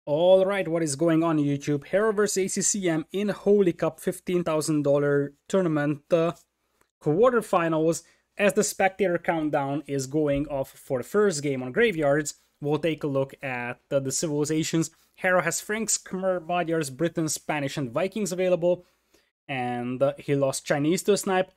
Alright, what is going on YouTube? Hera vs ACCM in Holy Cup $15,000 tournament quarterfinals. As the spectator countdown is going off for the first game on Graveyards, we'll take a look at the civilizations. Hera has Franks, Khmer, Magyars, Britons, Spanish, and Vikings available, and he lost Chinese to a snipe.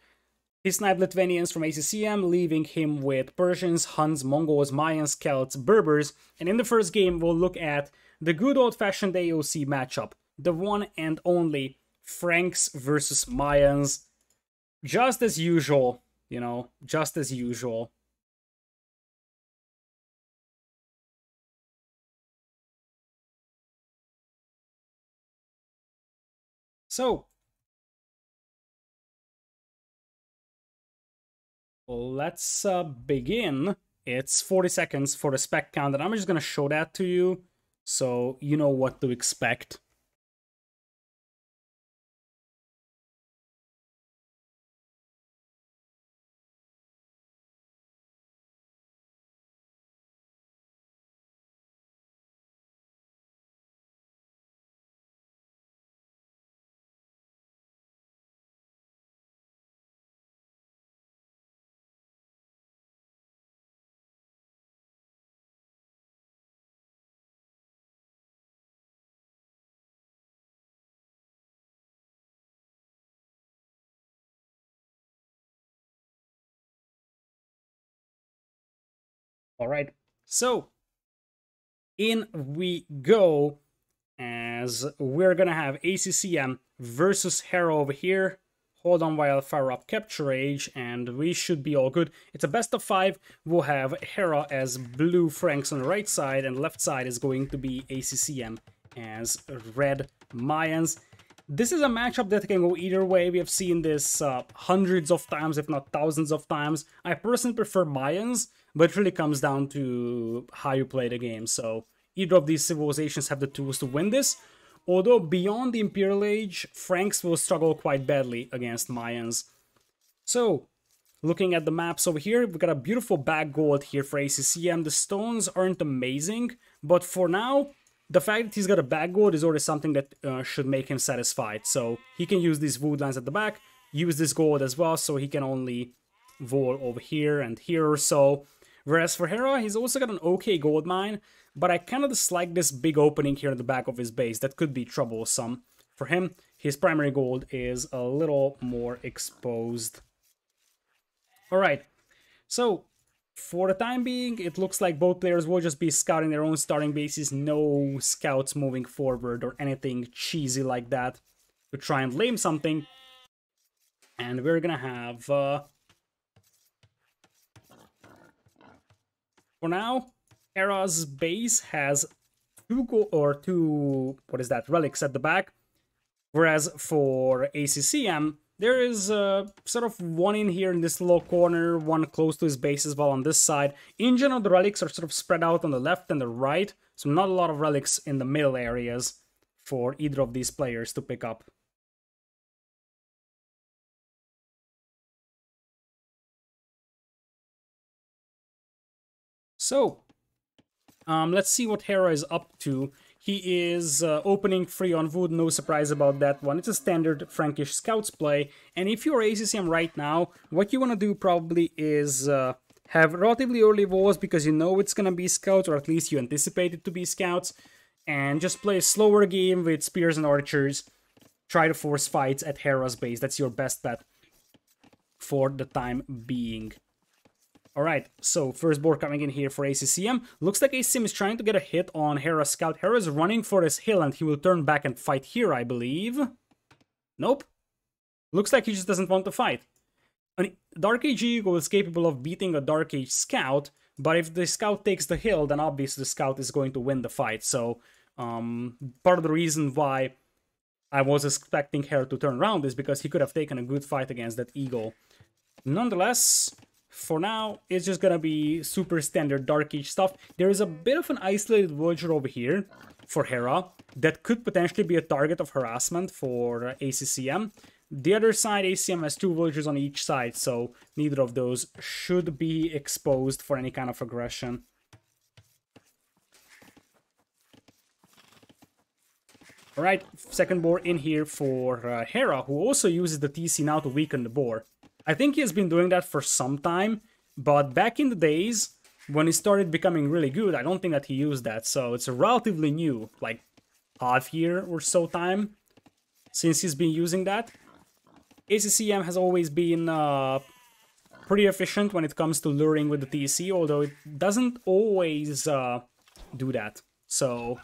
He sniped Lithuanians from ACCM, leaving him with Persians, Huns, Mongols, Mayans, Celts, Berbers, and in the first game we'll look at the good old-fashioned AOC matchup, the one and only Franks versus Mayans. Just as usual, you know, just as usual. So, let's begin. It's 40 seconds for the spec count, and I'm just gonna show that to you so you know what to expect. Alright, so in we go, as we're gonna have ACCM versus Hera over here. Hold on while I fire up Capture Age, and we should be all good. It's a best of 5. We'll have Hera as blue Franks on the right side, and left side is going to be ACCM as red Mayans. This is a matchup that can go either way. We have seen this hundreds of times, if not thousands of times. I personally prefer Mayans, but it really comes down to how you play the game. So either of these civilizations have the tools to win this. Although beyond the Imperial Age, Franks will struggle quite badly against Mayans. So, looking at the maps over here, we've got a beautiful back gold here for ACCM. The stones aren't amazing, but for now, the fact that he's got a back gold is already something that should make him satisfied. So, he can use these wood lines at the back, use this gold as well, so he can only wall over here and here or so. Whereas for Hera, he's also got an okay gold mine, but I kind of dislike this big opening here in the back of his base. That could be troublesome. For him, his primary gold is a little more exposed. Alright, so for the time being, it looks like both players will just be scouting their own starting bases. No scouts moving forward or anything cheesy like that to try and lame something. And we're gonna have... for now, Hera's base has two relics at the back, whereas for ACCM, there is sort of one in here in this little corner, one close to his base as well on this side. In general, the relics are sort of spread out on the left and the right, so not a lot of relics in the middle areas for either of these players to pick up. So, let's see what Hera is up to. He is opening free on wood, no surprise about that one. It's a standard Frankish Scouts play, and if you're ACCM right now, what you want to do probably is have relatively early walls because you know it's going to be Scouts, or at least you anticipate it to be Scouts, and just play a slower game with Spears and Archers. Try to force fights at Hera's base. That's your best bet for the time being. Alright, so first board coming in here for ACCM. Looks like ACCM is trying to get a hit on Hera's scout. Hera is running for this hill and he will turn back and fight here, I believe. Nope. Looks like he just doesn't want to fight. An Dark Age Eagle is capable of beating a Dark Age scout, but if the scout takes the hill, then obviously the scout is going to win the fight. So, part of the reason why I was expecting Hera to turn around is because he could have taken a good fight against that eagle. Nonetheless, for now, it's just gonna be super standard Dark Age stuff. There is a bit of an isolated villager over here for Hera that could potentially be a target of harassment for ACCM. The other side, ACCM has 2 villagers on each side, so neither of those should be exposed for any kind of aggression. Alright, second boar in here for Hera, who also uses the TC now to weaken the boar. I think he has been doing that for some time, but back in the days, when he started becoming really good, I don't think that he used that, so it's a relatively new, like, half year or so time since he's been using that. ACCM has always been pretty efficient when it comes to luring with the TC, although it doesn't always do that. So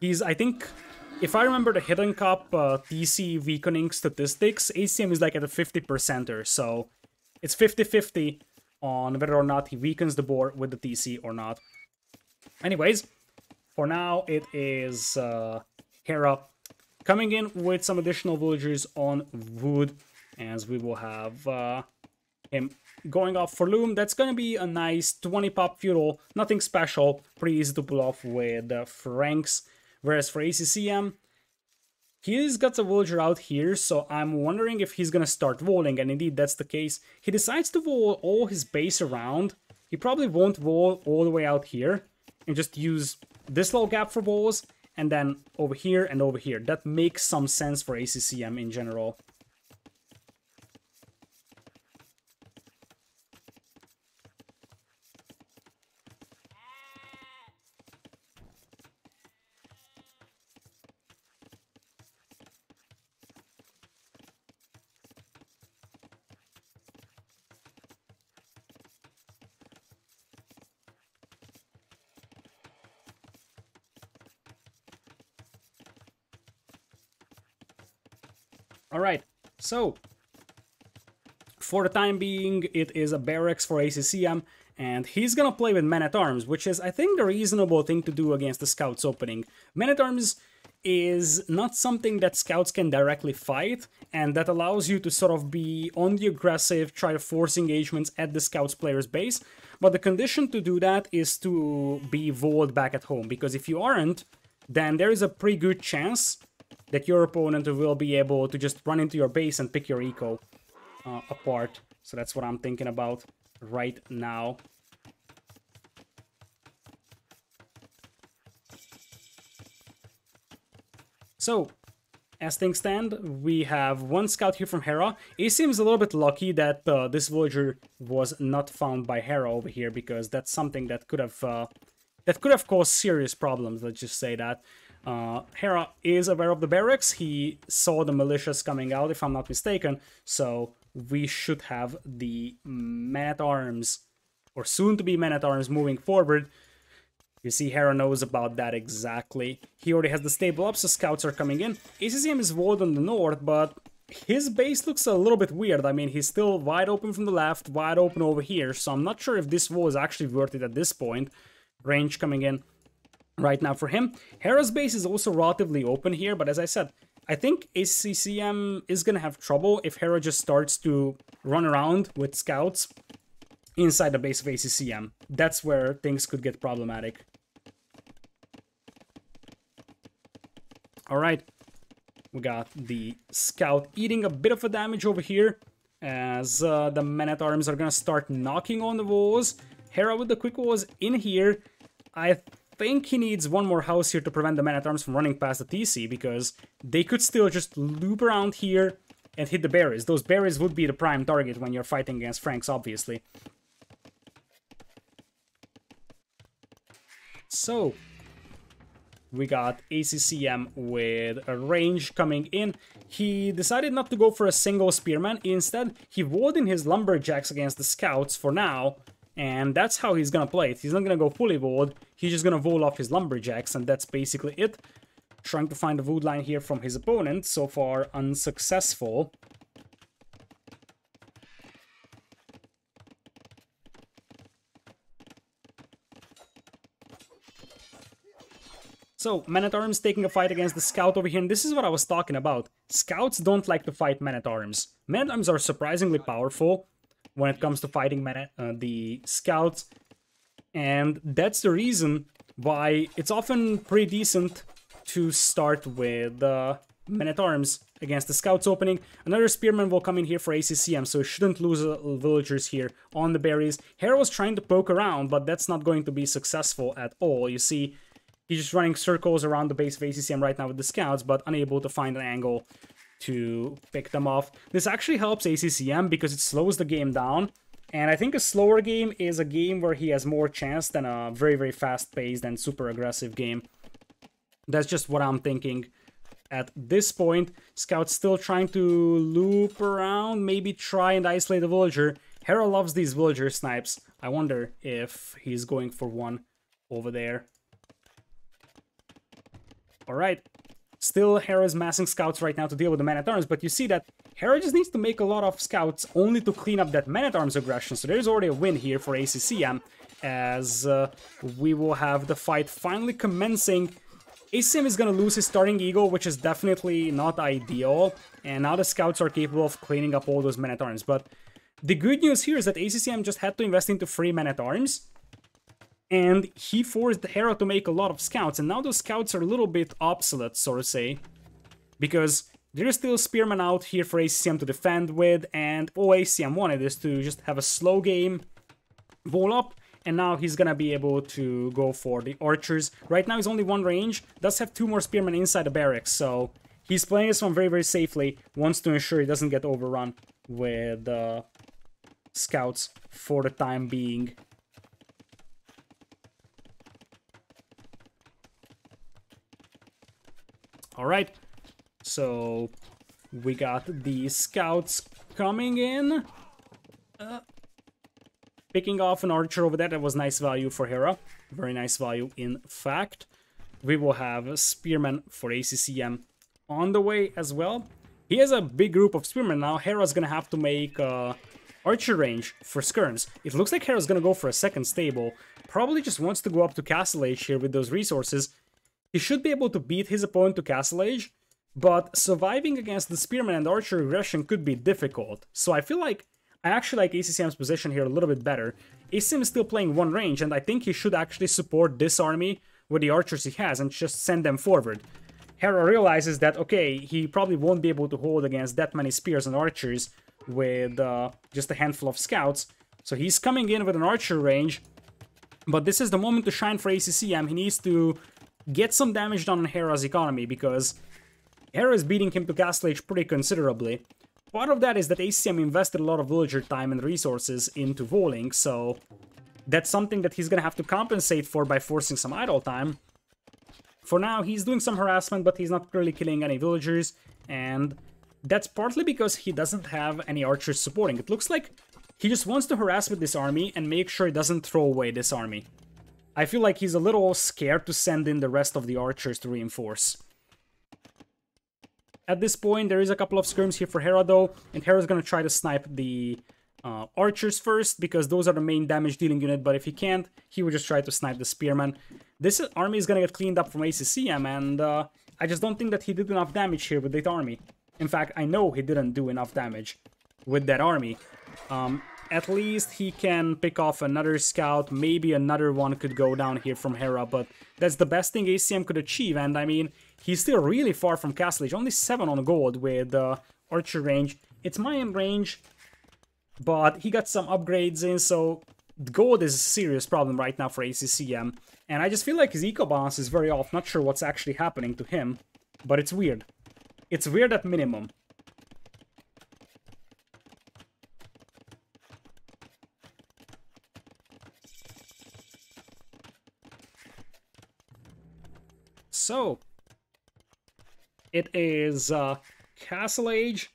he's, I think, if I remember the Hidden Cup TC weakening statistics, ACCM is like at a 50%er, so it's 50-50 on whether or not he weakens the board with the TC or not. Anyways, for now it is Hera coming in with some additional villagers on wood, as we will have him going off for Loom. That's going to be a nice 20 pop feudal, nothing special, pretty easy to pull off with Franks. Whereas for ACCM, he's got a villager out here, so I'm wondering if he's going to start walling, and indeed that's the case. He decides to wall all his base around. He probably won't wall all the way out here, and just use this little gap for walls, and then over here and over here. That makes some sense for ACCM in general. Alright, so for the time being, it is a barracks for ACCM, and he's gonna play with men-at-arms, which is, I think, the reasonable thing to do against the scouts opening. Men-at-arms is not something that scouts can directly fight, and that allows you to sort of be on the aggressive, try to force engagements at the scouts player's base, but the condition to do that is to be walled back at home, because if you aren't, then there is a pretty good chance that your opponent will be able to just run into your base and pick your eco apart. So that's what I'm thinking about right now. So, as things stand, we have one scout here from Hera. It seems a little bit lucky that this villager was not found by Hera over here, because that's something that could have caused serious problems, let's just say that. Hera is aware of the barracks. He saw the militias coming out, if I'm not mistaken, so we should have the men-at-arms, or soon-to-be men-at-arms, moving forward. You see, Hera knows about that exactly. He already has the stable up, so scouts are coming in. ACCM is walled on the north, but his base looks a little bit weird. I mean, he's still wide open from the left, wide open over here, so I'm not sure if this wall is actually worth it at this point. Range coming in right now for him. Hera's base is also relatively open here, but as I said, I think ACCM is going to have trouble if Hera just starts to run around with scouts inside the base of ACCM. That's where things could get problematic. Alright, we got the scout eating a bit of a damage over here, as the men-at-arms are going to start knocking on the walls. Hera with the quick walls in here. I think he needs one more house here to prevent the men-at-arms from running past the TC, because they could still just loop around here and hit the berries. Those berries would be the prime target when you're fighting against Franks, obviously. So, we got ACCM with a range coming in. He decided not to go for a single spearman. Instead, he walled in his lumberjacks against the scouts for now, and that's how he's gonna play it. He's not gonna go fully walled, he's just gonna wall off his lumberjacks, and that's basically it. Trying to find the wood line here from his opponent, so far unsuccessful. So, men-at-arms taking a fight against the scout over here, and this is what I was talking about. Scouts don't like to fight men-at-arms. Men-at-arms are surprisingly powerful when it comes to fighting the scouts, and that's the reason why it's often pretty decent to start with men-at-arms against the scouts opening. Another spearman will come in here for ACCM, so he shouldn't lose villagers here on the berries. Hera was trying to poke around, but that's not going to be successful at all. You see, He's just running circles around the base of ACCM right now with the scouts, but unable to find an angle to pick them off. This actually helps ACCM because it slows the game down. And I think a slower game is a game where he has more chance than a very, very fast-paced and super aggressive game. That's just what I'm thinking. At this point, Scout's still trying to loop around, maybe try and isolate the villager. Hera loves these villager snipes. I wonder if he's going for one over there. Alright. Still, Hera's massing scouts right now to deal with the man-at-arms, but you see that Hera just needs to make a lot of scouts only to clean up that man-at-arms aggression, so there's already a win here for ACCM, as we will have the fight finally commencing. ACCM is going to lose his starting eagle, which is definitely not ideal, and now the scouts are capable of cleaning up all those men-at-arms, but the good news here is that ACCM just had to invest into 3 men-at-arms, and he forced Hera to make a lot of scouts, and now those scouts are a little bit obsolete, so to say, because there is still spearmen out here for ACCM to defend with, and all ACCM wanted is to just have a slow game, roll up, and now he's gonna be able to go for the archers. Right now he's only one range, does have 2 more spearmen inside the barracks, so he's playing this one very, very safely, wants to ensure he doesn't get overrun with scouts for the time being. Alright, so we got the scouts coming in. Picking off an archer over there, that was nice value for Hera. Very nice value, in fact. We will have a spearman for ACCM on the way as well. He has a big group of spearmen now. Hera's gonna have to make archer range for skirms. It looks like Hera's gonna go for a second stable. Probably just wants to go up to Castle Age here with those resources. He should be able to beat his opponent to Castle Age, but surviving against the spearman and archer aggression could be difficult. So I feel like I actually like ACCM's position here a little bit better. ACCM is still playing one range, and I think he should actually support this army with the archers he has and just send them forward. Hera realizes that, okay, he probably won't be able to hold against that many spears and archers with just a handful of scouts. So he's coming in with an archer range, but this is the moment to shine for ACCM. He needs to get some damage done on Hera's economy, because Hera is beating him to Castle Age pretty considerably. Part of that is that ACCM invested a lot of villager time and resources into walling, so that's something that he's gonna have to compensate for by forcing some idle time. For now, he's doing some harassment, but he's not really killing any villagers, and that's partly because he doesn't have any archers supporting. It looks like he just wants to harass with this army and make sure he doesn't throw away this army. I feel like he's a little scared to send in the rest of the archers to reinforce. At this point, there is a couple of skirms here for Hera though, and Hera's gonna try to snipe the archers first, because those are the main damage dealing unit, but if he can't, he will just try to snipe the spearman. This army is gonna get cleaned up from ACCM, and I just don't think that he did enough damage here with that army. In fact, I know he didn't do enough damage with that army. At least he can pick off another scout, maybe another one could go down here from Hera, but that's the best thing ACCM could achieve, and I mean, he's still really far from Castle Age, only 7 on gold with archer range. It's my end range, but he got some upgrades in, so gold is a serious problem right now for ACCM, and I just feel like his eco balance is very off. Not sure what's actually happening to him, but it's weird. It's weird at minimum. So, it is Castle Age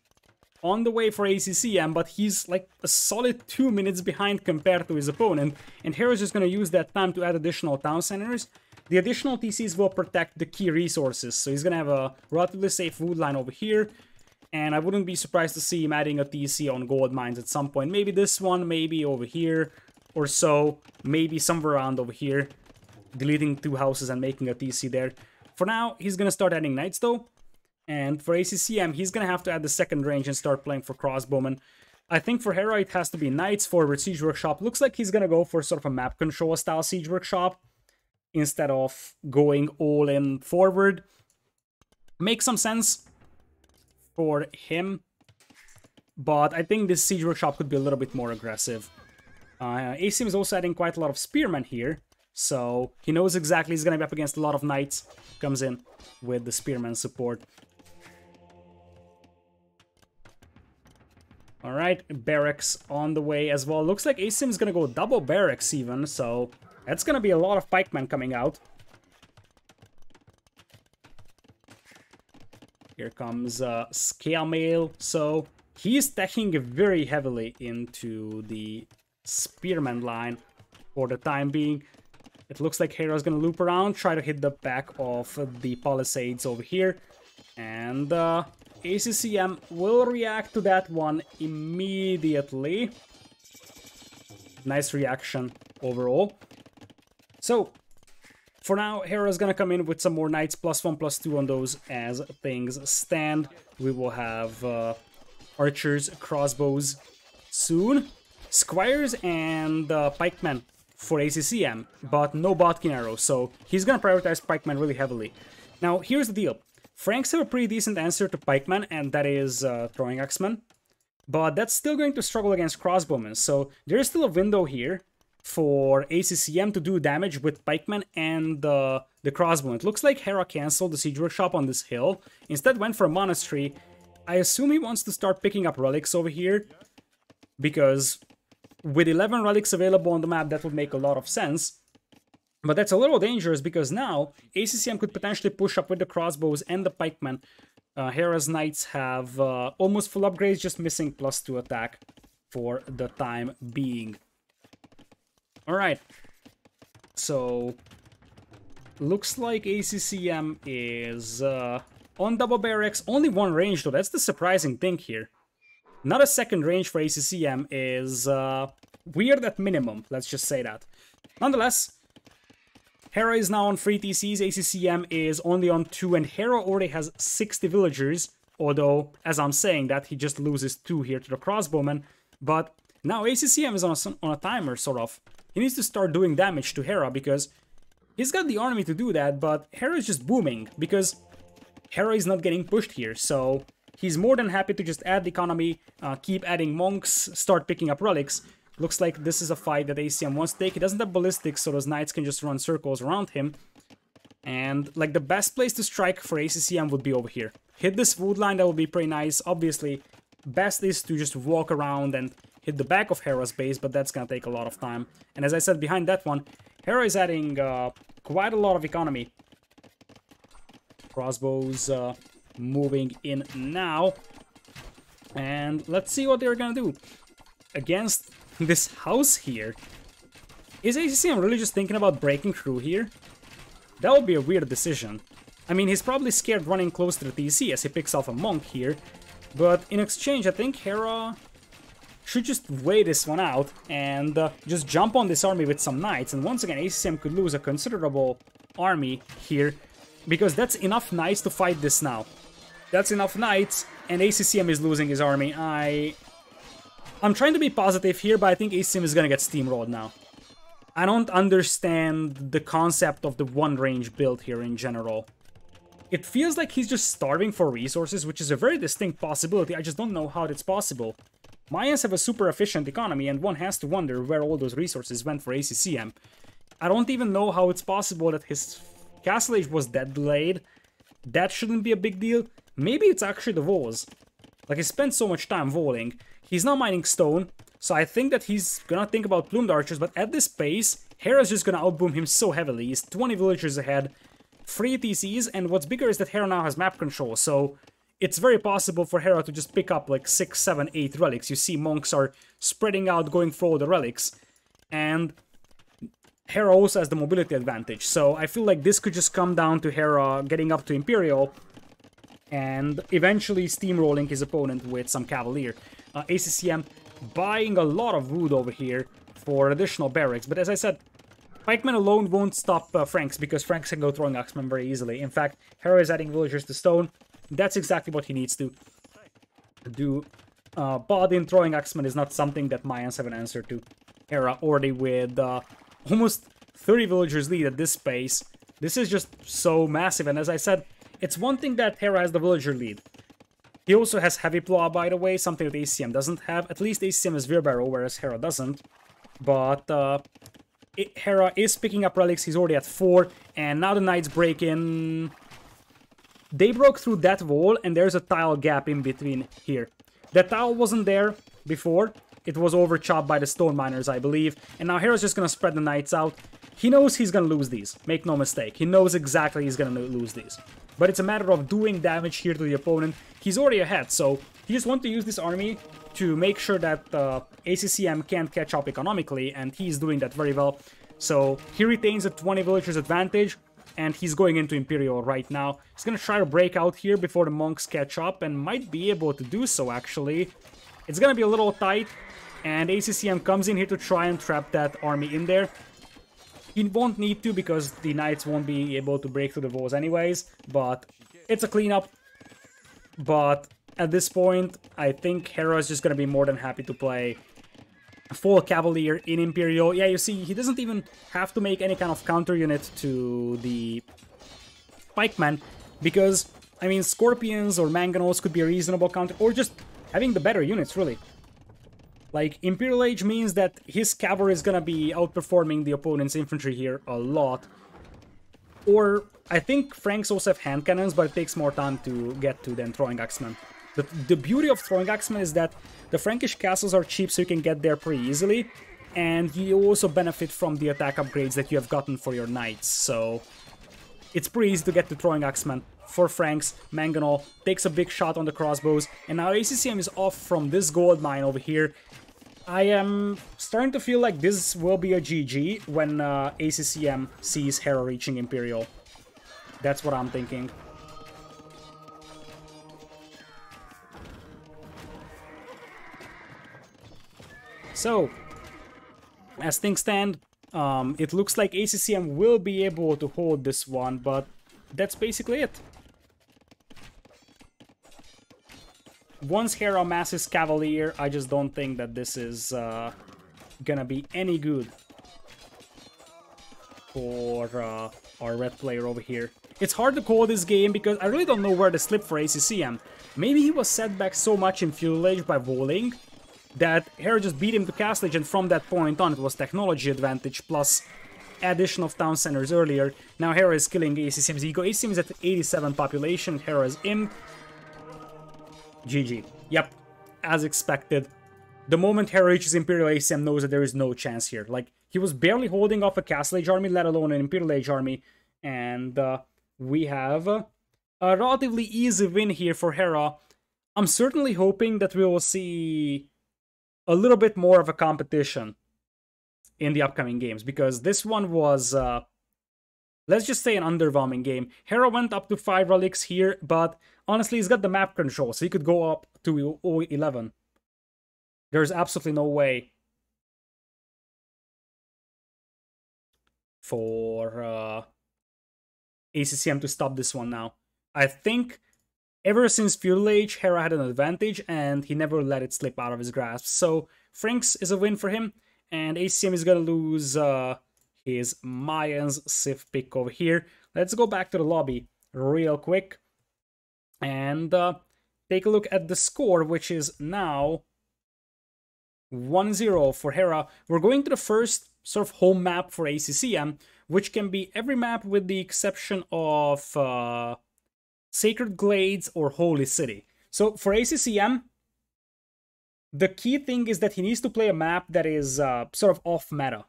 on the way for ACCM, but he's like a solid 2 minutes behind compared to his opponent, and Hera's just going to use that time to add additional town centers. The additional TCs will protect the key resources, so he's going to have a relatively safe wood line over here, and I wouldn't be surprised to see him adding a TC on gold mines at some point. Maybe this one, maybe over here or so, maybe somewhere around over here, deleting 2 houses and making a TC there. For now, he's going to start adding knights though, and for ACCM, he's going to have to add the second range and start playing for crossbowmen. I think for Hera, it has to be knights forward, siege workshop. Looks like he's going to go for sort of a map control style siege workshop instead of going all in forward. Makes some sense for him, but I think this siege workshop could be a little bit more aggressive. ACCM is also adding quite a lot of spearmen here. So he knows exactly he's going to be up against a lot of knights. Comes in with the spearman support. Alright, barracks on the way as well. Looks like ACCM is going to go double barracks even, so that's going to be a lot of pikemen coming out. Here comes Scale Mail, so he's teching very heavily into the spearman line for the time being. It looks like Hera's going to loop around, try to hit the back of the palisades over here, and ACCM will react to that one immediately. Nice reaction overall. So, for now, Hera's gonna come in with some more knights, +1/+2 on those as things stand. We will have archers, crossbows soon. Squires and pikemen for ACCM, but no Botkin arrows, so he's gonna prioritize pikemen really heavily. Now, here's the deal. Franks have a pretty decent answer to pikemen, and that is throwing axemen. But that's still going to struggle against crossbowmen, so there is still a window here for ACCM to do damage with pikemen and the crossbow. It looks like Hera cancelled the siege workshop on this hill, instead went for a monastery. I assume he wants to start picking up relics over here, because with 11 relics available on the map, that would make a lot of sense. But that's a little dangerous, because now ACCM could potentially push up with the crossbows and the pikemen. Hera's knights have almost full upgrades, just missing +2 attack for the time being. Alright, so looks like ACCM is on double barracks. Only one range though, that's the surprising thing here. Not a second range for ACCM is weird at minimum, let's just say that. Nonetheless, Hera is now on 3 TCs, ACCM is only on 2, and Hera already has 60 villagers, although, as I'm saying that, he just loses 2 here to the crossbowmen. But now ACCM is on a timer, sort of. He needs to start doing damage to Hera, because he's got the army to do that, but Hera is just booming, because Hera is not getting pushed here, so he's more than happy to just add the economy, keep adding monks, start picking up relics. Looks like this is a fight that ACCM wants to take. He doesn't have ballistics, so those knights can just run circles around him. And, like, the best place to strike for ACCM would be over here. Hit this wood line, that would be pretty nice. Obviously, best is to just walk around and hit the back of Hera's base, but that's gonna take a lot of time. And as I said, behind that one, Hera is adding quite a lot of economy. Crossbows moving in now. And let's see what they're gonna do. Against this house here. Is ACCM really just thinking about breaking through here? That would be a weird decision. I mean, he's probably scared running close to the TC as he picks off a monk here. But in exchange, I think Hera should just weigh this one out and just jump on this army with some knights. And once again, ACCM could lose a considerable army here, because that's enough knights to fight this now. That's enough knights, and ACCM is losing his army. I'm trying to be positive here, but I think ACCM is gonna get steamrolled now. I don't understand the concept of the one range build here in general. It feels like he's just starving for resources, which is a very distinct possibility. I just don't know how it's possible. Mayans have a super efficient economy, and one has to wonder where all those resources went for ACCM. I don't even know how it's possible that his castle age was that delayed. That shouldn't be a big deal. Maybe it's actually the walls. Like, he spent so much time walling. He's now mining stone, so I think that he's gonna think about plumed archers, but at this pace, Hera's just gonna outboom him so heavily. He's 20 villagers ahead, 3 TCs, and what's bigger is that Hera now has map control, so it's very possible for Hera to just pick up like 6, 7, 8 relics. You see monks are spreading out, going for all the relics, and Hera also has the mobility advantage, so I feel like this could just come down to Hera getting up to Imperial, and eventually steamrolling his opponent with some Cavalier. ACCM buying a lot of wood over here for additional barracks, but as I said, pikemen alone won't stop Franks, because Franks can go throwing axemen very easily. In fact, Hera is adding villagers to stone. That's exactly what he needs to do. But in throwing axemen is not something that Mayans have an answer to. Hera already with almost 30 villagers lead at this pace. This is just so massive, and as I said, it's one thing that Hera has the villager lead. He also has Heavy Plow, by the way, something that ACCM doesn't have. At least ACCM has Veer Barrow, whereas Hera doesn't. But Hera is picking up relics. He's already at 4. And now the Knights break in. They broke through that wall, and there's a tile gap in between here. That tile wasn't there before. It was overchopped by the stone miners, I believe. And now Hera's just gonna spread the Knights out. He knows he's gonna lose these. Make no mistake. He knows exactly he's gonna lose these. But it's a matter of doing damage here to the opponent. He's already ahead, so he just wants to use this army to make sure that ACCM can't catch up economically, and he's doing that very well. So he retains a 20 villagers advantage, and he's going into Imperial right now. He's gonna try to break out here before the monks catch up, and might be able to do so, actually. It's gonna be a little tight, and ACCM comes in here to try and trap that army in there. He won't need to, because the knights won't be able to break through the walls anyways, but it's a cleanup. But at this point, I think Hera is just gonna be more than happy to play full Cavalier in Imperial. Yeah, you see, he doesn't even have to make any kind of counter unit to the Pikemen, because, I mean, Scorpions or Mangonels could be a reasonable counter, or just having the better units, really. Like, Imperial Age means that his cavalry is gonna be outperforming the opponent's infantry here a lot. Or, I think Franks also have hand cannons, but it takes more time to get to than throwing axemen. The beauty of throwing axemen is that the Frankish castles are cheap, so you can get there pretty easily. And you also benefit from the attack upgrades that you have gotten for your knights, so it's pretty easy to get to throwing axemen. For Franks, Mangonel takes a big shot on the crossbows, and now ACCM is off from this gold mine over here. I am starting to feel like this will be a GG when ACCM sees Hera reaching Imperial. That's what I'm thinking. So, as things stand, it looks like ACCM will be able to hold this one, but that's basically it. Once Hera masses Cavalier, I just don't think that this is gonna be any good for our red player over here. It's hard to call this game because I really don't know where to slip for ACCM. Maybe he was set back so much in Feudal Age by walling that Hera just beat him to Castle Age, and from that point on it was technology advantage plus addition of town centers earlier. Now Hera is killing ACCM's ego. ACCM is at 87 population, Hera is in. GG. Yep, as expected. The moment Hera reaches Imperial, ACCM knows that there is no chance here. Like, he was barely holding off a Castle Age army, let alone an Imperial Age army. And we have a relatively easy win here for Hera. I'm certainly hoping that we will see a little bit more of a competition in the upcoming games, because this one was, let's just say, an underwhelming game. Hera went up to 5 relics here, but honestly, he's got the map control, so he could go up to 11. There's absolutely no way for ACCM to stop this one now. I think ever since Feudal Age, Hera had an advantage, and he never let it slip out of his grasp. So Franks is a win for him, and ACCM is gonna lose his Mayans Civ pick over here. Let's go back to the lobby real quick and take a look at the score, which is now 1-0 for Hera. We're going to the first sort of home map for ACCM, which can be every map with the exception of Sacred Glades or Holy City. So for ACCM, the key thing is that he needs to play a map that is sort of off meta,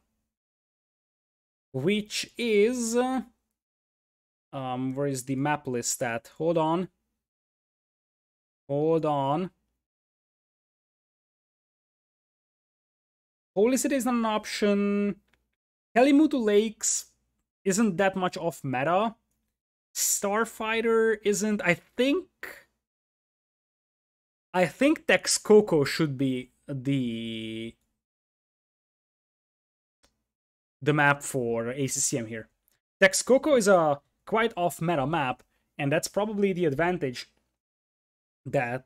which is where is the map list at? Hold on. Holy City is not an option. Helimutu Lakes isn't that much off meta. Starfighter isn't. I think Texcoco should be the map for ACCM here. Texcoco is a quite off-meta map, and that's probably the advantage that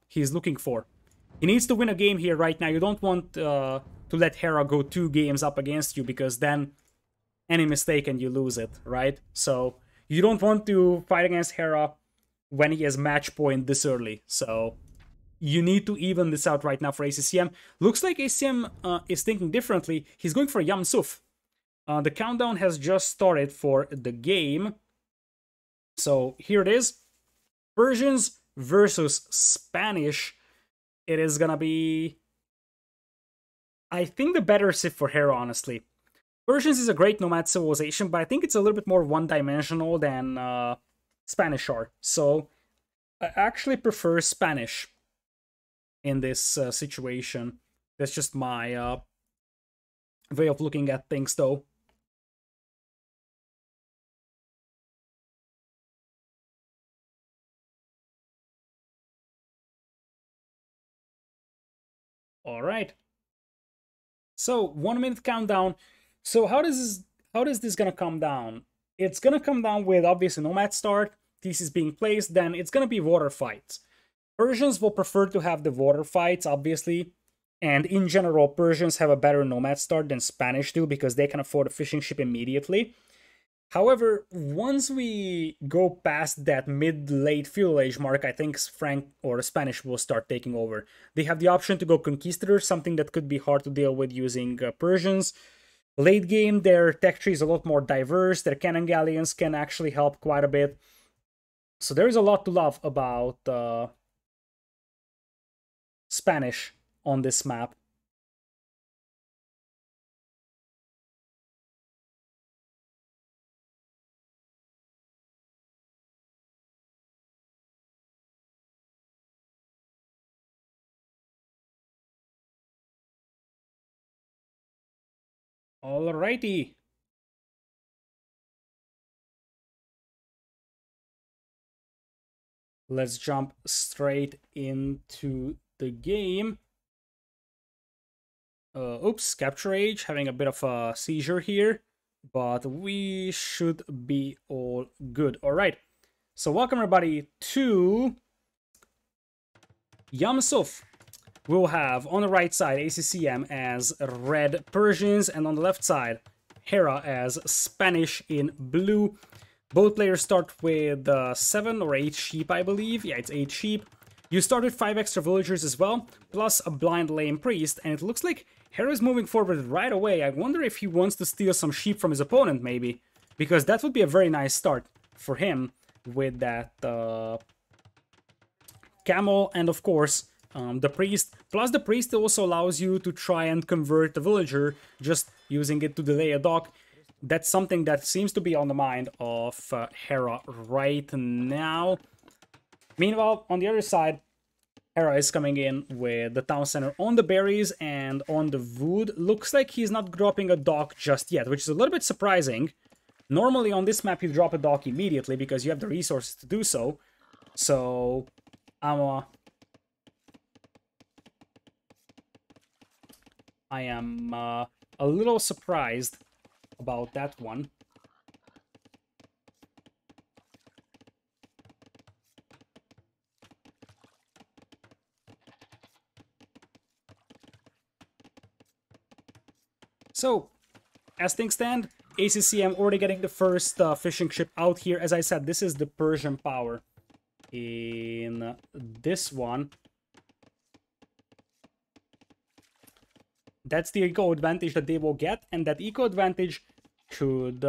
he's looking for. He needs to win a game here right now. You don't want to let Hera go 2 games up against you, because then any mistake and you lose it, right? So you don't want to fight against Hera when he has match point this early. So you need to even this out right now for ACCM. Looks like ACCM is thinking differently. He's going for a Yam Suf. The countdown has just started for the game. So here it is. Persians versus Spanish. It is gonna be, I think, the better civ for Hera, honestly. Persians is a great nomad civilization, but I think it's a little bit more one-dimensional than Spanish are. So I actually prefer Spanish in this situation. That's just my way of looking at things, though. All right. So 1 minute countdown. So how is this gonna come down? It's gonna come down with obviously nomad start, thesis being placed, then it's gonna be water fights. Persians will prefer to have the water fights, obviously, and in general, Persians have a better nomad start than Spanish do because they can afford a fishing ship immediately. However, once we go past that mid-late feudal age mark, I think Frank or Spanish will start taking over. They have the option to go conquistador, something that could be hard to deal with using Persians. Late game, their tech tree is a lot more diverse. Their cannon galleons can actually help quite a bit. So there is a lot to love about Spanish on this map. Alrighty. Let's jump straight into the game. Oops, capture age, having a bit of a seizure here, but we should be all good. All right, so welcome everybody to Yamsuf. We'll have on the right side ACCM as red Persians, and on the left side Hera as Spanish in blue. Both players start with 7 or 8 sheep, I believe. Yeah, it's 8 sheep. You start with 5 extra villagers as well, plus a blind lame priest, and it looks like Hera is moving forward right away. I wonder if he wants to steal some sheep from his opponent, maybe, because that would be a very nice start for him with that camel and, of course, the priest. Plus, the priest also allows you to try and convert the villager, just using it to delay a dock. That's something that seems to be on the mind of Hera right now. Meanwhile, on the other side, Hera is coming in with the town center on the berries and on the wood. Looks like he's not dropping a dock just yet, which is a little bit surprising. Normally on this map you drop a dock immediately because you have the resources to do so. So I am a little surprised about that one. So, as things stand, ACCM already getting the first fishing ship out here. As I said, this is the Persian power in this one. That's the eco advantage that they will get, and that eco advantage could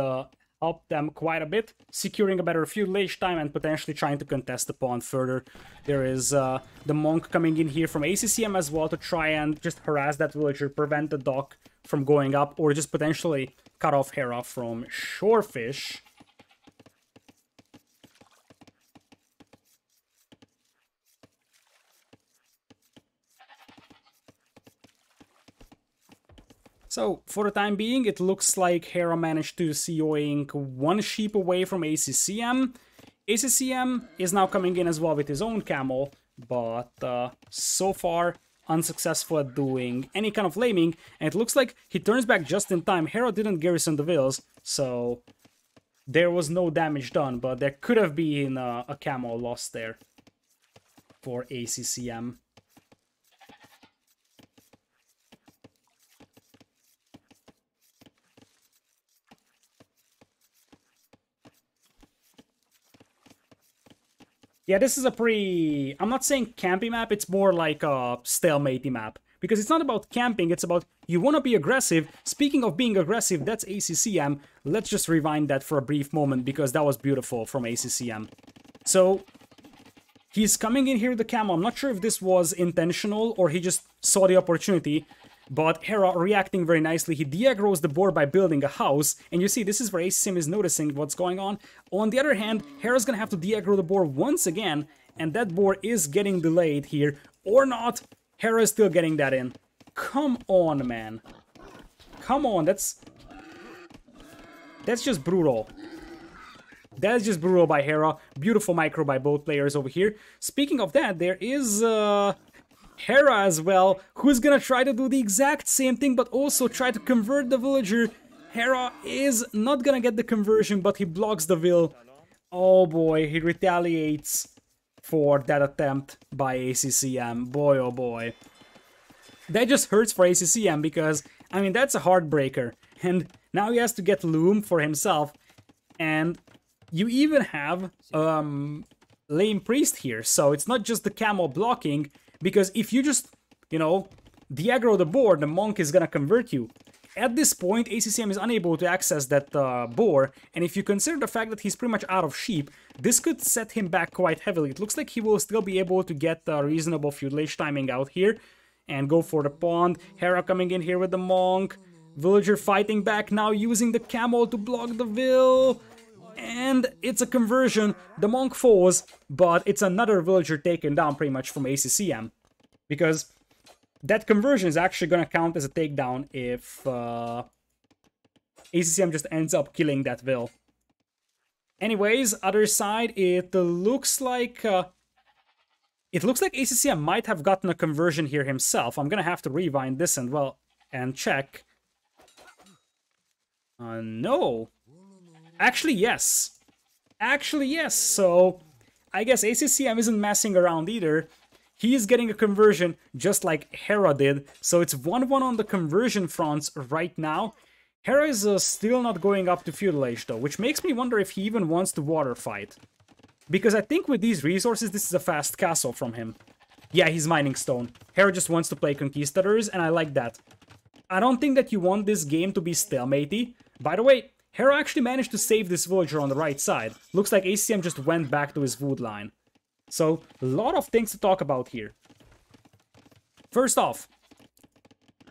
help them quite a bit, securing a better feudal age time and potentially trying to contest the pawn further. There is the monk coming in here from ACCM as well to try and just harass that villager, prevent the dock from going up, or just potentially cut off Hera from shorefish. So, for the time being, it looks like Hera managed to COing 1 sheep away from ACCM. ACCM is now coming in as well with his own camel, but so far unsuccessful at doing any kind of laming, and it looks like he turns back just in time. Hera didn't garrison the vills, so there was no damage done, but there could have been a camel lost there for ACCM. Yeah, this is a pretty... I'm not saying campy map, it's more like a stalemate map. Because it's not about camping, it's about You want to be aggressive. Speaking of being aggressive, that's ACCM. Let's just rewind that for a brief moment because that was beautiful from ACCM. So he's coming in here with the camo. I'm not sure if this was intentional or he just saw the opportunity. But Hera reacting very nicely. He de-aggroes the boar by building a house. And you see, this is where ACCM is noticing what's going on. On the other hand, Hera's gonna have to de-aggro the boar once again. And that boar is getting delayed here. Or not. Hera is still getting that in. Come on, man. Come on, that's just brutal. That is just brutal by Hera. Beautiful micro by both players over here. Speaking of that, there is Hera as well, who's gonna try to do the exact same thing, but also try to convert the villager. Hera is not gonna get the conversion, but he blocks the will. Oh boy, he retaliates for that attempt by ACCM. Boy, oh boy. That just hurts for ACCM because, I mean, that's a heartbreaker. And now he has to get Loom for himself. And you even have Lame Priest here. So it's not just the camo blocking, because if you just, you know, de-aggro the boar, the monk is gonna convert you. At this point, ACCM is unable to access that boar, and if you consider the fact that he's pretty much out of sheep, this could set him back quite heavily. It looks like he will still be able to get reasonable feudalage timing out here, and go for the pond. Hera coming in here with the monk. Villager fighting back now, using the camel to block the will. And it's a conversion. The monk falls, but it's another villager taken down pretty much from ACCM. Because that conversion is actually going to count as a takedown if ACCM just ends up killing that will. Anyways, other side, it looks like ACCM might have gotten a conversion here himself. I'm gonna have to rewind this and check. No. Actually, yes. Actually, yes. So, I guess ACCM isn't messing around either. He is getting a conversion just like Hera did. So it's 1-1 on the conversion fronts right now. Hera is still not going up to feudalage though, which makes me wonder if he even wants to water fight. Because I think with these resources, this is a fast castle from him. Yeah, he's mining stone. Hera just wants to play conquistadors, and I like that. I don't think that you want this game to be stalematy. By the way, Hera actually managed to save this villager on the right side. Looks like ACCM just went back to his wood line. So, a lot of things to talk about here. First off,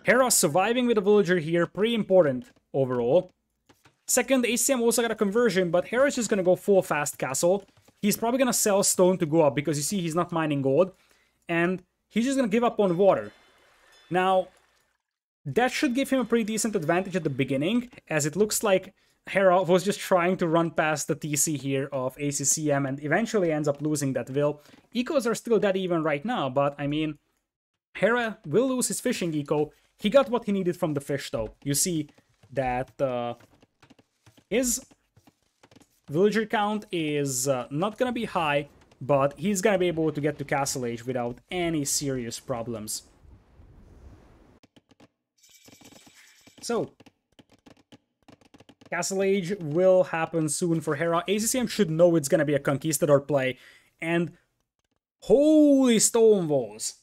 Hera surviving with a villager here, pretty important overall. Second, ACCM also got a conversion, but Hera's just gonna go full fast castle. He's probably gonna sell stone to go up because you see he's not mining gold. And he's just gonna give up on water. Now, that should give him a pretty decent advantage at the beginning, as it looks like Hera was just trying to run past the TC here of ACCM and eventually ends up losing that will. Ecos are still dead even right now, but I mean, Hera will lose his fishing eco. He got what he needed from the fish though. You see that his villager count is not gonna be high, but he's gonna be able to get to Castle Age without any serious problems. So, Castle Age will happen soon for Hera. ACCM should know it's gonna be a Conquistador play, and holy stone walls.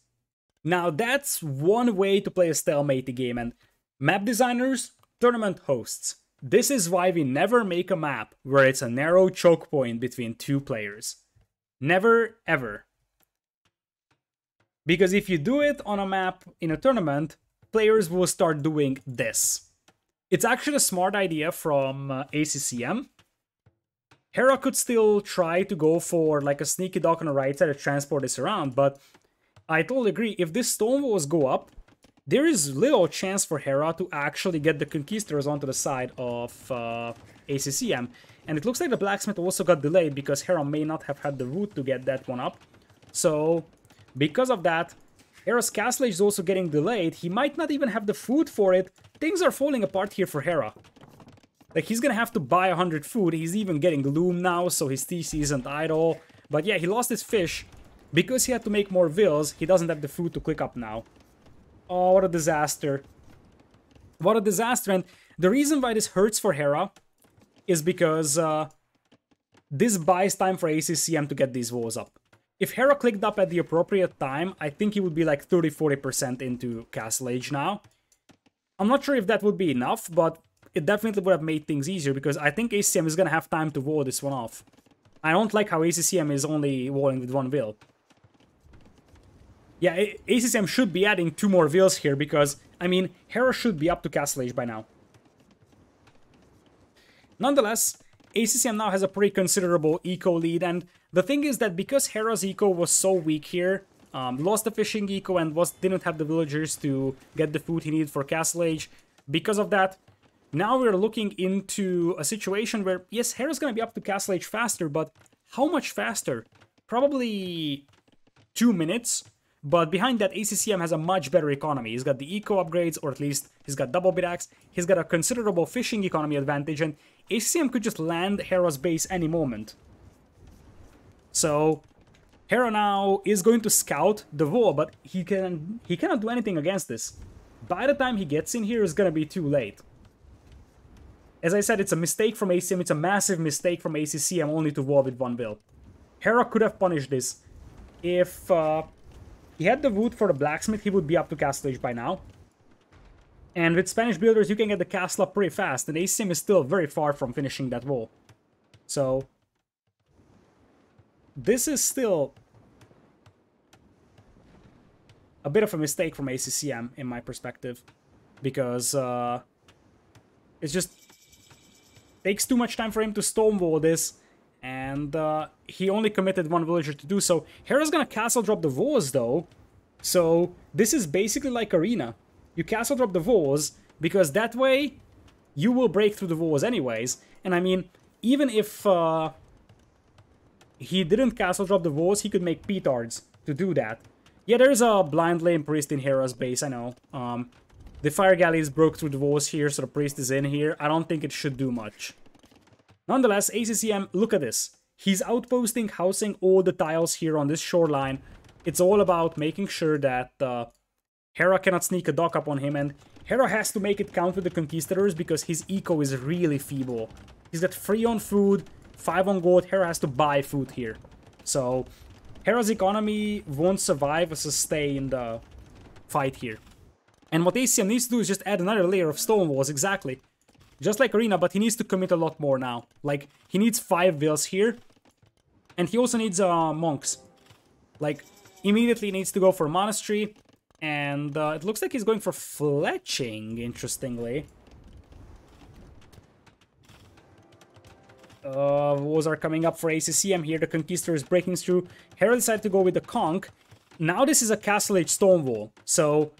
Now that's one way to play a stalemate game, and map designers, tournament hosts. This is why we never make a map where it's a narrow choke point between two players. Never, ever. Because if you do it on a map in a tournament, players will start doing this. It's actually a smart idea from ACCM. Hera could still try to go for like a sneaky dock on the right side to transport this around, but I totally agree. If this stone walls go up, there is little chance for Hera to actually get the Conquistadors onto the side of ACCM. And it looks like the blacksmith also got delayed because Hera may not have had the route to get that one up. So, because of that, Hera's Castle Age is also getting delayed. He might not even have the food for it. Things are falling apart here for Hera. Like, he's gonna have to buy 100 food. He's even getting loom now, so his TC isn't idle. But yeah, he lost his fish. Because he had to make more vills, he doesn't have the food to click up now. Oh, what a disaster. What a disaster. And the reason why this hurts for Hera is because this buys time for ACCM to get these walls up. If Hera clicked up at the appropriate time, I think he would be like 30-40% into Castle Age now. I'm not sure if that would be enough, but it definitely would have made things easier because I think ACCM is going to have time to wall this one off. I don't like how ACCM is only walling with one Vil. Yeah, ACCM should be adding 2 more Vils here because, I mean, Hera should be up to Castle Age by now. Nonetheless, ACCM now has a pretty considerable eco lead, and the thing is that because Hera's eco was so weak here, lost the fishing eco and didn't have the villagers to get the food he needed for Castle Age, because of that, now we're looking into a situation where, yes, Hera's gonna be up to Castle Age faster, but how much faster? Probably 2 minutes. But behind that, ACCM has a much better economy. He's got the eco upgrades, or at least he's got double bit axe. He's got a considerable fishing economy advantage, and ACCM could just land Hera's base any moment. So Hera now is going to scout the wall, but he cannot do anything against this. By the time he gets in here, it's gonna be too late. As I said, it's a mistake from ACCM. It's a massive mistake from ACCM only to wall with one Vil. Hera could have punished this. If he had the wood for the blacksmith, he would be up to Castle Age by now. And with Spanish builders, you can get the castle up pretty fast, and ACCM is still very far from finishing that wall. So this is still a bit of a mistake from ACCM, in my perspective, because it just takes too much time for him to stonewall this, and he only committed one villager to do so. Hera's gonna castle drop the walls though, so this is basically like Arena. You castle drop the walls, because that way you will break through the walls anyways. And I mean, even if he didn't castle drop the walls, he could make petards to do that. Yeah, there's a blind lane priest in Hera's base, I know. The fire galleys broke through the walls here, so the priest is in here. I don't think it should do much. Nonetheless, ACCM, look at this. He's outposting, housing all the tiles here on this shoreline. It's all about making sure that Hera cannot sneak a dock up on him, and Hera has to make it count with the Conquistadors because his eco is really feeble. He's got 3 on food, 5 on gold. Hera has to buy food here. So Hera's economy won't survive or stay in the fight here. And what ACCM needs to do is just add another layer of stone walls, exactly. Just like Arena, but he needs to commit a lot more now. Like, he needs 5 Vils here. And he also needs monks. Like, immediately needs to go for Monastery. And it looks like he's going for Fletching, interestingly. Walls are coming up for ACCM here. The Conquistador is breaking through. Hera decided to go with the Conch. Now this is a Castle Age stone wall. So,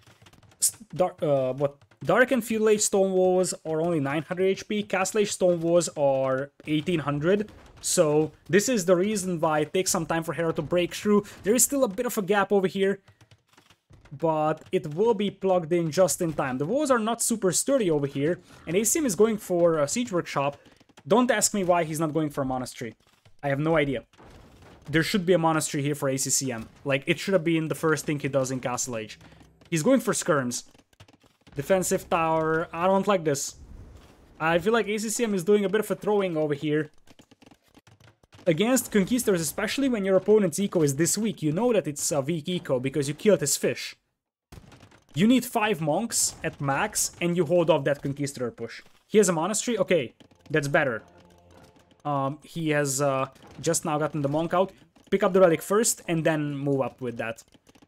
Dark and Feudal Age stone walls are only 900 HP. Castle Age stone walls are 1800. So this is the reason why it takes some time for Hera to break through. There is still a bit of a gap over here, but it will be plugged in just in time. The walls are not super sturdy over here, and ACCM is going for a Siege Workshop. Don't ask me why he's not going for a Monastery. I have no idea. There should be a Monastery here for ACCM. Like, it should have been the first thing he does in Castle Age. He's going for Skirms. Defensive tower. I don't like this. I feel like ACCM is doing a bit of a throwing over here. Against Conquistadors, especially when your opponent's eco is this weak, you know that it's a weak eco because you killed his fish. You need 5 monks at max, and you hold off that Conquistador push. He has a Monastery? Okay, that's better. He has just now gotten the monk out. Pick up the relic first, and then move up with that.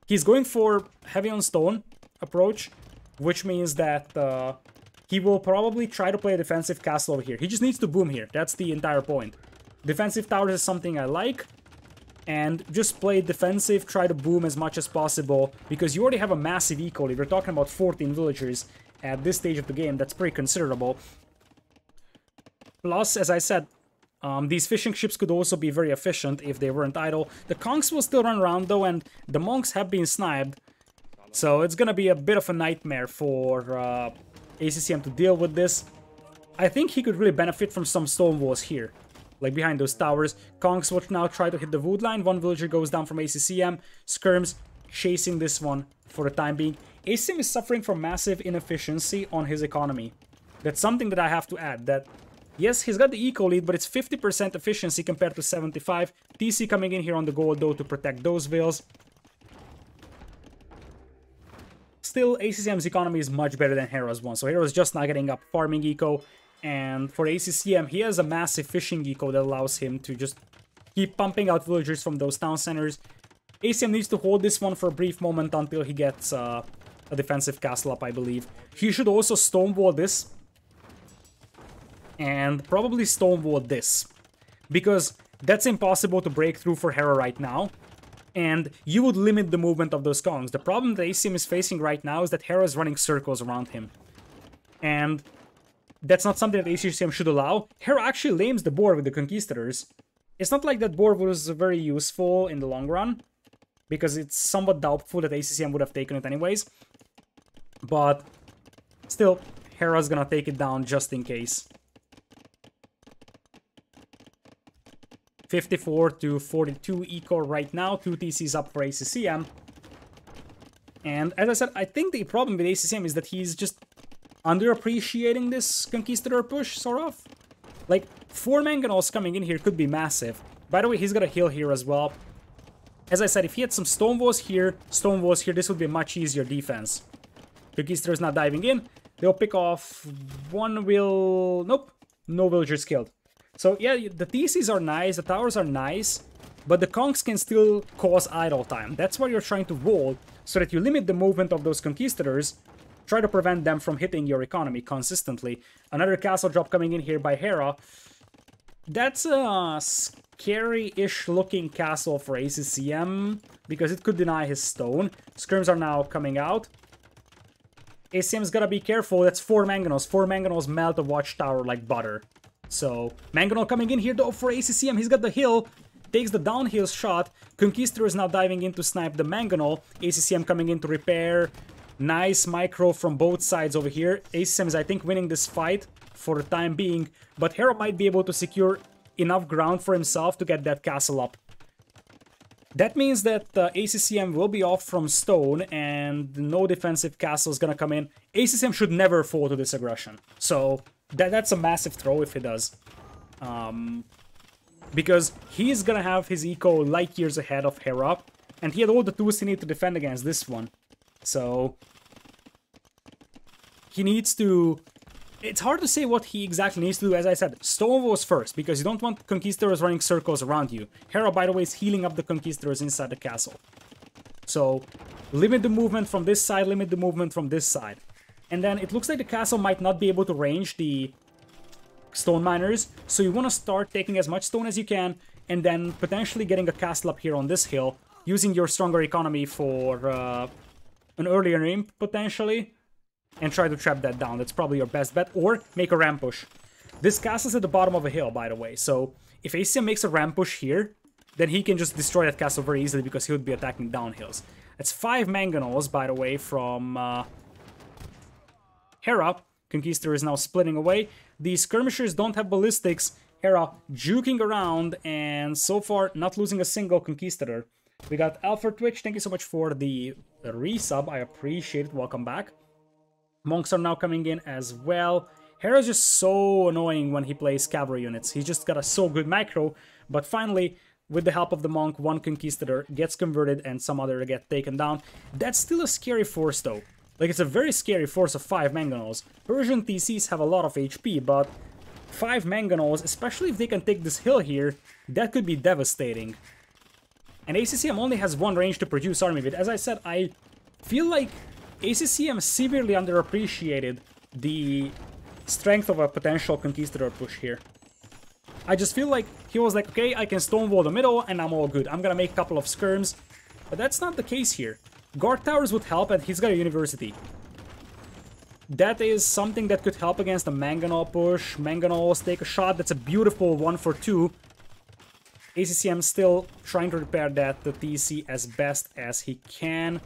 He's going for heavy on stone approach, which means that he will probably try to play a defensive castle over here. He just needs to boom here. That's the entire point. Defensive towers is something I like. And just play defensive, try to boom as much as possible, because you already have a massive eco lead. We're talking about 14 villagers at this stage of the game. That's pretty considerable. Plus, as I said, these fishing ships could also be very efficient if they weren't idle. The conchs will still run around though, and the monks have been sniped. So it's gonna be a bit of a nightmare for ACCM to deal with this. I think he could really benefit from some stone walls here, like behind those towers. Conchs will now try to hit the wood line. One villager goes down from ACCM. Skirms chasing this one for the time being. ACCM is suffering from massive inefficiency on his economy. That's something that I have to add. That yes, he's got the eco lead, but it's 50% efficiency compared to 75. TC coming in here on the gold though to protect those vills. still, ACCM's economy is much better than Hera's one. So Hera's just not getting up farming eco. And for ACCM, he has a massive fishing eco that allows him to just keep pumping out villagers from those town centers. ACCM needs to hold this one for a brief moment until he gets a defensive castle up, I believe. He should also stonewall this. And probably stonewall this. Because that's impossible to break through for Hera right now. And you would limit the movement of those Kongs. The problem that ACCM is facing right now is that Hera is running circles around him. And that's not something that ACCM should allow. Hera actually lames the board with the Conquistadors. It's not like that board was very useful in the long run, because it's somewhat doubtful that ACCM would have taken it anyways. But still, Hera's gonna take it down just in case. 54 to 42 eco right now, 2 TCs up for ACCM. And as I said, I think the problem with ACCM is that he's just underappreciating this Conquistador push, sort of. Like, 4 Mangonels coming in here could be massive. By the way, he's got a heal here as well. As I said, if he had some Stonewalls here, this would be a much easier defense. Conquistador's not diving in. They'll pick off one will... Nope, no villagers killed. So yeah, the TCs are nice, the towers are nice, but the Kongs can still cause idle time. That's why you're trying to roll, so that you limit the movement of those Conquistadors, try to prevent them from hitting your economy consistently. Another castle drop coming in here by Hera. That's a scary-ish looking castle for ACCM, because it could deny his stone. Skirms are now coming out. ACCM's gotta be careful, that's 4 Mangonels. 4 Mangonels melt a watchtower like butter. So, Mangonel coming in here though for ACCM, he's got the hill, takes the downhill shot. Conquistador is now diving in to snipe the Mangonel. ACCM coming in to repair. Nice micro from both sides over here. ACCM is, I think, winning this fight for the time being, but Hera might be able to secure enough ground for himself to get that castle up. That means that ACCM will be off from stone and no defensive castle is gonna come in. ACCM should never fall to this aggression. So that's a massive throw if he does. Because he's gonna have his eco light years ahead of Hera, and he had all the tools he needs to defend against this one. So he needs to... It's hard to say what he exactly needs to do. As I said, Stonewalls first, because you don't want Conquistadors running circles around you. Hera, by the way, is healing up the Conquistadors inside the castle. So, limit the movement from this side, limit the movement from this side. And then it looks like the castle might not be able to range the stone miners, so you want to start taking as much stone as you can, and then potentially getting a castle up here on this hill, using your stronger economy for an earlier imp, potentially. And try to trap that down. That's probably your best bet. Or make a ramp push. This castle's at the bottom of a hill, by the way. So if ACCM makes a ramp push here, then he can just destroy that castle very easily because he would be attacking downhills. That's 5 Mangonels, by the way, from Hera. Conquistador is now splitting away. The skirmishers don't have ballistics. Hera juking around and so far not losing a single Conquistador. We got Alpha Twitch. Thank you so much for the resub. I appreciate it. Welcome back. Monks are now coming in as well. Hera's just so annoying when he plays cavalry units. He's just got a so good macro, but finally, with the help of the monk, one Conquistador gets converted and some other get taken down. That's still a scary force though. Like, it's a very scary force of 5 Mangonels. Persian TCs have a lot of HP, but 5 Mangonels, especially if they can take this hill here, that could be devastating. And ACCM only has one range to produce army with. As I said, I feel like ACCM severely underappreciated the strength of a potential Conquistador push here. I just feel like he was like, okay, I can stonewall the middle and I'm all good. I'm gonna make a couple of skirms. But that's not the case here. Guard towers would help, and he's got a university. That is something that could help against the Mangonel push. Mangonels take a shot. That's a beautiful 1 for 2. ACCM still trying to repair that the TC as best as he can.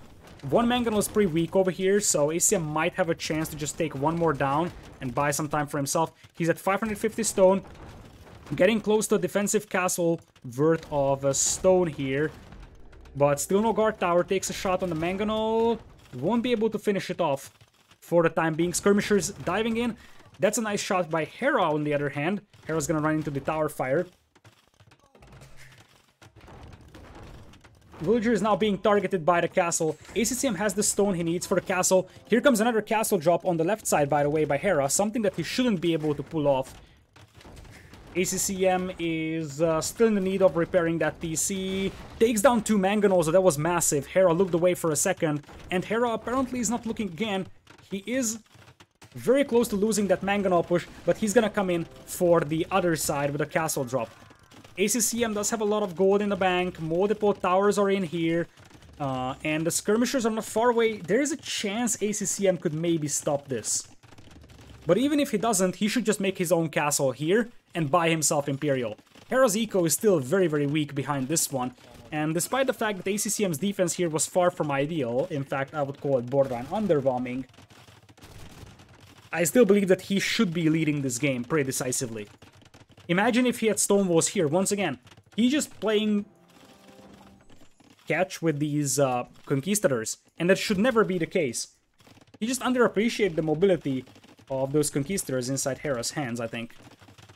One Mangonel is pretty weak over here, so ACCM might have a chance to just take one more down and buy some time for himself. He's at 550 stone, getting close to a defensive castle worth of stone here. But still no guard tower, takes a shot on the Mangonel, won't be able to finish it off for the time being. Skirmishers diving in, that's a nice shot by Hera on the other hand. Hera's gonna run into the tower fire. Villager is now being targeted by the castle. ACCM has the stone he needs for the castle. Here comes another castle drop on the left side, by the way, by Hera. Something that he shouldn't be able to pull off. ACCM is still in the need of repairing that TC. Takes down 2 mangonels, so that was massive. Hera looked away for a second. And Hera apparently is not looking again. He is very close to losing that mangonel push, but he's gonna come in for the other side with a castle drop. ACCM does have a lot of gold in the bank, multiple towers are in here, and the skirmishers are not far away. There is a chance ACCM could maybe stop this. But even if he doesn't, he should just make his own castle here and buy himself Imperial. Hera's eco is still very, very weak behind this one, and despite the fact that ACCM's defense here was far from ideal, in fact I would call it borderline underwhelming, I still believe that he should be leading this game pretty decisively. Imagine if he had stone walls here. Once again, he's just playing catch with these conquistadors, and that should never be the case. He just underappreciated the mobility of those conquistadors inside Hera's hands, I think.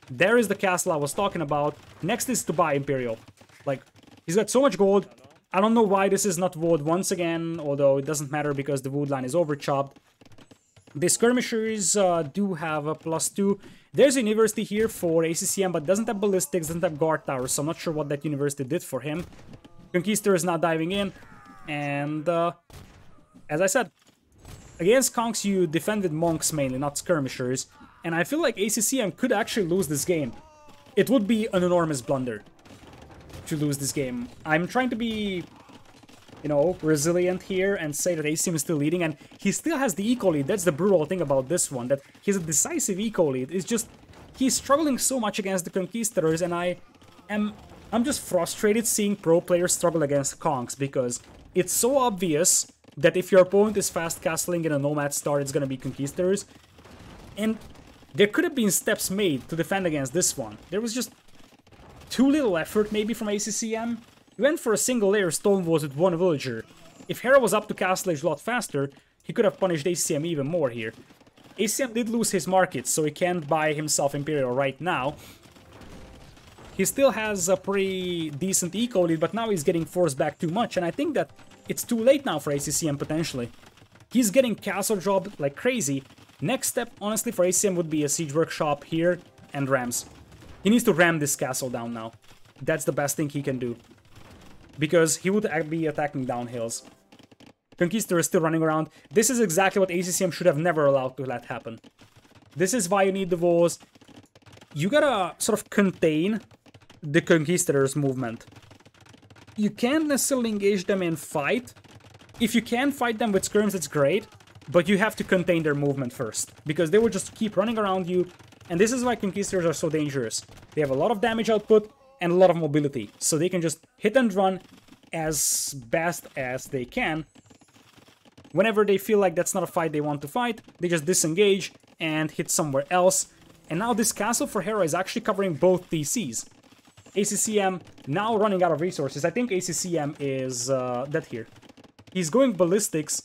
There is the castle I was talking about. Next is to buy Imperial. Like, he's got so much gold. I don't know why this is not walled once again, although it doesn't matter because the wood line is overchopped. The skirmishers do have a +2. There's a university here for ACCM, but doesn't have ballistics, doesn't have guard towers, so I'm not sure what that university did for him. Conquistador is now diving in, and as I said, against Kongs you defend with monks mainly, not skirmishers, and I feel like ACCM could actually lose this game. It would be an enormous blunder to lose this game. I'm trying to be, you know, resilient here and say that ACCM is still leading, and he still has the eco lead. That's the brutal thing about this one, that he's a decisive eco lead. It's just, he's struggling so much against the conquistadors, and I'm just frustrated seeing pro players struggle against Kongs, because it's so obvious that if your opponent is fast castling in a nomad start, it's gonna be conquistadors, and there could have been steps made to defend against this one. There was just too little effort maybe from ACCM. He went for a single layer stone walls with 1 villager. If Hera was up to castlage a lot faster, he could have punished ACCM even more here. ACCM did lose his markets, so he can't buy himself Imperial right now. He still has a pretty decent eco lead, but now he's getting forced back too much, and I think that it's too late now for ACCM potentially. He's getting castle dropped like crazy. Next step, honestly, for ACCM would be a siege workshop here and rams. He needs to ram this castle down now. That's the best thing he can do, because he would be attacking down hills. Conquistador is still running around. This is exactly what ACCM should have never allowed to let happen. This is why you need the walls. You gotta sort of contain the Conquistador's movement. You can't necessarily engage them in fight. If you can fight them with skirms, it's great, but you have to contain their movement first, because they will just keep running around you, and this is why Conquistadors are so dangerous. They have a lot of damage output and a lot of mobility, so they can just hit and run as best as they can. Whenever they feel like that's not a fight they want to fight, they just disengage and hit somewhere else. And now this castle for Hera is actually covering both TCs. ACCM now running out of resources. I think ACCM is dead here. He's going ballistics,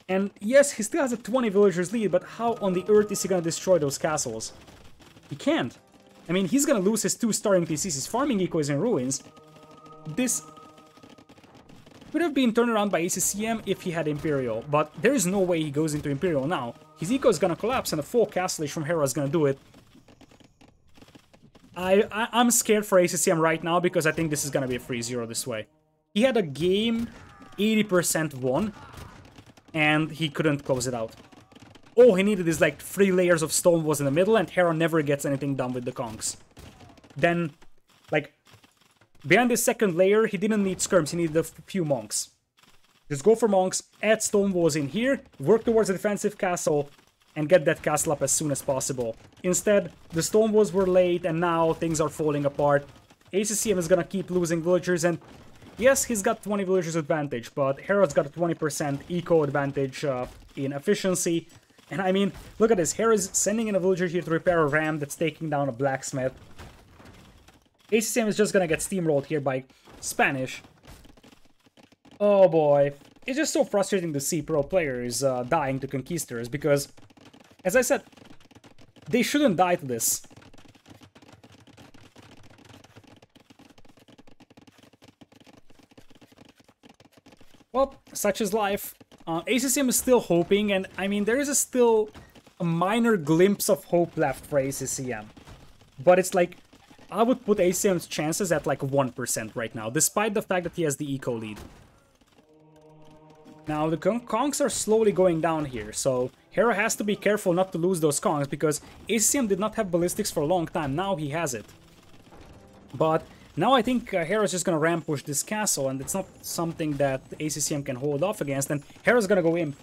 and yes, he still has a 20 villagers lead, but how on the earth is he gonna destroy those castles? He can't. I mean, he's gonna lose his 2 starting TCs. His farming eco is in ruins. This could have been turned around by ACCM if he had Imperial, but there is no way he goes into Imperial now. His eco is gonna collapse, and a full castlage from Hera is gonna do it. I'm scared for ACCM right now, because I think this is gonna be a 3-0 this way. He had a game 80% won, and he couldn't close it out. All he needed is like 3 layers of stone walls in the middle, and Hera never gets anything done with the Kongs. Then, like, behind this second layer, he didn't need skirms, he needed a few monks. Just go for monks, add stone walls in here, work towards a defensive castle, and get that castle up as soon as possible. Instead, the stone walls were late, and now things are falling apart. ACCM is gonna keep losing villagers, and yes, he's got 20 villagers advantage, but Hera's got a 20% eco advantage in efficiency. And I mean, look at this, Hera's sending in a villager here to repair a ram that's taking down a blacksmith. ACCM is just gonna get steamrolled here by Spanish. Oh boy. It's just so frustrating to see pro players dying to Conquistadors, because, as I said, they shouldn't die to this. Well, such is life. ACCM is still hoping, and I mean, there is still a minor glimpse of hope left for ACCM. But it's like, I would put ACCM's chances at like 1% right now, despite the fact that he has the eco lead. Now, the Kongs are slowly going down here, so Hera has to be careful not to lose those Kongs, because ACCM did not have ballistics for a long time, now he has it. But now I think Hera's just gonna ramp push this castle, and it's not something that ACCM can hold off against, and Hera's gonna go Imp.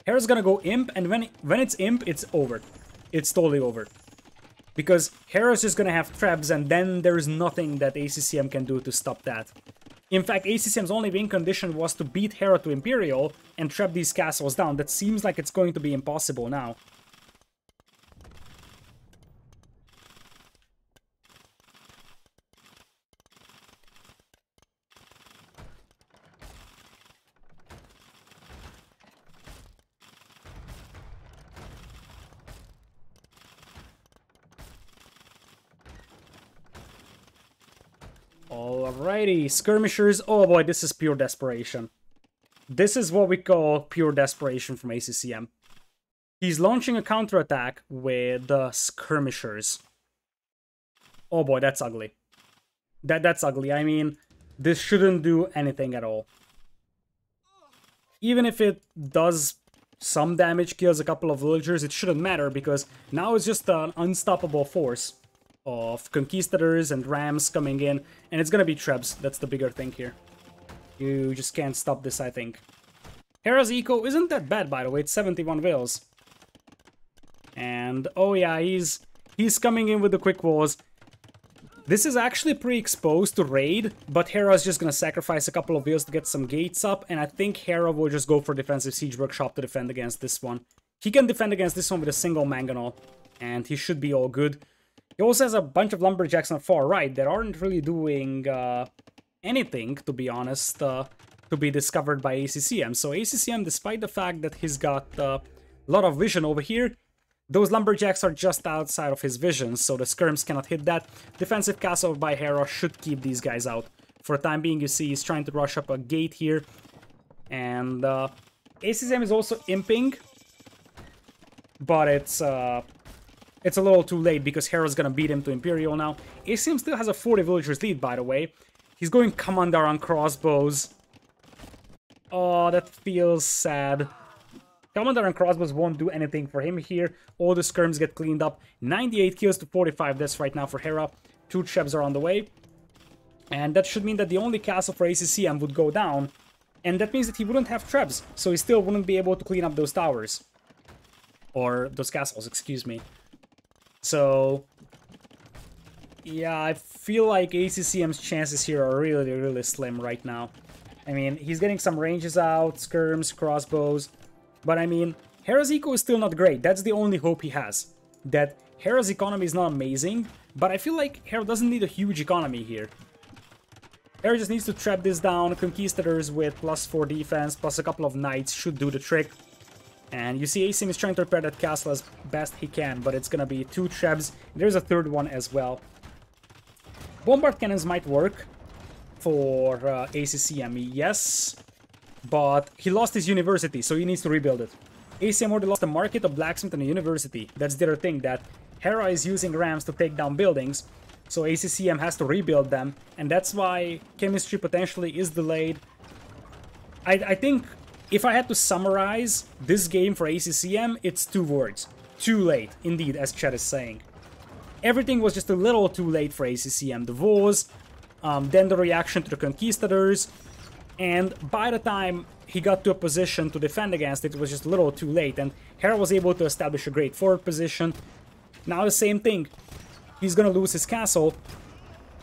Hera's gonna go Imp, and when it's Imp, it's over. It's totally over. Because Hera's just gonna have traps, and then there is nothing that ACCM can do to stop that. In fact, ACCM's only win condition was to beat Hera to Imperial and trap these castles down. That seems like it's going to be impossible now. Alrighty, skirmishers. Oh boy, this is pure desperation. This is what we call pure desperation from ACCM. He's launching a counterattack with the skirmishers. Oh boy, that's ugly. That's ugly. I mean, this shouldn't do anything at all. Even if it does some damage, kills a couple of villagers, it shouldn't matter because now it's just an unstoppable force of conquistadors and rams coming in, and it's gonna be trebs. That's the bigger thing here. You just can't stop this, I think. Hera's eco isn't that bad, by the way. It's 71 vills. And oh yeah, he's coming in with the quick walls. This is actually pre-exposed to raid, but Hera's just gonna sacrifice a couple of vills to get some gates up, and I think Hera will just go for defensive siege workshop to defend against this one. He can defend against this one with a single mangonel, and he should be all good. He also has a bunch of lumberjacks on the far right that aren't really doing anything, to be honest, to be discovered by ACCM. So ACCM, despite the fact that he's got a lot of vision over here, those lumberjacks are just outside of his vision, so the skirms cannot hit that. Defensive castle by Hera should keep these guys out. For the time being, you see he's trying to rush up a gate here. And ACCM is also imping, but it's a little too late because Hera's gonna beat him to Imperial now. ACCM still has a 40 villagers lead, by the way. He's going Commander on crossbows. Oh, that feels sad. Commander and crossbows won't do anything for him here. All the skirms get cleaned up. 98 kills to 45 deaths right now for Hera. 2 trebs are on the way. And that should mean that the only castle for ACCM would go down. And that means that he wouldn't have trebs. So he still wouldn't be able to clean up those towers. Or those castles, excuse me. So yeah, I feel like ACCM's chances here are really, really slim right now. I mean, he's getting some ranges out, skirms, crossbows. But I mean, Hera's eco is still not great. That's the only hope he has. That Hera's economy is not amazing, but I feel like Hera doesn't need a huge economy here. Hera just needs to trap this down. Conquistadors with +4 defense, plus a couple of knights should do the trick. And you see ACCM is trying to repair that castle as best he can, but it's gonna be 2 trebs. There's a third one as well. Bombard cannons might work for ACCM, yes. But he lost his university, so he needs to rebuild it. ACCM already lost the market, a blacksmith, and a university. That's the other thing, that Hera is using rams to take down buildings, so ACCM has to rebuild them, and that's why chemistry potentially is delayed. I think if I had to summarize this game for ACCM, it's 2 words. Too late, indeed, as Chat is saying. Everything was just a little too late for ACCM. The wars, then the reaction to the conquistadors, and by the time he got to a position to defend against it, it was just a little too late, and Hera was able to establish a great forward position. Now the same thing. He's gonna lose his castle.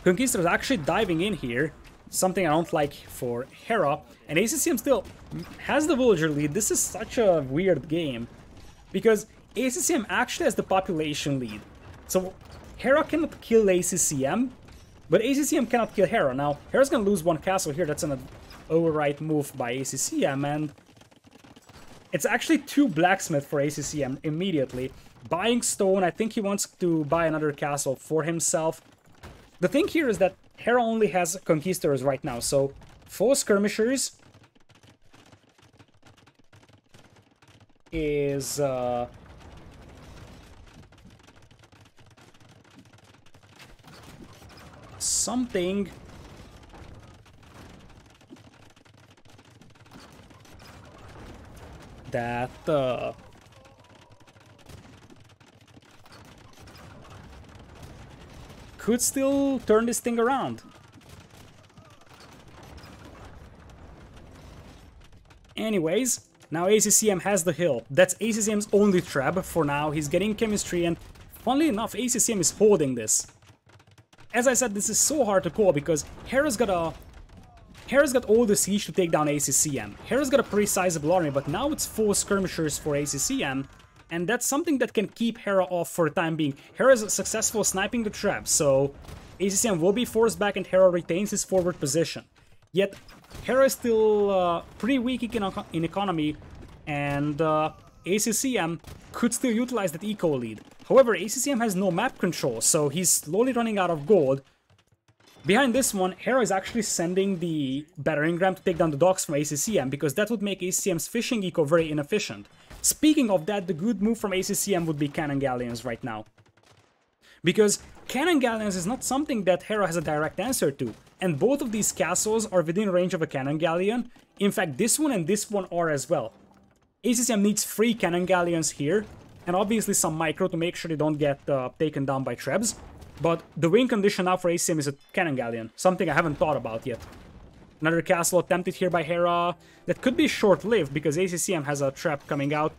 Conquistadors actually diving in here, something I don't like for Hera, and ACCM still has the villager lead. This is such a weird game, because ACCM actually has the population lead. So Hera cannot kill ACCM, but ACCM cannot kill Hera. Now, Hera's gonna lose 1 castle here. That's an override move by ACCM, and it's actually 2 blacksmith for ACCM immediately. Buying stone, I think he wants to buy another castle for himself. The thing here is that Hera only has conquistadors right now, so Full skirmishers is something that could still turn this thing around. Anyways, now ACCM has the hill. That's ACCM's only trap for now. He's getting chemistry, and funnily enough, ACCM is holding this. As I said, this is so hard to call because Hera's got all the siege to take down ACCM. Hera's got a pretty sizable army, but now it's full skirmishers for ACCM, and that's something that can keep Hera off for the time being. Hera's successful sniping the trap, so ACCM will be forced back and Hera retains his forward position. Yet, Hera is still pretty weak in economy, and ACCM could still utilize that eco lead. However, ACCM has no map control, so he's slowly running out of gold. Behind this one, Hera is actually sending the battering ram to take down the docks from ACCM, because that would make ACCM's fishing eco very inefficient. Speaking of that, the good move from ACCM would be cannon galleons right now. Because cannon galleons is not something that Hera has a direct answer to, and both of these castles are within range of a cannon galleon. In fact, this one and this one are as well. ACCM needs 3 cannon galleons here, and obviously some micro to make sure they don't get taken down by trebs. But the win condition now for ACCM is a cannon galleon, something I haven't thought about yet. Another castle attempted here by Hera. That could be short-lived because ACCM has a trap coming out.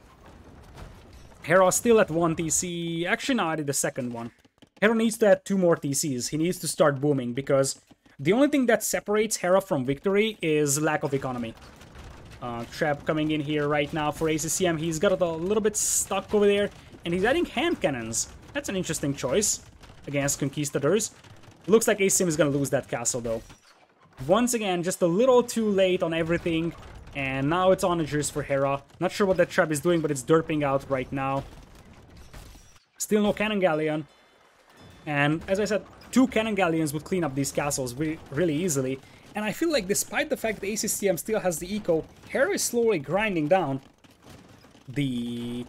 Hera still at 1 TC. Actually, no, I did the second one. Hera needs to add 2 more TCs. He needs to start booming because the only thing that separates Hera from victory is lack of economy. Trap coming in here right now for ACCM. He's got it a little bit stuck over there, and he's adding hand cannons. That's an interesting choice against Conquistadors. Looks like ACCM is going to lose that castle, though. Once again, just a little too late on everything, and now it's onagers for Hera. Not sure what that trap is doing, but it's derping out right now. Still no cannon galleon. And as I said, 2 cannon galleons would clean up these castles really easily. And I feel like despite the fact that ACCM still has the eco, Hera is slowly grinding down the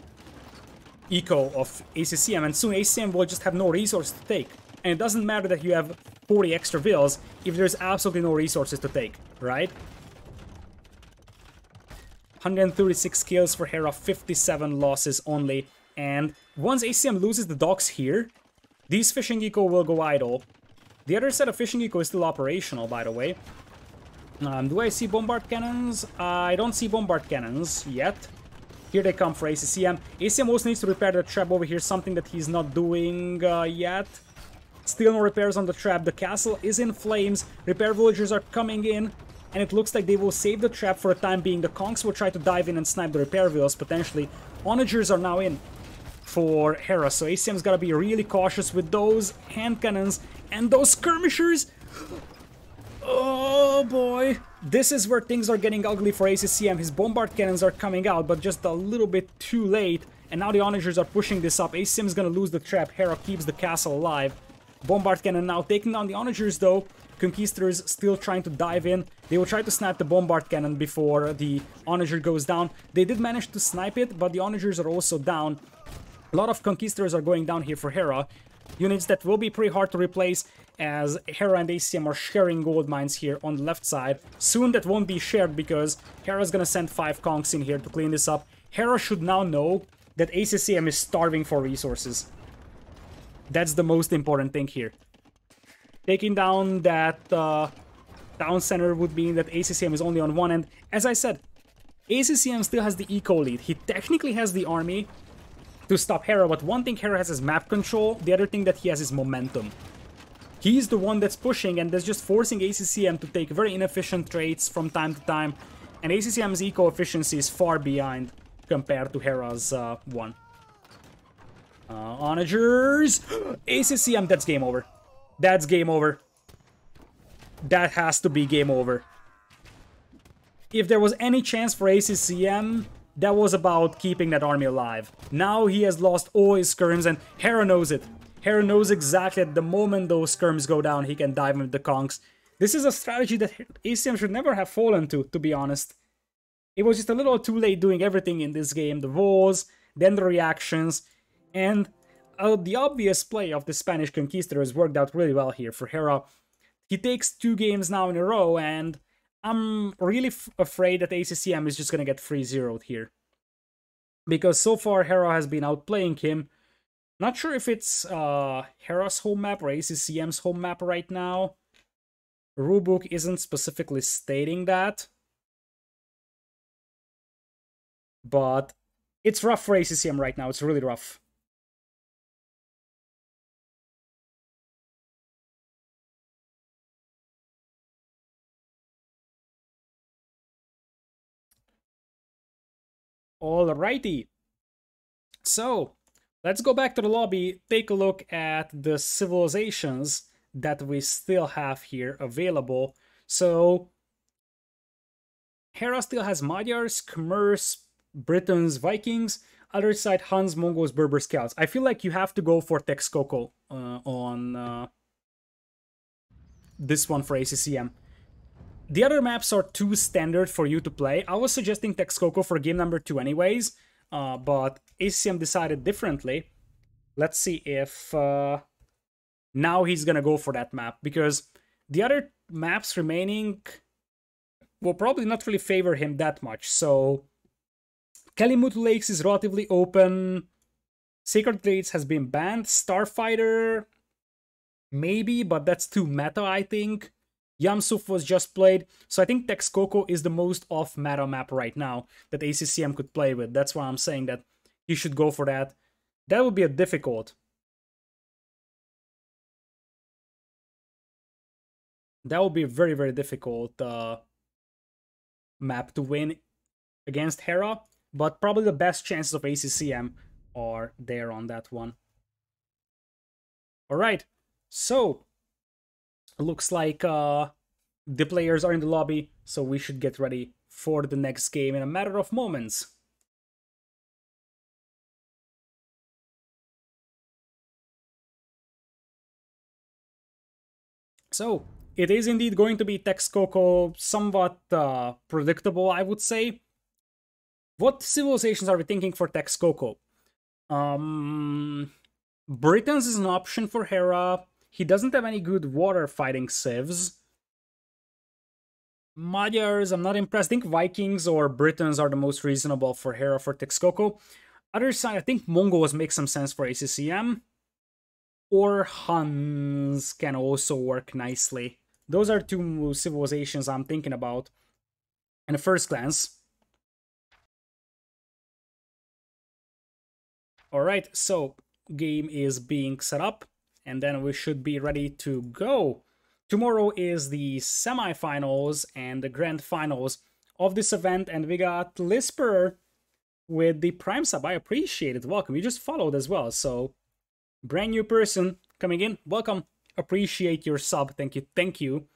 eco of ACCM, and soon ACCM will just have no resources to take. And it doesn't matter that you have 40 extra vills if there's absolutely no resources to take, right? 136 kills for Hera, 57 losses only. And once ACCM loses the docks here, these fishing eco will go idle. The other set of fishing eco is still operational, by the way. Do I see bombard cannons? I don't see bombard cannons yet. Here they come for ACCM. ACCM also needs to repair the trap over here, something that he's not doing yet. Still no repairs on the trap. The castle is in flames. Repair villagers are coming in, and it looks like they will save the trap for the time being. The conks will try to dive in and snipe the repair villas, potentially. Onagers are now in for Hera, so ACCM's gotta be really cautious with those hand cannons and those skirmishers. Oh boy, this is where things are getting ugly for ACCM. His bombard cannons are coming out, but just a little bit too late, and now the onagers are pushing this up. ACCM's gonna lose the trap. Hera keeps the castle alive. Bombard cannon now taking down the onagers, though. Conquistadors still trying to dive in. They will try to snipe the bombard cannon before the onager goes down. They did manage to snipe it, but the onagers are also down. A lot of Conquistadors are going down here for Hera. Units that will be pretty hard to replace, as Hera and ACCM are sharing gold mines here on the left side. Soon that won't be shared because Hera's gonna send 5 conks in here to clean this up. Hera should now know that ACCM is starving for resources. That's the most important thing here. Taking down that town center would mean that ACCM is only on one end. As I said, ACCM still has the eco lead. He technically has the army to stop Hera, but one thing Hera has is map control, the other thing that he has is momentum. He's the one that's pushing, and that's just forcing ACCM to take very inefficient trades from time to time, and ACCM's eco efficiency is far behind compared to Hera's one. Onagers! ACCM, that's game over. That's game over. That has to be game over. If there was any chance for ACCM, that was about keeping that army alive. Now he has lost all his skirms, and Hera knows it. Hera knows exactly that the moment those skirms go down, he can dive in with the conks. This is a strategy that ACM should never have fallen to be honest. It was just a little too late doing everything in this game. The walls, then the reactions, and the obvious play of the Spanish Conquistadors worked out really well here for Hera. He takes 2 games now in a row, and I'm really afraid that ACCM is just going to get 3-0'd here. Because so far Hera has been outplaying him. Not sure if it's Hera's home map or ACCM's home map right now. Rulebook isn't specifically stating that. But it's rough for ACCM right now. It's really rough. Alrighty. So, let's go back to the lobby, take a look at the civilizations that we still have here available. So, Hera still has Magyars, Khmers, Britons, Vikings. Other side, Huns, Mongols, Berber, Scouts. I feel like you have to go for Texcoco on this one for ACCM. The other maps are too standard for you to play. I was suggesting Texcoco for game number 2 anyways, but ACCM decided differently. Let's see if now he's gonna go for that map, because the other maps remaining will probably not really favor him that much. So Kalimut Lakes is relatively open. Sacred Glades has been banned. Starfighter, maybe, but that's too meta, I think. Yamsuf was just played, so I think Texcoco is the most off-meta map right now that ACCM could play with. That's why I'm saying that you should go for that. That would be a difficult. That would be a very, very difficult map to win against Hera, but probably the best chances of ACCM are there on that one. Alright, so looks like the players are in the lobby, so we should get ready for the next game in a matter of moments. So, it is indeed going to be Texcoco, somewhat predictable, I would say. What civilizations are we thinking for Texcoco? Britons is an option for Hera. He doesn't have any good water fighting civs. Magyars, I'm not impressed. I think Vikings or Britons are the most reasonable for Hera for Texcoco. Other side, I think Mongols make some sense for ACCM. Or Huns can also work nicely. Those are 2 civilizations I'm thinking about in the first glance. Alright, so game is being set up, and then we should be ready to go. Tomorrow is the semifinals and the grand finals of this event, and we got Lisper with the Prime sub. I appreciate it. Welcome. You just followed as well, so brand new person coming in. Welcome. Appreciate your sub. Thank you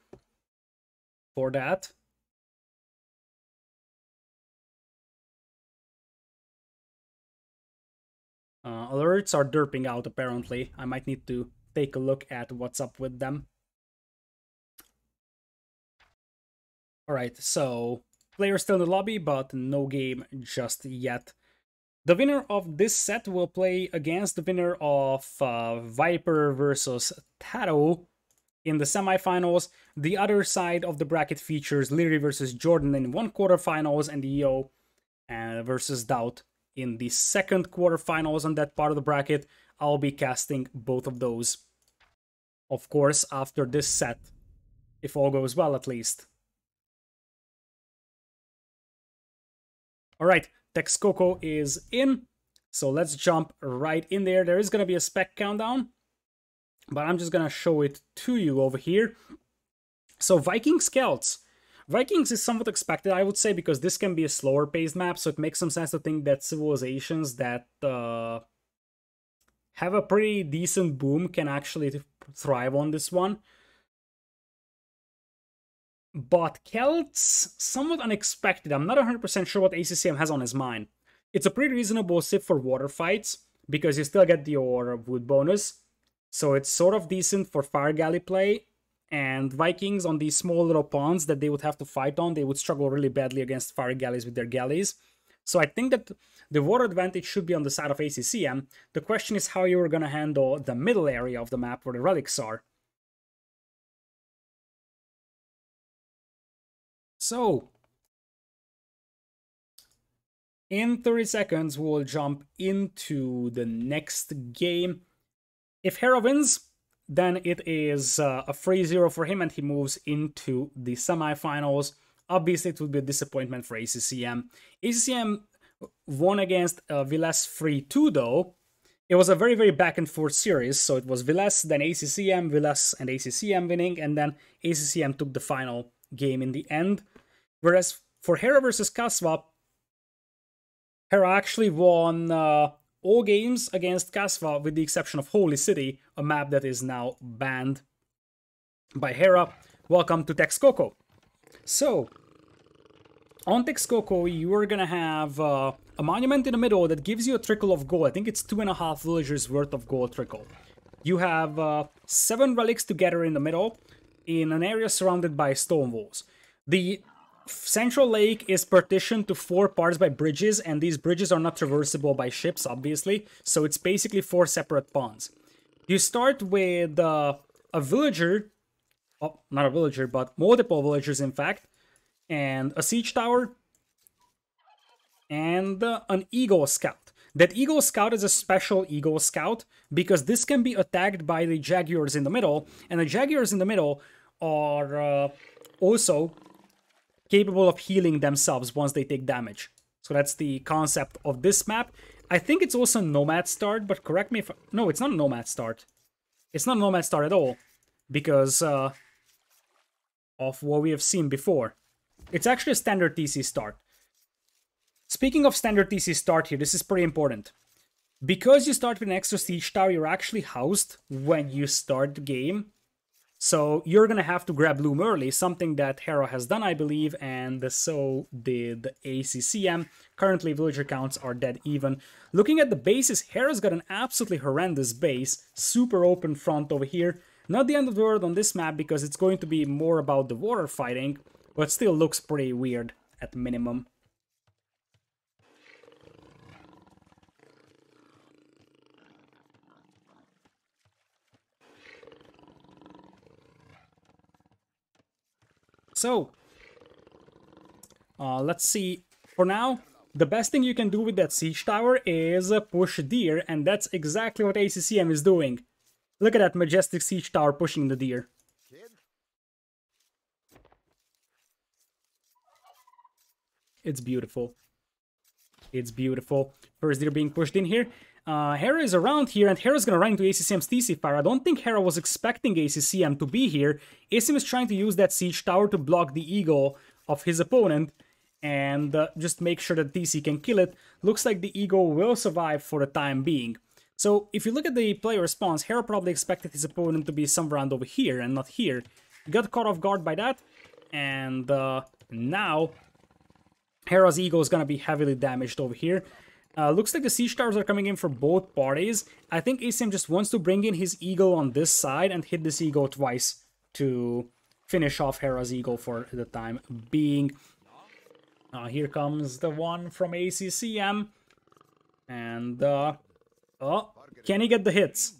for that. Alerts are derping out, apparently. I might need to take a look at what's up with them. Alright, so players still in the lobby, but no game just yet. The winner of this set will play against the winner of Viper versus TaToH in the semifinals. The other side of the bracket features Leary versus Jordan in 1 quarterfinals and EO versus Doubt in the 2nd quarterfinals on that part of the bracket. I'll be casting both of those, of course, after this set, if all goes well at least. Alright, Texcoco is in, so let's jump right in there. There is going to be a spec countdown, but I'm just going to show it to you over here. So Viking Scouts. Vikings is somewhat expected, I would say, because this can be a slower paced map, so it makes some sense to think that civilizations that have a pretty decent boom can actually thrive on this one. But Celts, somewhat unexpected. I'm not 100% sure what ACCM has on his mind. It's a pretty reasonable civ for water fights, because you still get your wood bonus. So it's sort of decent for fire galley play. and Vikings on these small little pawns that they would have to fight on, they would struggle really badly against fire galleys with their galleys. So I think that the water advantage should be on the side of ACCM. The question is how you're going to handle the middle area of the map where the relics are. So, in 30 seconds, we'll jump into the next game. If Hera wins, then it is a 3-0 for him and he moves into the semifinals. Obviously, it would be a disappointment for ACCM. ACCM won against Viles 3-2 though. It was a very, very back and forth series. So it was Viles, then ACCM, Viles and ACCM winning, and then ACCM took the final game in the end. Whereas for Hera versus Kasva, Hera actually won all games against Kasva with the exception of Holy City, a map that is now banned by Hera. Welcome to Texcoco. So, on Texcoco, you are gonna have a monument in the middle that gives you a trickle of gold. I think it's 2.5 villagers worth of gold trickle. You have 7 relics together in the middle in an area surrounded by stone walls. The central lake is partitioned to 4 parts by bridges, and these bridges are not traversable by ships, obviously, so it's basically 4 separate ponds. You start with a villager, oh, not a villager, but multiple villagers in fact, and a siege tower, and an Eagle Scout. That Eagle Scout is a special Eagle Scout, because this can be attacked by the Jaguars in the middle, and the Jaguars in the middle are also capable of healing themselves once they take damage. So that's the concept of this map. I think it's also Nomad Start, but correct me if... No, it's not Nomad Start. It's not Nomad Start at all, because of what we have seen before. It's actually a standard TC Start. Speaking of standard TC Start here, this is pretty important. Because you start with an extra siege tower, you're actually housed when you start the game. So you're going to have to grab Loom early, something that Hera has done, I believe, and so did ACCM. Currently, villager counts are dead even. Looking at the bases, Hera's got an absolutely horrendous base. Super open front over here. Not the end of the world on this map, because it's going to be more about the water fighting, but still looks pretty weird at minimum. So, let's see. For now, the best thing you can do with that siege tower is push deer, and that's exactly what ACCM is doing. Look at that majestic siege tower pushing the deer. It's beautiful. It's beautiful. First deer being pushed in here. Hera is around here, and Hera's gonna run into ACCM's TC fire. I don't think Hera was expecting ACCM to be here. ACCM is trying to use that siege tower to block the eagle of his opponent, and just make sure that TC can kill it. Looks like the eagle will survive for the time being. So, if you look at the player response, Hera probably expected his opponent to be somewhere around over here, and not here. Got caught off guard by that, and now Hera's eagle is gonna be heavily damaged over here. Looks like the siege towers are coming in for both parties. I think ACM just wants to bring in his eagle on this side and hit this eagle twice to finish off Hera's eagle for the time being. Here comes the one from ACCM. And, oh, can he get the hits?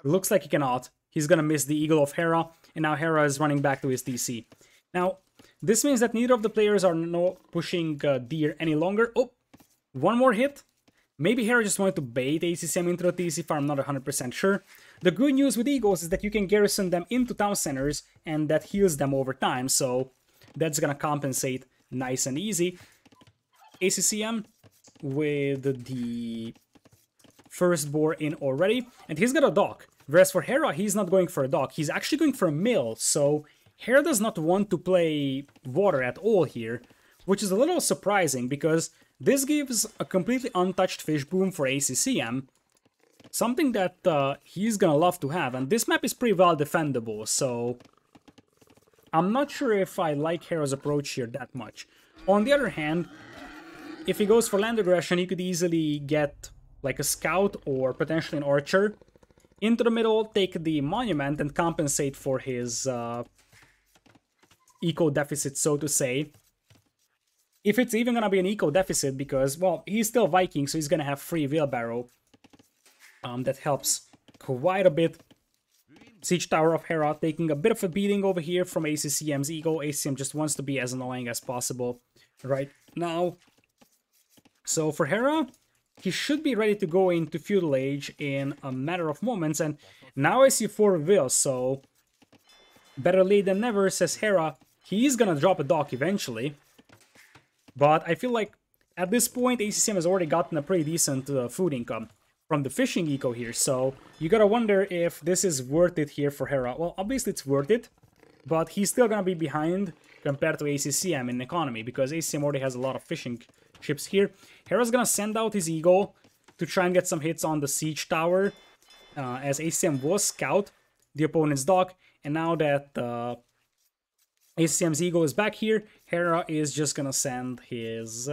Looks like he cannot. He's gonna miss the eagle of Hera, and now Hera is running back to his TC. Now, this means that neither of the players are pushing deer any longer. Oh, one more hit. Maybe Hera just wanted to bait ACCM into the TC fire, I'm not 100% sure. The good news with Eagles is that you can garrison them into town centers, and that heals them over time, so that's gonna compensate nice and easy. ACCM with the first boar in already, and he's got a dock. Whereas for Hera, he's not going for a dock, he's actually going for a mill, so Hera does not want to play water at all here, which is a little surprising, because this gives a completely untouched fish boom for ACCM, something that he's gonna love to have, and this map is pretty well defendable, so I'm not sure if I like Hera's approach here that much. On the other hand, if he goes for land aggression, he could easily get like a scout or potentially an archer, into the middle, take the monument, and compensate for his eco deficit, so to say. If it's even gonna be an eco deficit, because, well, he's still Viking, so he's gonna have free wheelbarrow. That helps quite a bit. Siege Tower of Hera taking a bit of a beating over here from ACCM's ego. ACCM just wants to be as annoying as possible right now. So for Hera, he should be ready to go into Feudal Age in a matter of moments. And now I see 4 reveals, so better late than never, says Hera. He's gonna drop a dock eventually. But I feel like at this point, ACCM has already gotten a pretty decent food income from the fishing eco here, so you gotta wonder if this is worth it here for Hera. Well, obviously it's worth it, but he's still gonna be behind compared to ACCM in economy, because ACCM already has a lot of fishing ships here. Hera's gonna send out his eagle to try and get some hits on the siege tower, as ACCM was scout the opponent's dock, and now that ACCM's eagle is back here, Hera is just gonna send his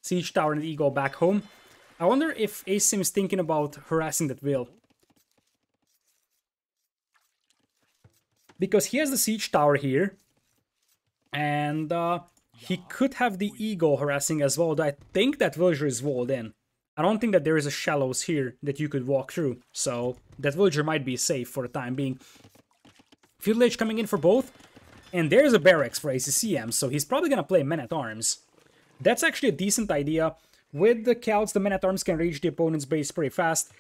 siege tower and eagle back home. I wonder if ACCM is thinking about harassing that wheel. Because he has the siege tower here, and he could have the eagle harassing as well. I think that villager is walled in. I don't think that there is a shallows here that you could walk through, so that villager might be safe for the time being. Feudal Age coming in for both, and there's a barracks for ACCM, so he's probably gonna play men-at-arms. That's actually a decent idea. With the Celts, the men-at-arms can reach the opponent's base pretty fast.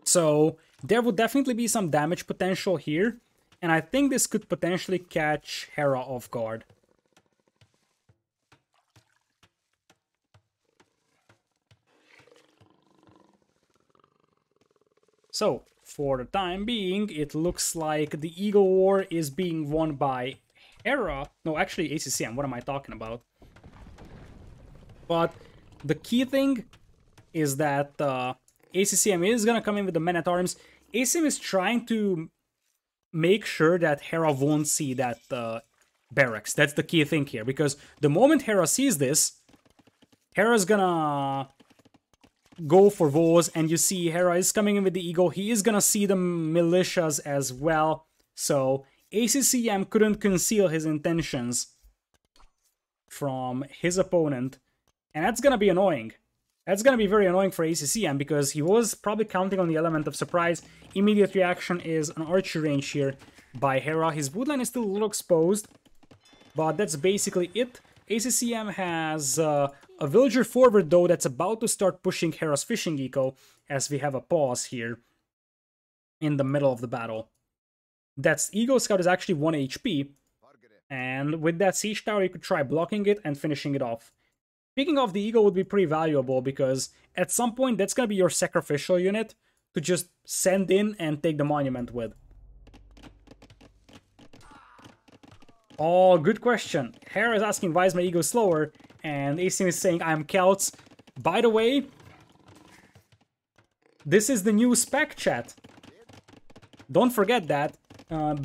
So there would definitely be some damage potential here. And I think this could potentially catch Hera off guard. So, for the time being, it looks like the Eagle War is being won by Hera. No, actually ACCM, what am I talking about? But the key thing is that ACCM is gonna come in with the men-at-arms. ACCM is trying to make sure that Hera won't see that barracks. That's the key thing here, because the moment Hera sees this, Hera's gonna go for wars, and you see Hera is coming in with the eagle. He is gonna see the militias as well, so ACCM couldn't conceal his intentions from his opponent. And that's gonna be annoying. That's gonna be very annoying for ACCM, because he was probably counting on the element of surprise. Immediate reaction is an archer range here by Hera. His woodline is still a little exposed, but that's basically it. ACCM has a villager forward, though, that's about to start pushing Hera's fishing eco, as we have a pause here in the middle of the battle. That's Eagle Scout is actually 1 HP, and with that siege tower, you could try blocking it and finishing it off. Picking off the eagle would be pretty valuable, because at some point that's going to be your sacrificial unit to just send in and take the monument with. Oh, good question. Hera is asking why is my eagle slower, and ACCM is saying I'm Celts. By the way, this is the new spec, chat. Don't forget that.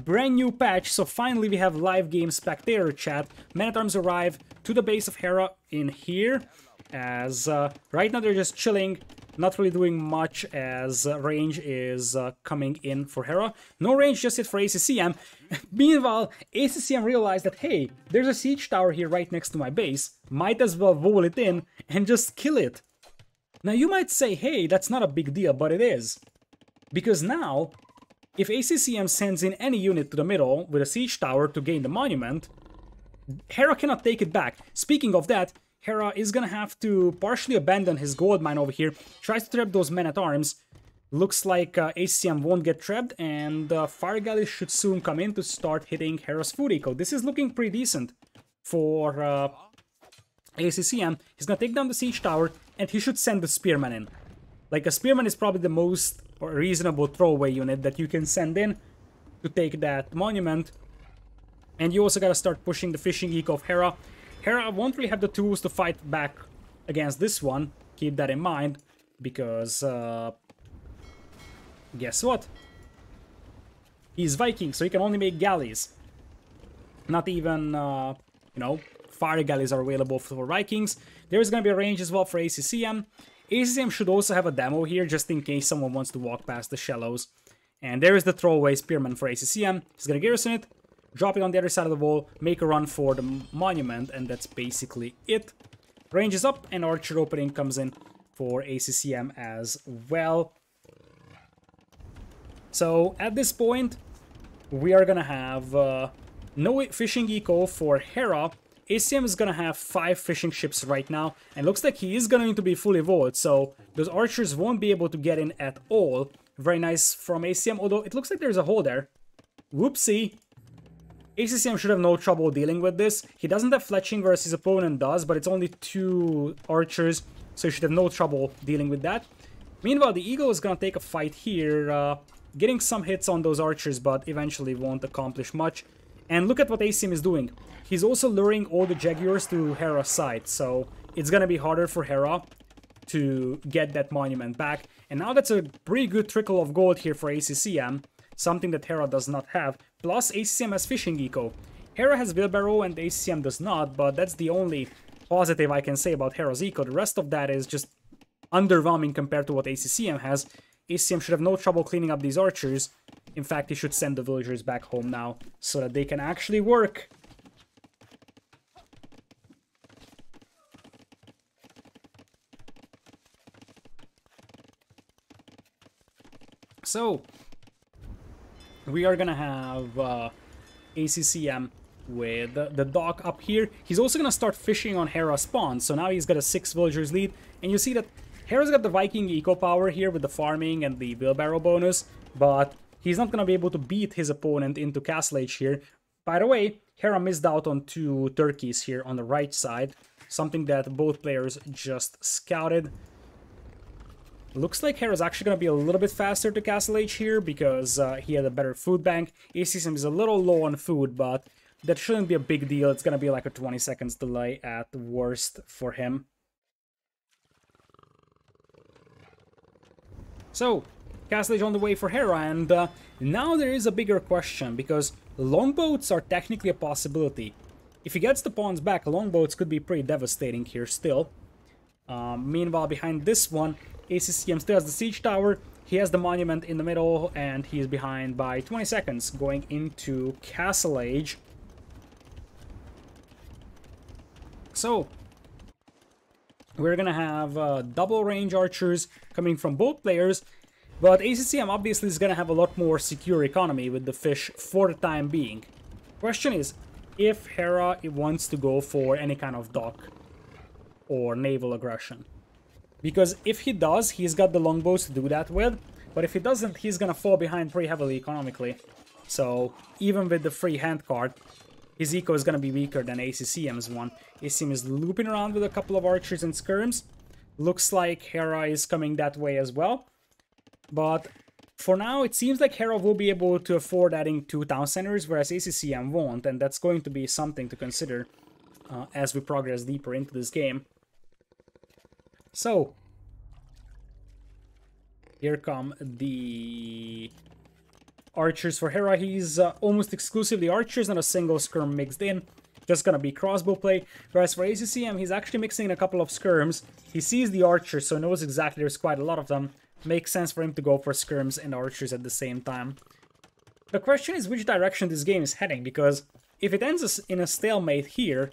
Brand new patch, so finally we have live game spectator chat. Men-at-arms arrive to the base of Hera in here, as right now they're just chilling, not really doing much, as range is coming in for Hera. No range just yet for ACCM. Meanwhile, ACCM realized that, hey, there's a siege tower here right next to my base, might as well wall it in and just kill it. Now you might say, hey, that's not a big deal, but it is. Because now, if ACCM sends in any unit to the middle with a siege tower to gain the monument, Hera cannot take it back. Speaking of that, Hera is gonna have to partially abandon his gold mine over here, tries to trap those men-at-arms. Looks like ACCM won't get trapped, and fire galleys should soon come in to start hitting Hera's food eco. This is looking pretty decent for ACCM. He's gonna take down the siege tower, and he should send the spearman in. Like, a spearman is probably the most reasonable throwaway unit that you can send in to take that monument. And you also gotta start pushing the fishing eco of Hera. Hera won't really have the tools to fight back against this one. Keep that in mind, because guess what? He's Viking, so he can only make galleys. Not even, you know, fire galleys are available for Vikings. There's gonna be a range as well for ACCM. ACCM should also have a demo here, just in case someone wants to walk past the shallows. And there is the throwaway spearman for ACCM. He's gonna garrison it, drop it on the other side of the wall, make a run for the monument, and that's basically it. Range is up, and archer opening comes in for ACCM as well. So at this point, we are gonna have no fishing eco for Hera. ACCM is gonna have 5 fishing ships right now, and looks like he is going to be fully evolved, so those archers won't be able to get in at all. Very nice from ACCM, although it looks like there's a hole there. Whoopsie. ACCM should have no trouble dealing with this. He doesn't have fletching, whereas his opponent does, but it's only 2 archers, so he should have no trouble dealing with that. Meanwhile, the Eagle is gonna take a fight here, getting some hits on those archers, but eventually won't accomplish much. And look at what ACCM is doing. He's also luring all the Jaguars to Hera's side, so it's gonna be harder for Hera to get that monument back. And now that's a pretty good trickle of gold here for ACCM, something that Hera does not have. Plus, ACCM has fishing eco. Hera has wheelbarrow and ACCM does not, but that's the only positive I can say about Hera's eco. The rest of that is just underwhelming compared to what ACCM has. ACCM should have no trouble cleaning up these archers. In fact, he should send the villagers back home now, so that they can actually work. So, we are gonna have ACCM with the dock up here. He's also gonna start fishing on Hera's spawn, so now he's got a 6 villagers lead, and you see that Hera's got the Viking eco power here with the farming and the wheelbarrow bonus, but he's not gonna be able to beat his opponent into Castle Age here. By the way, Hera missed out on 2 turkeys here on the right side, something that both players just scouted. Looks like Hera's actually going to be a little bit faster to Castle Age here because he had a better food bank. ACCM is a little low on food, but that shouldn't be a big deal. It's going to be like a 20 seconds delay at worst for him. So, Castle Age on the way for Hera, and now there is a bigger question because longboats are technically a possibility. If he gets the pawns back, longboats could be pretty devastating here still. Meanwhile, behind this one, ACCM still has the siege tower, he has the monument in the middle, and he is behind by 20 seconds going into Castle Age. So, we're gonna have double range archers coming from both players, but ACCM obviously is gonna have a lot more secure economy with the fish for the time being. Question is, if Hera wants to go for any kind of dock or naval aggression. Because if he does, he's got the longbows to do that with, but if he doesn't, he's gonna fall behind pretty heavily economically. So, even with the free hand card, his eco is gonna be weaker than ACCM's one. ACCM is looping around with a couple of archers and skirms. Looks like Hera is coming that way as well. But for now, it seems like Hera will be able to afford adding 2 town centers, whereas ACCM won't, and that's going to be something to consider as we progress deeper into this game. So, here come the archers for Hera. He's almost exclusively archers, not a single skirm mixed in. Just gonna be crossbow play. Whereas for ACCM, he's actually mixing in a couple of skirms. He sees the archers, so knows exactly there's quite a lot of them. Makes sense for him to go for skirms and archers at the same time. The question is which direction this game is heading, because if it ends in a stalemate here,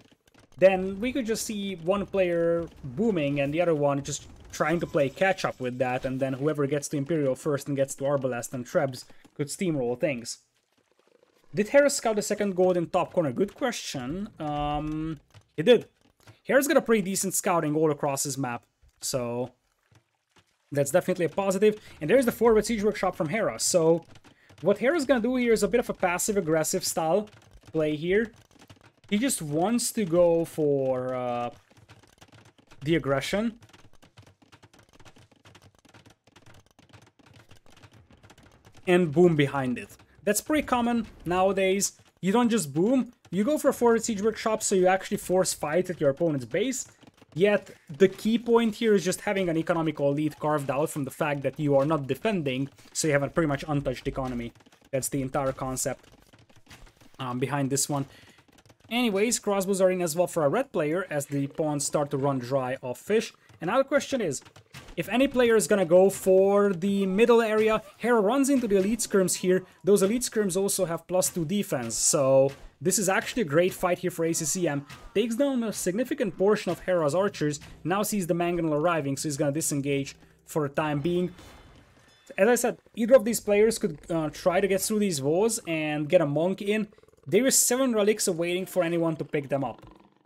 then we could just see one player booming and the other one just trying to play catch up with that, and then whoever gets to Imperial first and gets to Arbalest and Trebs could steamroll things. Did Hera scout the second gold in top corner? Good question. He did. Hera's got a pretty decent scouting all across his map, so that's definitely a positive. And there's the forward siege workshop from Hera. So what Hera's gonna do here is a bit of a passive-aggressive style play here. He just wants to go for the aggression. And boom behind it. That's pretty common nowadays. You don't just boom, you go for a forward siege workshop so you actually force fight at your opponent's base. Yet, the key point here is just having an economical lead carved out from the fact that you are not defending, so you have a pretty much untouched economy. That's the entire concept behind this one. Anyways, crossbows are in as well for a red player as the pawns start to run dry of fish. And now the question is, if any player is gonna go for the middle area, Hera runs into the elite skirms here. Those elite skirms also have +2 defense, so this is actually a great fight here for ACCM. Takes down a significant portion of Hera's archers, now sees the Mangonel arriving, so he's gonna disengage for the time being. As I said, either of these players could try to get through these walls and get a monk in. There is 7 relics awaiting for anyone to pick them up.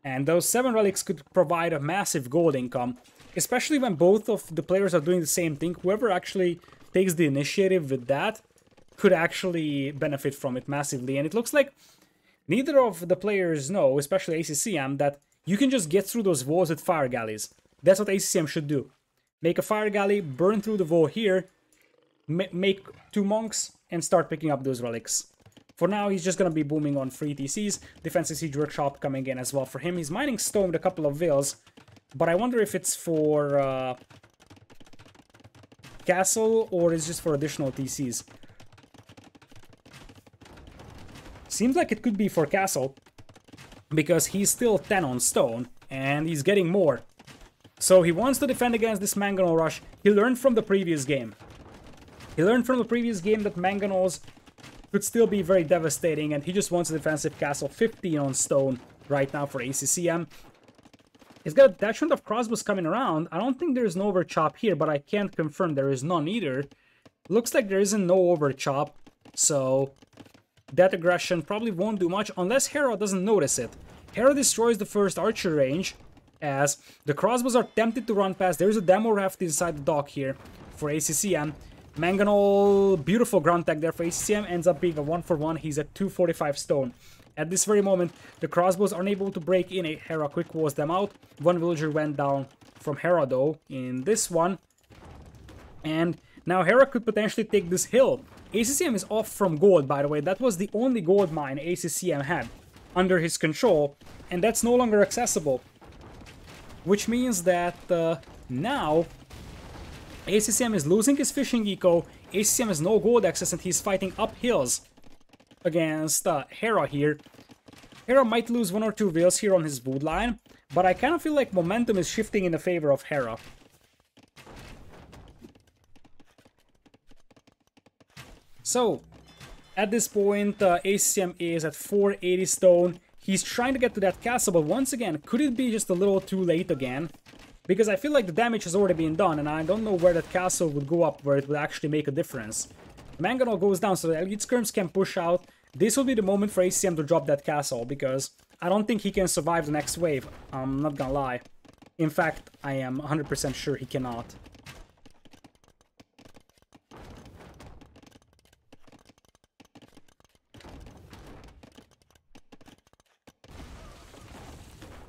And those 7 relics could provide a massive gold income, especially when both of the players are doing the same thing. Whoever actually takes the initiative with that could actually benefit from it massively. And it looks like neither of the players know, especially ACCM, that you can just get through those walls with fire galleys. That's what ACCM should do. Make a fire galley, burn through the wall here, make 2 monks, and start picking up those relics. For now, he's just going to be booming on free TCs. Defensive Siege Workshop coming in as well for him. He's mining stone with a couple of vills, but I wonder if it's for castle or is just for additional TCs. Seems like it could be for castle, because he's still 10 on stone, and he's getting more. So he wants to defend against this Mangonel rush. He learned from the previous game. He learned from the previous game that Mangonels could still be very devastating, and he just wants a defensive castle. 15 on stone right now for ACCM. He's got a detachment of crossbows coming around. I don't think there's no overchop here, but I can't confirm there is none either. Looks like there isn't no overchop, so that aggression probably won't do much unless Hera doesn't notice it. Hera destroys the first archer range as the crossbows are tempted to run past. There's a demo raft inside the dock here for ACCM. Mangonel, beautiful ground tech there for ACCM, ends up being a 1-for-1. He's at 245 stone. At this very moment, the crossbows are unable to break in. Hera quick walls them out. 1 villager went down from Hera though in this one. And now Hera could potentially take this hill. ACCM is off from gold, by the way. That was the only gold mine ACCM had under his control, and that's no longer accessible. Which means that now ACCM is losing his fishing eco, ACCM has no gold access, and he's fighting up hills against Hera here. Hera might lose 1 or 2 vills here on his wood line, but I kind of feel like momentum is shifting in the favor of Hera. So, at this point, ACCM is at 480 stone. He's trying to get to that castle, but once again, could it be just a little too late again? Because I feel like the damage has already been done, and I don't know where that castle would go up, where it would actually make a difference. Mangonel goes down, so the elite skirms can push out. This will be the moment for ACCM to drop that castle, because I don't think he can survive the next wave. I'm not gonna lie. In fact, I am 100% sure he cannot.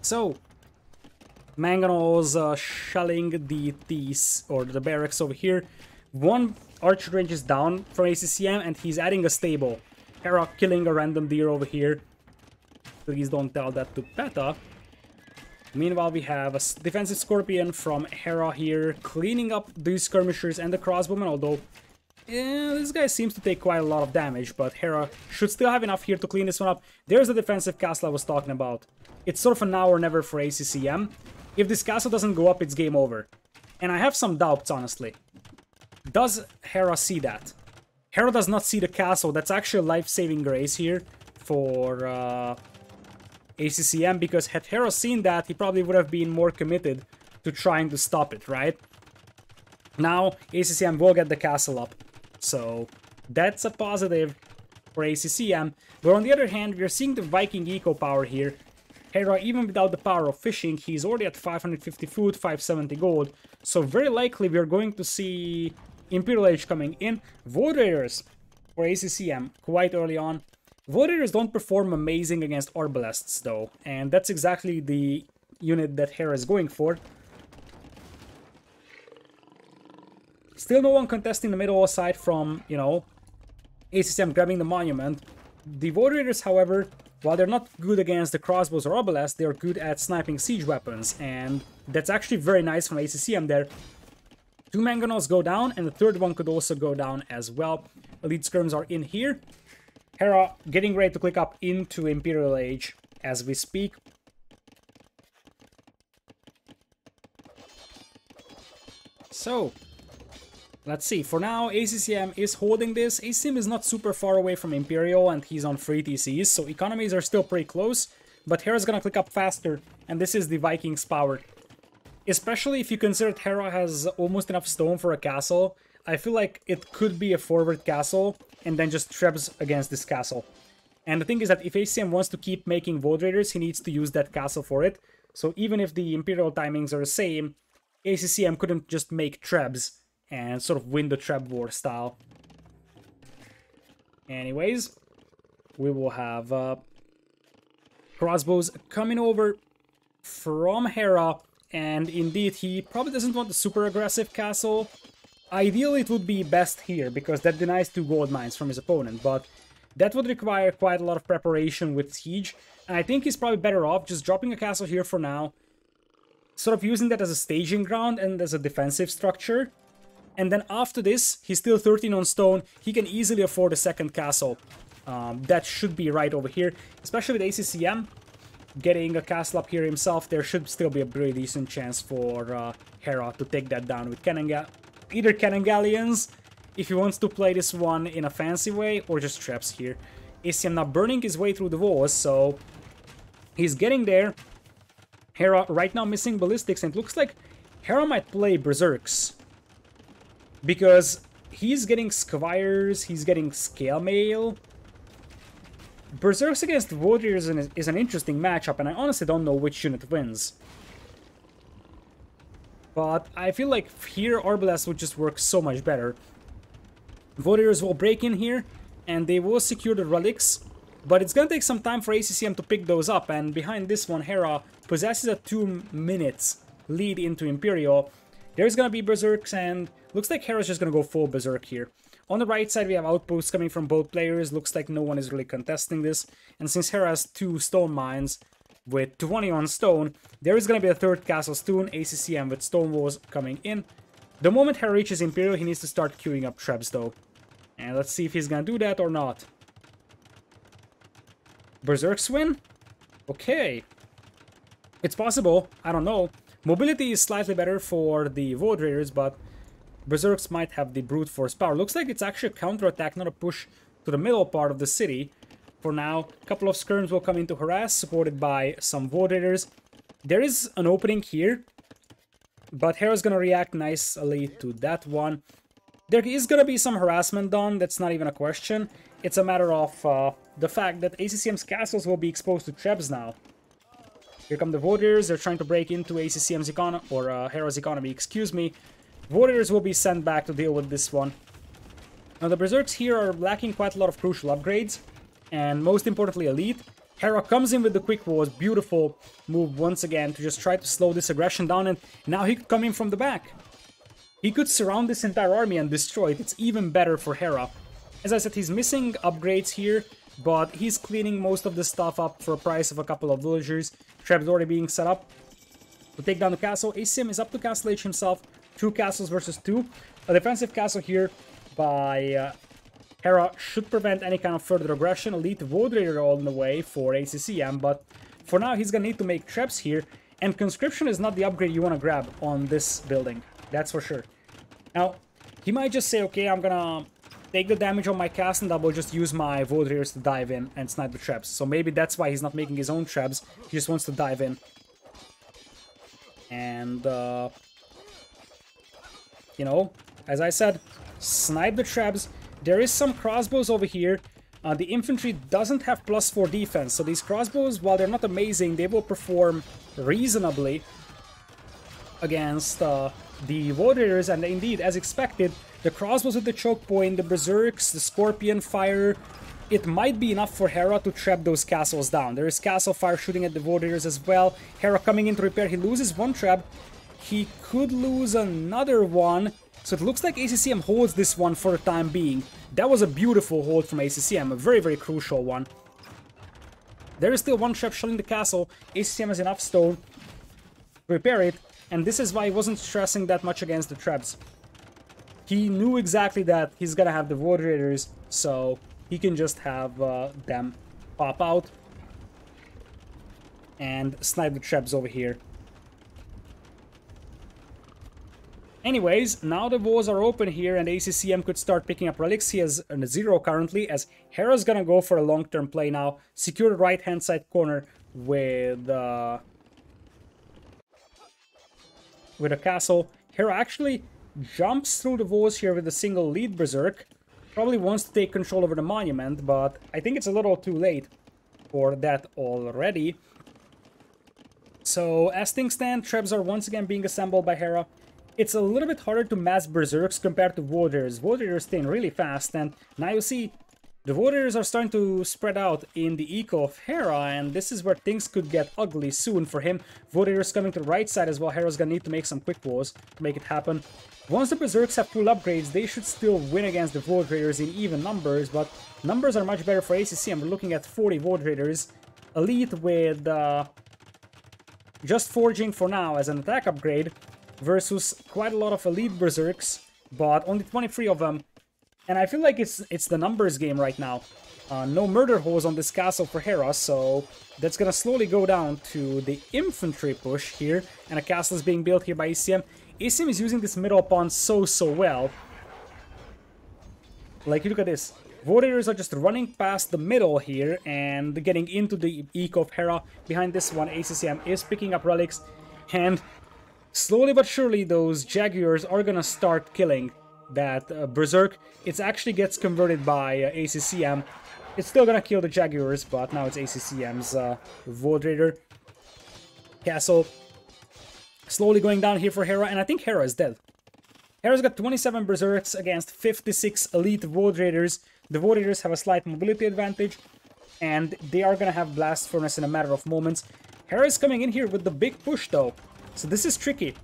So, Mangonel's shelling the barracks over here. 1 archer range is down from ACCM, and he's adding a stable. Hera killing a random deer over here. Please don't tell that to PETA. Meanwhile, we have a defensive scorpion from Hera here, cleaning up these skirmishers and the crossbowmen, although this guy seems to take quite a lot of damage, but Hera should still have enough here to clean this one up. There's the defensive castle I was talking about. It's sort of a now or never for ACCM. If this castle doesn't go up, it's game over. And I have some doubts, honestly. Does Hera see that? Hera does not see the castle. That's actually a life-saving grace here for ACCM, because had Hera seen that, he probably would have been more committed to trying to stop it, right? Now, ACCM will get the castle up. So, that's a positive for ACCM. But on the other hand, we're seeing the Viking eco power here. Hera, even without the power of fishing, he's already at 550 food, 570 gold. So very likely we're going to see Imperial Age coming in. Void Raiders for ACCM quite early on. Void Raiders don't perform amazing against Arbalests though, and that's exactly the unit that Hera is going for. Still no one contesting the middle aside from, you know, ACCM grabbing the monument. The Void Raiders, however, while they're not good against the crossbows or obelisk, they're good at sniping siege weapons, and that's actually very nice from ACCM there. 2 Mangonels go down, and the 3rd one could also go down as well. Elite skirms are in here. Hera getting ready to click up into Imperial Age as we speak. So, let's see. For now, ACCM is holding this. ACCM is not super far away from Imperial, and he's on 3 TCs, so economies are still pretty close. But Hera's gonna click up faster, and this is the Vikings' power. Especially if you consider Hera has almost enough stone for a castle. I feel like it could be a forward castle, and then just trebs against this castle. And the thing is that if ACCM wants to keep making Void Raiders, he needs to use that castle for it. So even if the Imperial timings are the same, ACCM couldn't just make trebs and sort of win the treb war style. Anyways, we will have crossbows coming over from Hera. And indeed, he probably doesn't want a super aggressive castle. Ideally, it would be best here, because that denies 2 gold mines from his opponent, but that would require quite a lot of preparation with siege, and I think he's probably better off just dropping a castle here for now, sort of using that as a staging ground and as a defensive structure, and then after this, he's still 13 on stone, he can easily afford a second castle. That should be right over here, especially with ACCM. Getting a castle up here himself, there should still be a pretty decent chance for Hera to take that down with either Cannon Galleons, if he wants to play this one in a fancy way, or just traps here. ACCM now burning his way through the walls, so he's getting there. Hera right now missing ballistics, and it looks like Hera might play Berserks. Because he's getting Squires, he's getting Scale Mail. Berserks against Warriors is an interesting matchup, and I honestly don't know which unit wins. But I feel like here Arbalest would just work so much better. Warriors will break in here, and they will secure the relics, but it's gonna take some time for ACCM to pick those up, and behind this one, Hera possesses a 2 minutes lead into Imperial. There's gonna be Berserks, and looks like Hera's just gonna go full Berserk here. On the right side, we have outposts coming from both players. Looks like no one is really contesting this. And since Hera has 2 stone mines with 20 on stone, there is going to be a 3rd castle soon. ACCM with stone walls coming in. The moment Hera reaches Imperial, he needs to start queuing up trebs though. And let's see if he's going to do that or not. Berserks win? Okay. It's possible. I don't know. Mobility is slightly better for the Void Raiders, but Berserks might have the brute force power. Looks like it's actually a counterattack, not a push to the middle part of the city. For now, a couple of skirms will come in to harass, supported by some Void Raiders. There is an opening here, but Hera's gonna react nicely to that one. There is gonna be some harassment done, that's not even a question. It's a matter of the fact that ACCM's castles will be exposed to trebs now. Here come the Void Raiders, they're trying to break into ACCM's economy, or Hera's economy, excuse me. Warriors will be sent back to deal with this one. Now the Berserks here are lacking quite a lot of crucial upgrades, and most importantly elite. Hera comes in with the quick walls, beautiful move once again to just try to slow this aggression down, and now he could come in from the back. He could surround this entire army and destroy it. It's even better for Hera. As I said, he's missing upgrades here, but he's cleaning most of the stuff up for a price of a couple of villagers. Trebs already being set up to take down the castle. ACCM is up to Castle H himself. 2 castles versus 2. A defensive castle here by Hera should prevent any kind of further aggression. Elite Void Raider all in the way for ACCM, but for now he's gonna need to make traps here, and conscription is not the upgrade you want to grab on this building, that's for sure. Now, he might just say, okay, I'm gonna take the damage on my castle and I will just use my Void Raiders to dive in and snipe the traps. So maybe that's why he's not making his own traps, he just wants to dive in. And you know, as I said, snipe the traps. There is some crossbows over here. The infantry doesn't have +4 defense, so these crossbows, while they're not amazing, they will perform reasonably against the Void Raiders, and indeed, as expected, the crossbows with the choke point, the Berserks, the Scorpion Fire, it might be enough for Hera to trap those castles down. There is Castle Fire shooting at the Void Raiders as well. Hera coming in to repair, he loses 1 trap. He could lose another one, so it looks like ACCM holds this one for the time being. That was a beautiful hold from ACCM, a very, very crucial one. There is still 1 trap shelling the castle. ACCM has enough stone to repair it, and this is why he wasn't stressing that much against the traps. He knew exactly that he's gonna have the Void Raiders, so he can just have them pop out and snipe the traps over here. Anyways, now the walls are open here and ACCM could start picking up relics. He has a 0 currently, as Hera's gonna go for a long-term play now. Secure the right-hand side corner with a castle. Hera actually jumps through the walls here with a single lead berserk. Probably wants to take control over the monument, but I think it's a little too late for that already. So, as things stand, trebs are once again being assembled by Hera. It's a little bit harder to mass berserks compared to warriors. Warriors staying really fast, and now you see the warriors are starting to spread out in the eco of Hera, and this is where things could get ugly soon for him. Warriors coming to the right side as well. Hera's gonna need to make some quick walls to make it happen. Once the berserks have full upgrades, they should still win against the warriors in even numbers, but numbers are much better for ACCM. We're looking at 40 warriors. Elite with just forging for now as an attack upgrade, versus quite a lot of elite berserks, but only 23 of them. And I feel like it's the numbers game right now. No murder holes on this castle for Hera, so that's gonna slowly go down to the infantry push here, and a castle is being built here by ACM. ACM is using this middle pawn so well. Like, look at this. Warriors are just running past the middle here and getting into the eco of Hera. Behind this one, ACCM is picking up relics, and slowly but surely, those Jaguars are gonna start killing that Berserk. It actually gets converted by ACCM. It's still gonna kill the Jaguars, but now it's ACCM's Void Raider castle. Slowly going down here for Hera, and I think Hera is dead. Hera's got 27 Berserks against 56 Elite Void Raiders. The Void Raiders have a slight mobility advantage, and they are gonna have Blast Furnace in a matter of moments. Hera is coming in here with the big push, though. So this is tricky.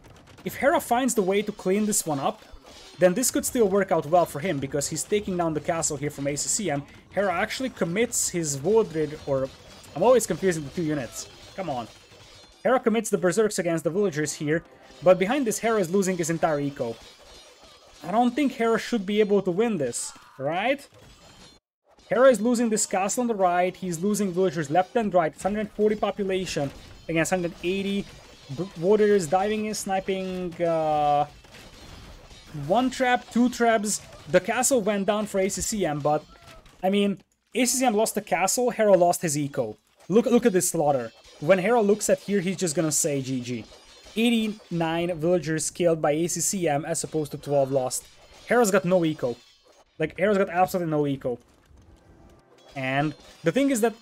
If Hera finds the way to clean this one up, then this could still work out well for him, because he's taking down the castle here from ACCM. Hera actually commits his Void Raider, or I'm always confusing the two units. Come on. Hera commits the Berserks against the villagers here, but behind this, Hera is losing his entire eco. I don't think Hera should be able to win this, right? Hera is losing this castle on the right, he's losing villagers left and right. It's 140 population against 180. Warriors diving in, sniping, one trap, two traps. The castle went down for ACCM, but, I mean, ACCM lost the castle, Hera lost his eco. Look at this slaughter. When Hera looks at here, he's just gonna say GG. 89 villagers killed by ACCM as opposed to 12 lost. Hera's got no eco. Like, Hera's got absolutely no eco. And the thing is that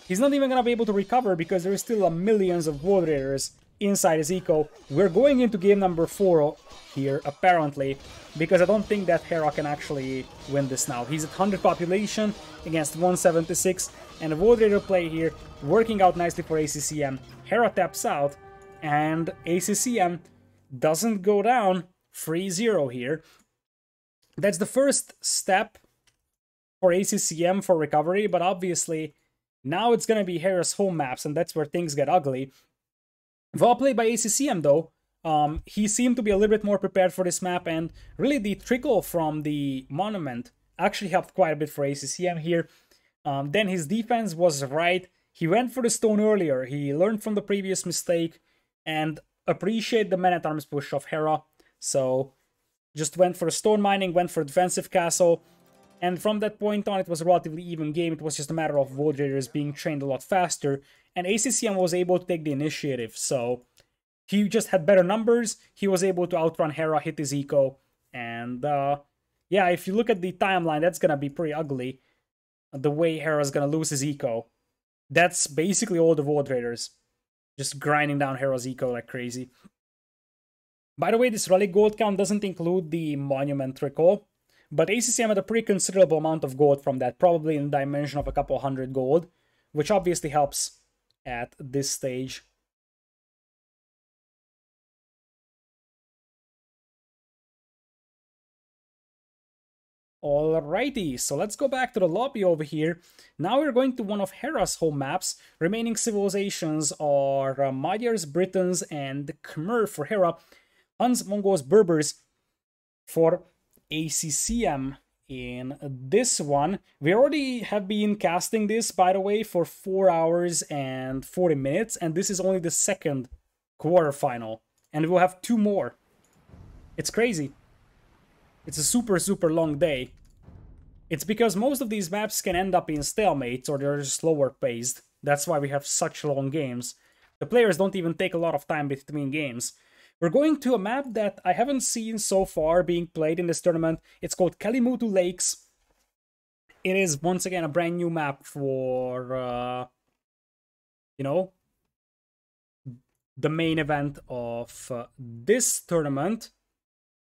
he's not even gonna be able to recover because there is still millions of Void Raiders inside his eco. We're going into game number 4 here, apparently, because I don't think that Hera can actually win this now. He's at 100 population against 176, and a Void Raider play here, working out nicely for ACCM. Hera taps out, and ACCM doesn't go down 3-0 here. That's the first step for ACCM for recovery, but obviously now it's going to be Hera's home maps, and that's where things get ugly. Well played by ACCM, though. He seemed to be a little bit more prepared for this map, and really the trickle from the monument actually helped quite a bit for ACCM here. Then his defense was right. He went for the stone earlier. He learned from the previous mistake and appreciate the man-at-arms push of Hera. So just went for stone mining, went for defensive castle, and from that point on it was a relatively even game. It was just a matter of Void Raiders being trained a lot faster, and ACCM was able to take the initiative. So he just had better numbers, he was able to outrun Hera, hit his eco, and yeah, if you look at the timeline, that's gonna be pretty ugly. The way Hera's gonna lose his eco. That's basically all the Void Raiders. Just grinding down Hera's eco like crazy. By the way, this relic gold count doesn't include the monument recall, but ACCM had a pretty considerable amount of gold from that, probably in the dimension of a couple hundred gold, which obviously helps at this stage. Alrighty, so let's go back to the lobby over here. Now we're going to one of Hera's home maps. Remaining civilizations are Magyars, Britons, and Khmer for Hera. Huns, Mongols, Berbers for ACCM. In this one, we already have been casting this, by the way, for 4 hours and 40 minutes, and this is only the second quarterfinal, and we'll have 2 more. It's crazy. It's a super, super long day. It's because most of these maps can end up in stalemates or they're slower paced. That's why we have such long games. The players don't even take a lot of time between games. We're going to a map that I haven't seen so far being played in this tournament. It's called Kalimutu Lakes. It is, once again, a brand new map for, you know, the main event of this tournament.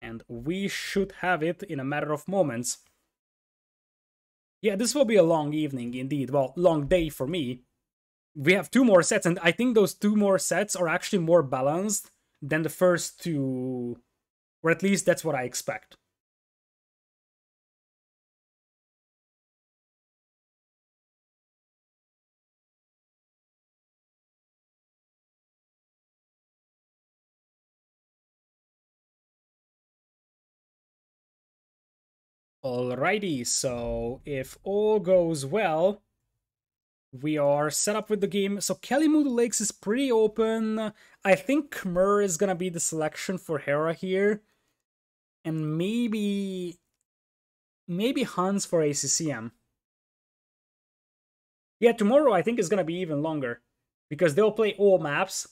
And we should have it in a matter of moments. Yeah, this will be a long evening indeed. Well, long day for me. We have 2 more sets, and I think those 2 more sets are actually more balanced than the first 2, or at least that's what I expect. Alrighty, so if all goes well, we are set up with the game. So Kalimutu Lakes is pretty open. I think Khmer is gonna be the selection for Hera here. And maybe Hans for ACCM. Yeah, tomorrow I think is gonna be even longer. Because they'll play all maps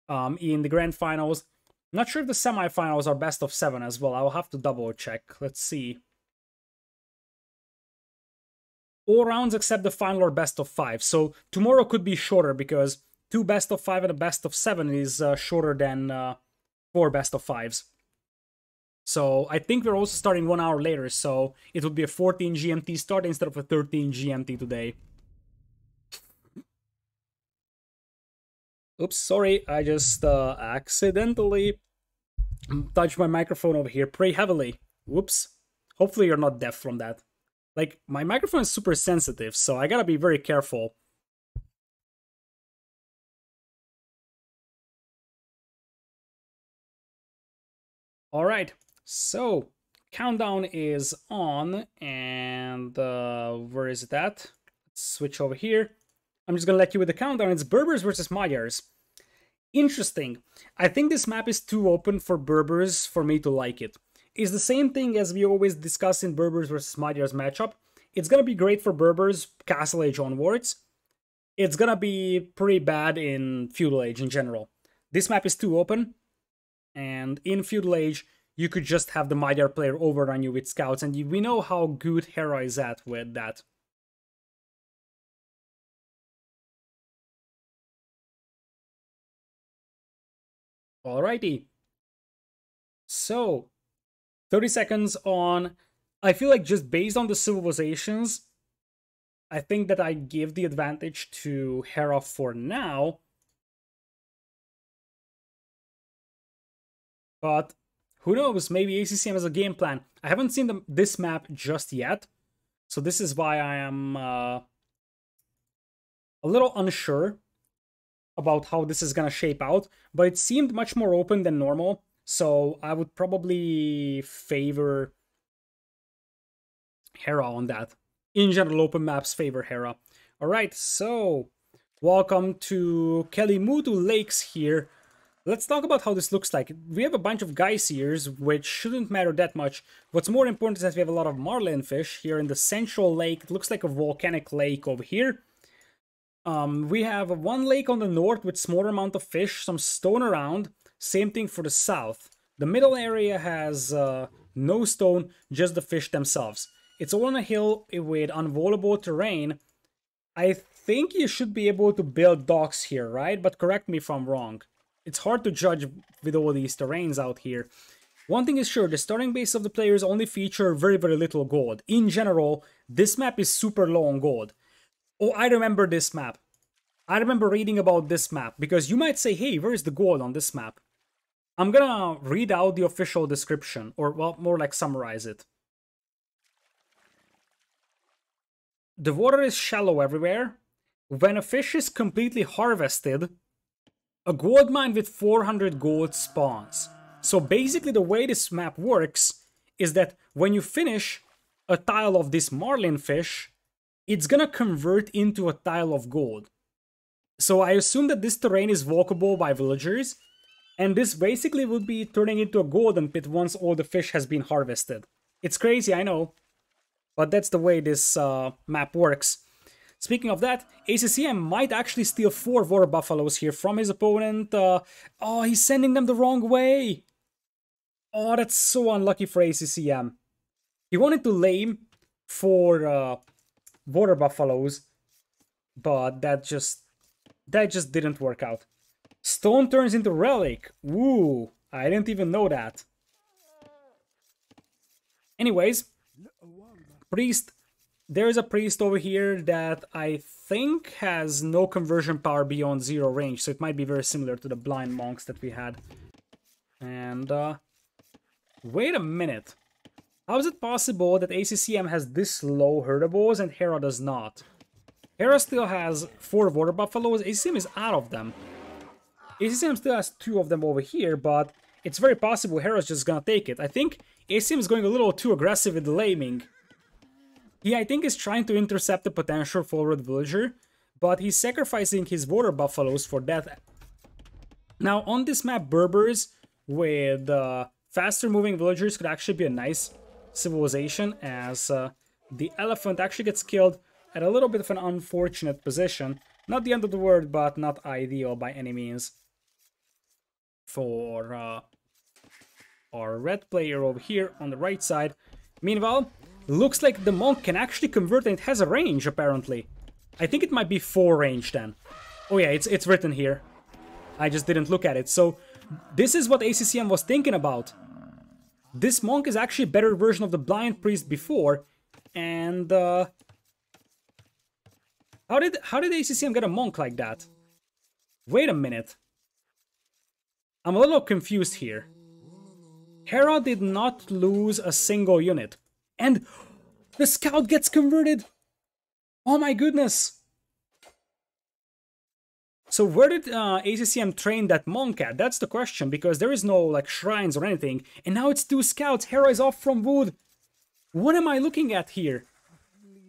in the grand finals. Not sure if the semifinals are best of 7 as well. I'll have to double check. Let's see. All rounds except the final are best of 5. So tomorrow could be shorter because 2 best of 5 and a best of 7 is shorter than 4 best of 5s. So I think we're also starting 1 hour later, so it would be a 14 GMT start instead of a 13 GMT today. Oops, sorry, I just accidentally touched my microphone over here pretty heavily. Whoops. Hopefully you're not deaf from that. Like, my microphone is super sensitive, so I gotta be very careful. Alright, so countdown is on, and where is that? Let's switch over here. I'm just gonna let you with the countdown. It's Berbers versus Magyars. Interesting. I think this map is too open for Berbers for me to like it. It's the same thing as we always discuss in Berbers versus Magyars matchup. It's gonna be great for Berbers, Castle Age onwards. It's gonna be pretty bad in Feudal Age in general. This map is too open, and in Feudal Age, you could just have the Magyar player overrun you with scouts, and we know how good Hera is at with that. Alrighty. So, 30 seconds on. I feel like just based on the civilizations, I think that I give the advantage to Hera for now. But who knows, maybe ACCM has a game plan. I haven't seen this map just yet, so this is why I am a little unsure about how this is gonna shape out, but it seemed much more open than normal, so I would probably favor Hera on that. In general, open maps favor Hera. Alright, so welcome to Kalimutu Lakes here. Let's talk about how this looks like. We have a bunch of geysers, which shouldn't matter that much. What's more important is that we have a lot of marlin fish here in the central lake. It looks like a volcanic lake over here. We have 1 lake on the north with smaller amount of fish, some stone around. Same thing for the south. The middle area has no stone, just the fish themselves. It's all on a hill with unvolleyball terrain. I think you should be able to build docks here, right? But correct me if I'm wrong. It's hard to judge with all these terrains out here. One thing is sure, the starting base of the players only feature very, very little gold. In general, this map is super low on gold. Oh, I remember this map. I remember reading about this map, because you might say, hey, where is the gold on this map? I'm gonna read out the official description, or, well, more like summarize it. The water is shallow everywhere. When a fish is completely harvested, a gold mine with 400 gold spawns. So basically the way this map works is that when you finish a tile of this marlin fish, it's gonna convert into a tile of gold. So I assume that this terrain is walkable by villagers. And this basically would be turning into a golden pit once all the fish has been harvested. It's crazy, I know, but that's the way this map works. Speaking of that, ACCM might actually steal 4 water buffaloes here from his opponent. Oh, he's sending them the wrong way. Oh, that's so unlucky for ACCM. He wanted to lame for water buffaloes, but that just didn't work out. Stone turns into relic. Ooh, I didn't even know that. Anyways, priest. There's a priest over here that I think has no conversion power beyond 0 range, so it might be very similar to the blind monks that we had. And, wait a minute. How is it possible that ACCM has this low herdables and Hera does not? Hera still has 4 water buffaloes, ACCM is out of them. ACCM still has 2 of them over here, but it's very possible Hera's just gonna take it. I think ACCM is going a little too aggressive with the laming. He, I think, is trying to intercept the potential forward villager, but he's sacrificing his water buffaloes for that. Now, on this map, Berbers with faster moving villagers could actually be a nice civilization, as the elephant actually gets killed at a little bit of an unfortunate position. Not the end of the world, but not ideal by any means for our red player over here on the right side. Meanwhile, looks like the monk can actually convert and it has a range, apparently. I think it might be 4 range then. Oh yeah, it's written here. I just didn't look at it. So this is what ACCM was thinking about. This monk is actually a better version of the blind priest before. And how did ACCM get a monk like that? Wait a minute. I'm a little confused here. Hera did not lose a single unit. And the scout gets converted! Oh my goodness! So where did ACCM train that monk at? That's the question, because there is no like shrines or anything. And now it's 2 scouts, Hera is off from wood! What am I looking at here?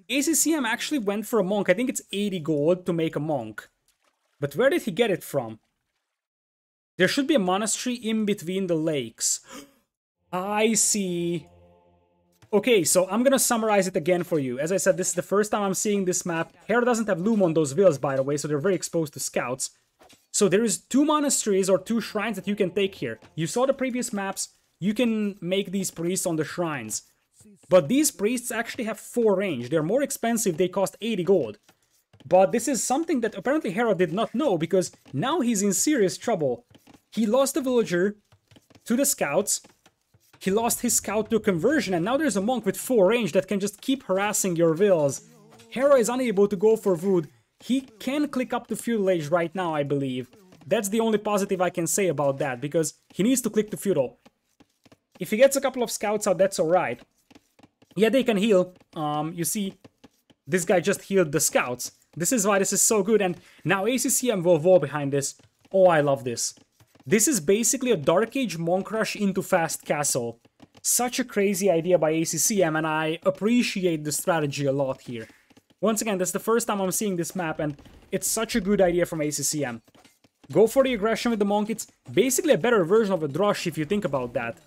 ACCM actually went for a monk, I think it's 80 gold to make a monk. But where did he get it from? There should be a monastery in between the lakes. I see. Okay, so I'm gonna summarize it again for you. As I said, this is the first time I'm seeing this map. Hera doesn't have loom on those villas, by the way, so they're very exposed to scouts. So there is 2 monasteries or 2 shrines that you can take here. You saw the previous maps, you can make these priests on the shrines. But these priests actually have 4 range. They're more expensive, they cost 80 gold. But this is something that apparently Hera did not know, because now he's in serious trouble. He lost a villager to the scouts. He lost his scout to a conversion, and now there's a monk with 4 range that can just keep harassing your villas. Hera is unable to go for wood. He can click up to feudal age right now, I believe. That's the only positive I can say about that, because he needs to click to feudal. If he gets a couple of scouts out, that's alright. Yeah, they can heal. You see, this guy just healed the scouts. This is why this is so good, and now ACCM will wall behind this. Oh, I love this. This is basically a Dark Age Monk Rush into Fast Castle. Such a crazy idea by ACCM, and I appreciate the strategy a lot here. Once again, that's the first time I'm seeing this map, and it's such a good idea from ACCM. Go for the aggression with the monk. It's basically a better version of a Drush if you think about that.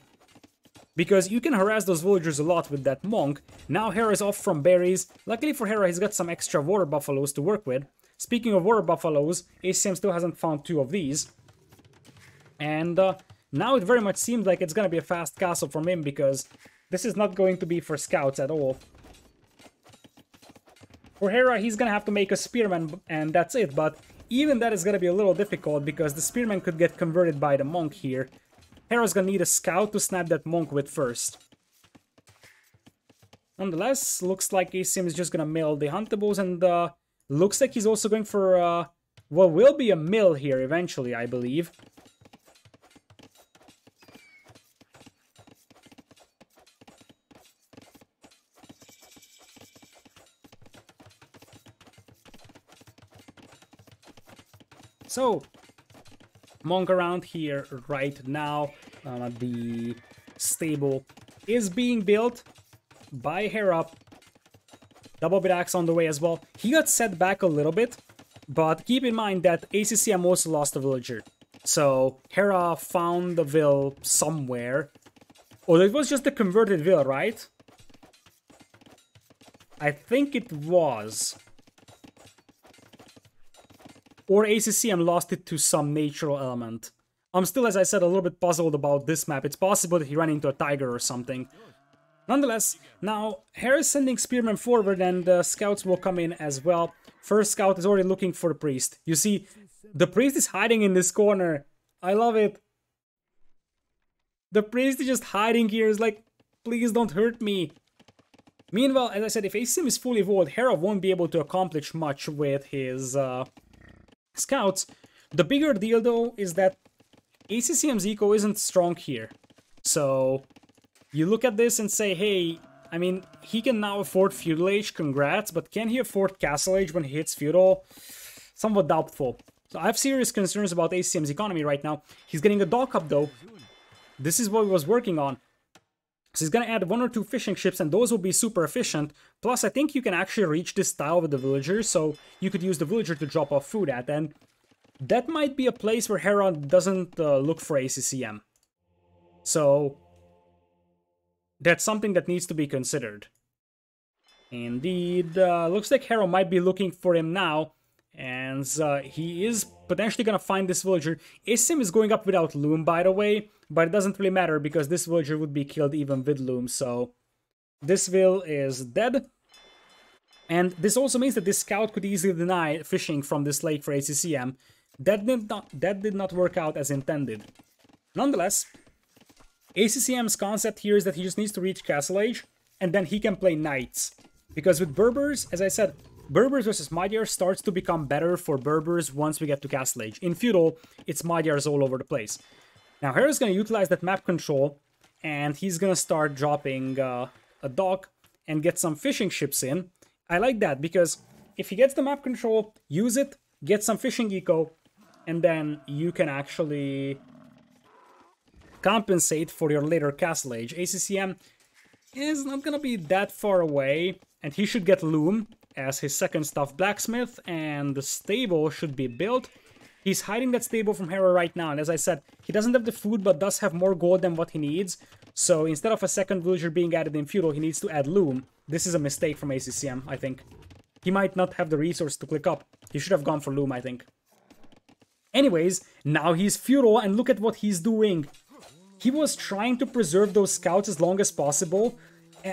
Because you can harass those villagers a lot with that monk. Now Hera is off from berries. Luckily for Hera, he's got some extra water buffaloes to work with. Speaking of water buffaloes, ACCM still hasn't found 2 of these. And now it very much seems like it's gonna be a fast castle from him, because this is not going to be for scouts at all. For Hera, he's gonna have to make a spearman, and that's it, but even that is gonna be a little difficult, because the spearman could get converted by the monk here. Hera's gonna need a scout to snap that monk with first. Nonetheless, looks like ACM is just gonna mill the huntables, and looks like he's also going for what will be a mill here eventually, I believe. So, monk around here right now. The stable is being built by Hera. Double bit axe on the way as well. He got set back a little bit, but keep in mind that ACCM also lost a villager. So Hera found the Will somewhere. Oh, it was just the converted Will, right? I think it was. Or ACCM lost it to some natural element. I'm still, as I said, a little bit puzzled about this map. It's possible that he ran into a tiger or something. Nonetheless, now Hera is sending spearmen forward and the scouts will come in as well. First scout is already looking for the priest. You see, the priest is hiding in this corner. I love it. The priest is just hiding here. It's like, please don't hurt me. Meanwhile, as I said, if ACCM is fully evolved, Hera won't be able to accomplish much with his scouts. The bigger deal, though, is that ACCM's eco isn't strong here. So you look at this and say, hey, I mean, he can now afford Feudal Age, congrats, but can he afford Castle Age when he hits Feudal? Somewhat doubtful. So I have serious concerns about ACCM's economy right now. He's getting a dock up, though. This is what he was working on. So he's gonna add 1 or 2 fishing ships, and those will be super efficient. Plus, I think you can actually reach this tile with the villager, so you could use the villager to drop off food at, and that might be a place where Hera doesn't look for ACCM. So that's something that needs to be considered. Indeed, looks like Hera might be looking for him now, and he is potentially gonna find this villager. ACCM is going up without Loom, by the way, but it doesn't really matter because this villager would be killed even with Loom, so this Will is dead. And this also means that this scout could easily deny fishing from this lake for ACCM. That did not work out as intended. Nonetheless, ACCM's concept here is that he just needs to reach Castle Age, and then he can play Knights. Because with Berbers, as I said, Berbers versus Magyars starts to become better for Berbers once we get to Castle Age. In Feudal, it's Magyars all over the place. Now, Hera's going to utilize that map control, and he's going to start dropping a dock and get some fishing ships in. I like that, because if he gets the map control, use it, get some fishing eco, and then you can actually compensate for your later Castle Age. ACCM is not going to be that far away, and he should get Loom as his second stuff blacksmith, and the stable should be built. He's hiding that stable from Hera right now, and as I said, he doesn't have the food but does have more gold than what he needs. So instead of a second villager being added in Feudal, he needs to add Loom. This is a mistake from ACCM, I think. He might not have the resource to click up. He should have gone for Loom, I think. Anyways, now he's Feudal, and look at what he's doing. He was trying to preserve those scouts as long as possible,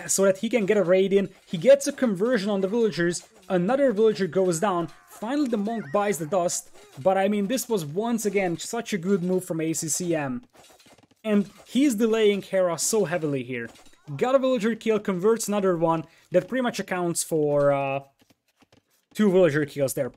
so that he can get a raid in. He gets a conversion on the villagers, another villager goes down, finally the monk buys the dust, but I mean, this was once again such a good move from ACCM. And he's delaying Hera so heavily here. Got a villager kill, converts another one, that pretty much accounts for 2 villager kills there.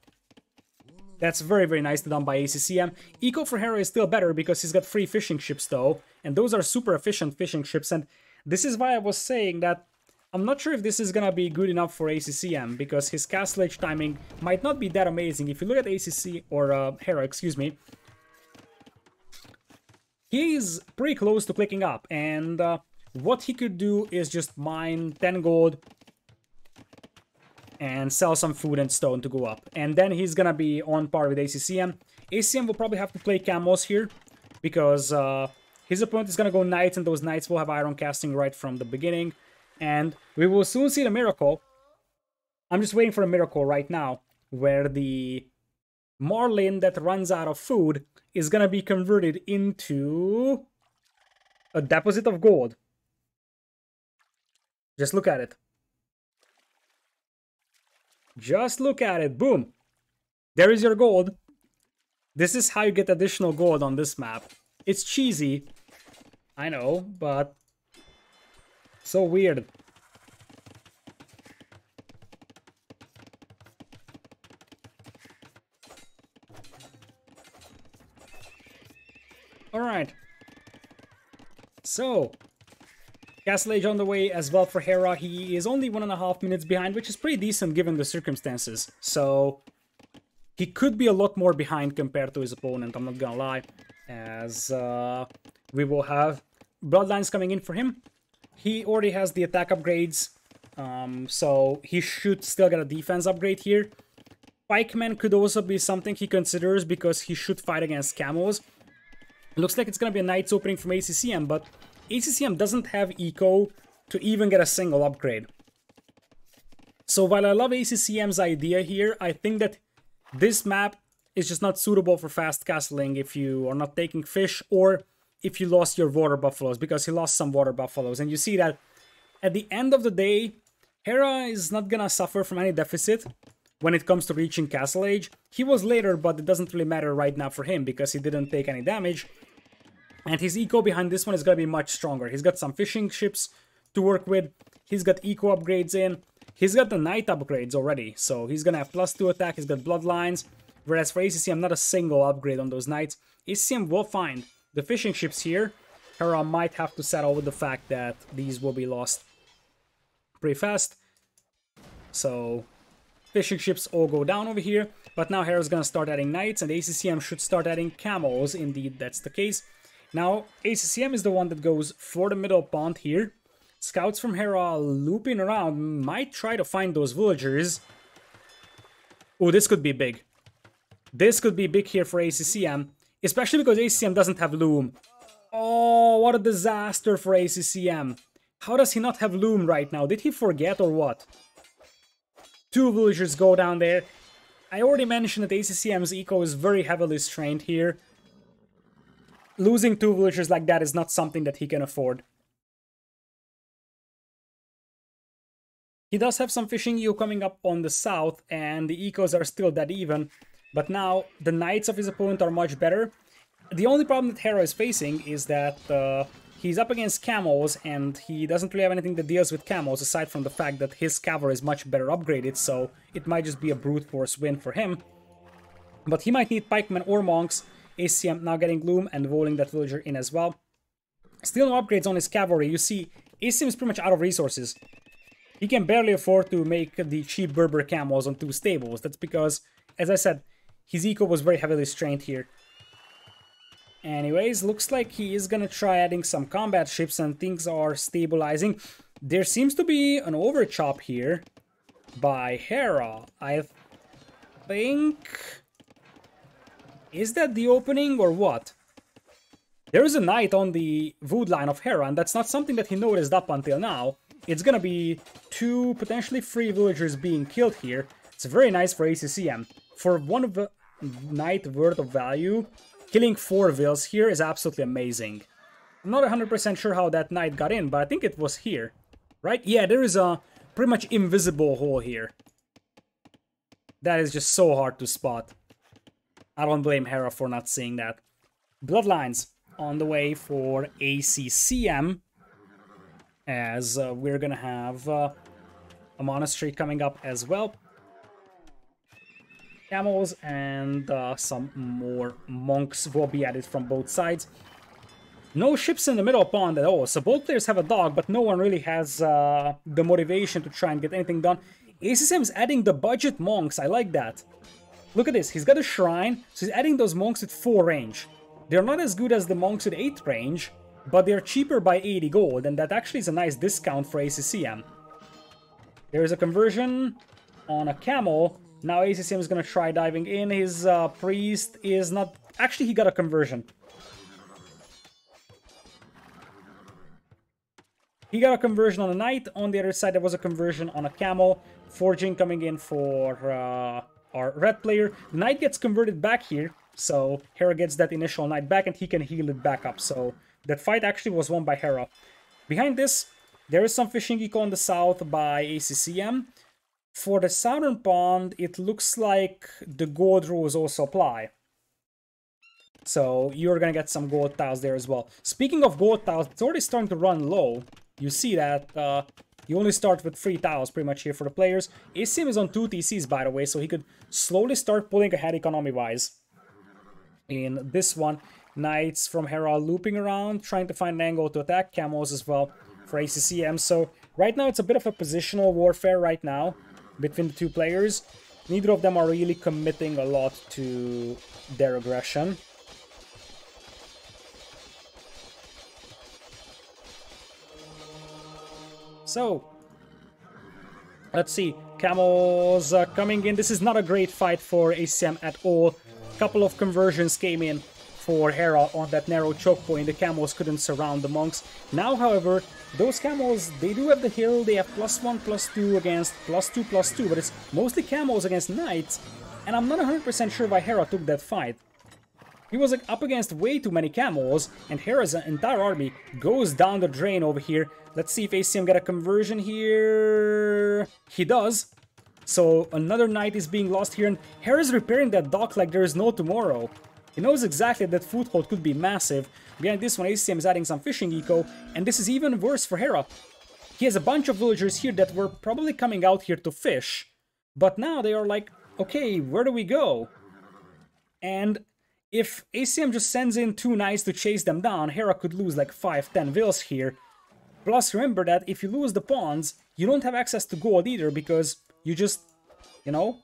That's very, very nicely done by ACCM. Eco for Hera is still better because he's got 3 fishing ships though, and those are super efficient fishing ships, and this is why I was saying that I'm not sure if this is gonna be good enough for ACCM, because his Castle Age timing might not be that amazing. If you look at ACC, or Hera, excuse me, he's pretty close to clicking up, and what he could do is just mine 10 gold and sell some food and stone to go up. And then he's gonna be on par with ACCM. ACCM will probably have to play camos here, because his opponent is gonna go Knights, and those Knights will have Iron Casting right from the beginning. And we will soon see the miracle. I'm just waiting for a miracle right now, where the Marlin that runs out of food is gonna be converted into a deposit of gold. Just look at it. Just look at it. Boom. There is your gold. This is how you get additional gold on this map. It's cheesy, I know, but so weird. Alright. So, Castle Age on the way as well for Hera. He is only 1.5 minutes behind, which is pretty decent given the circumstances. So, he could be a lot more behind compared to his opponent, I'm not gonna lie. As we will have Bloodlines coming in for him. He already has the attack upgrades, so he should still get a defense upgrade here. Pikeman could also be something he considers because he should fight against camos. Looks like it's going to be a Knights opening from ACCM, but ACCM doesn't have eco to even get a single upgrade. So while I love ACCM's idea here, I think that this map is just not suitable for fast castling if you are not taking fish or if you lost your water buffaloes, because he lost some water buffaloes. And you see that at the end of the day, Hera is not gonna suffer from any deficit when it comes to reaching Castle Age. He was later, but it doesn't really matter right now for him because he didn't take any damage. And his eco behind this one is gonna be much stronger. He's got some fishing ships to work with. He's got eco upgrades in. He's got the knight upgrades already. So he's gonna have +2 attack. He's got bloodlines. Whereas for ACCM, not a single upgrade on those knights. ACCM will find the fishing ships here. Hera might have to settle with the fact that these will be lost pretty fast. So fishing ships all go down over here. But now Hera's gonna start adding knights, and ACCM should start adding camels. Indeed, that's the case. Now, ACCM is the one that goes for the middle pond here. Scouts from Hera looping around might try to find those villagers. Oh, this could be big. This could be big here for ACCM, especially because ACCM doesn't have loom. Oh, what a disaster for ACCM. How does he not have loom right now? Did he forget or what? 2 villagers go down there. I already mentioned that ACCM's eco is very heavily strained here. Losing 2 villagers like that is not something that he can afford. He does have some fishing eco coming up on the south, and the ecos are still dead even. But now, the knights of his opponent are much better. The only problem that Hera is facing is that he's up against camels, and he doesn't really have anything that deals with camels, aside from the fact that his cavalry is much better upgraded, so it might just be a brute force win for him. But he might need pikemen or monks. ACCM now getting Gloom and rolling that villager in as well. Still no upgrades on his cavalry. You see, ACCM is pretty much out of resources. He can barely afford to make the cheap Berber camels on 2 stables. That's because, as I said, his eco was very heavily strained here. Anyways, looks like he is gonna try adding some combat ships and things are stabilizing. There seems to be an overchop here by Hera. I think... Is that the opening or what? There is a knight on the wood line of Hera, and that's not something that he noticed up until now. It's gonna be 2, potentially 3 villagers being killed here. It's very nice for ACCM. For 1 of the knight worth of value, killing 4 vills here is absolutely amazing. I'm not 100% sure how that knight got in, but I think it was here. Right? Yeah, there is a pretty much invisible hole here. That is just so hard to spot. I don't blame Hera for not seeing that. Bloodlines on the way for ACCM, as we're gonna have a monastery coming up as well. Camels and some more monks will be added from both sides. No ships in the middle pond at all, so both players have a dog, but no one really has the motivation to try and get anything done. ACCM is adding the budget monks, I like that. Look at this, he's got a shrine, so he's adding those monks with 4 range. They're not as good as the monks with 8 range, but they're cheaper by 80 gold, and that actually is a nice discount for ACCM. There is a conversion on a camel. Now ACCM is going to try diving in. His priest is not... Actually, he got a conversion. He got a conversion on a knight. On the other side, there was a conversion on a camel. Forging coming in for our red player. The knight gets converted back here. So Hera gets that initial knight back and he can heal it back up. So that fight actually was won by Hera. Behind this, there is some fishing eco on the south by ACCM. For the southern pond, it looks like the gold rules also apply. So you're gonna get some gold tiles there as well. Speaking of gold tiles, it's already starting to run low. You see that you only start with 3 tiles pretty much here for the players. ACCM is on 2 TCs, by the way, so he could slowly start pulling ahead economy-wise. In this one, knights from Hera looping around, trying to find an angle to attack, camels as well for ACCM. So right now it's a bit of a positional warfare right now between the 2 players. Neither of them are really committing a lot to their aggression. So, let's see. Camels coming in. This is not a great fight for ACCM at all. A couple of conversions came in for Hera on that narrow choke point. The camels couldn't surround the monks. Now, however, those camels, they do have the hill. They have +1, +2 against +2, +2, but it's mostly camels against knights. And I'm not 100% sure why Hera took that fight. He was like up against way too many camels, and Hera's entire army goes down the drain over here. Let's see if ACM get a conversion here. He does. So another knight is being lost here, and Hera's repairing that dock like there is no tomorrow. He knows exactly that foothold could be massive. Behind this one, ACM is adding some fishing eco, and this is even worse for Hera. He has a bunch of villagers here that were probably coming out here to fish, but now they are like, okay, where do we go? And if ACM just sends in 2 knights to chase them down, Hera could lose like 5-10 vills here. Plus, remember that if you lose the pawns, you don't have access to gold either, because you just, you know,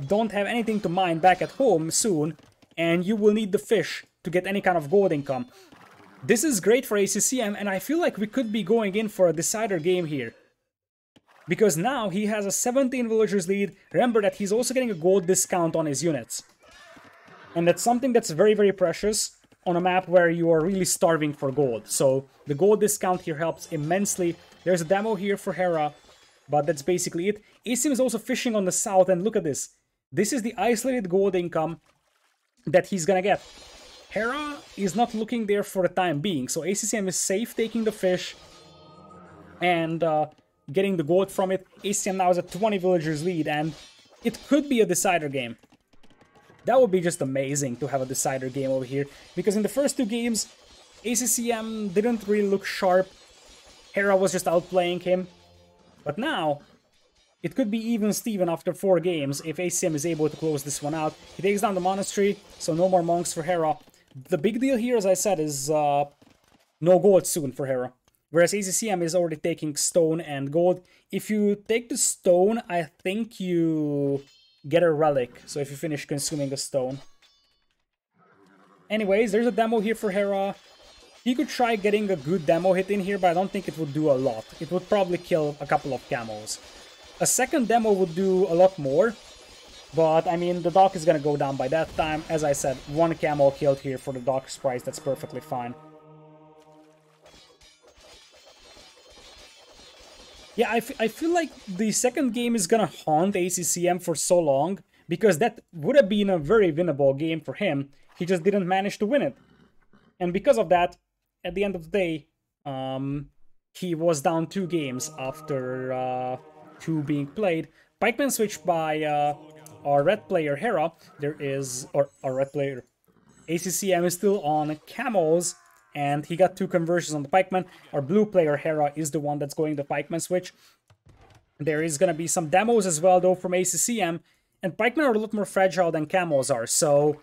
don't have anything to mine back at home soon, and you will need the fish to get any kind of gold income. This is great for ACCM, and I feel like we could be going in for a decider game here. Because now he has a 17 villagers lead. Remember that he's also getting a gold discount on his units. And that's something that's very, very precious on a map where you are really starving for gold. So the gold discount here helps immensely. There's a demo here for Hera, but that's basically it. ACM is also fishing on the south, and look at this. This is the isolated gold income that he's gonna get. Hera is not looking there for the time being, so ACCM is safe taking the fish and getting the gold from it. ACCM now has a 20 villagers lead, and it could be a decider game. That would be just amazing to have a decider game over here, because in the first 2 games, ACCM didn't really look sharp. Hera was just outplaying him. But now, it could be even Steven after 4 games if ACM is able to close this one out. He takes down the monastery, so no more monks for Hera. The big deal here, as I said, is no gold soon for Hera. Whereas ACCM is already taking stone and gold. If you take the stone, I think you get a relic, so if you finish consuming a stone. Anyways, there's a demo here for Hera. He could try getting a good demo hit in here, but I don't think it would do a lot. It would probably kill a couple of camels. A second demo would do a lot more, but I mean, the dock is gonna go down by that time. As I said, 1 camel killed here for the dock's price, that's perfectly fine. Yeah, I feel like the second game is gonna haunt ACCM for so long, because that would have been a very winnable game for him. He just didn't manage to win it. And because of that, at the end of the day, he was down 2 games after 2 being played. Pikeman switch by our red player Hera. There is, or our red player ACCM is still on camels, and he got 2 conversions on the pikeman. Our blue player Hera is the one that's going the pikeman switch. There is gonna be some demos as well though from ACCM, and pikemen are a lot more fragile than camels are, so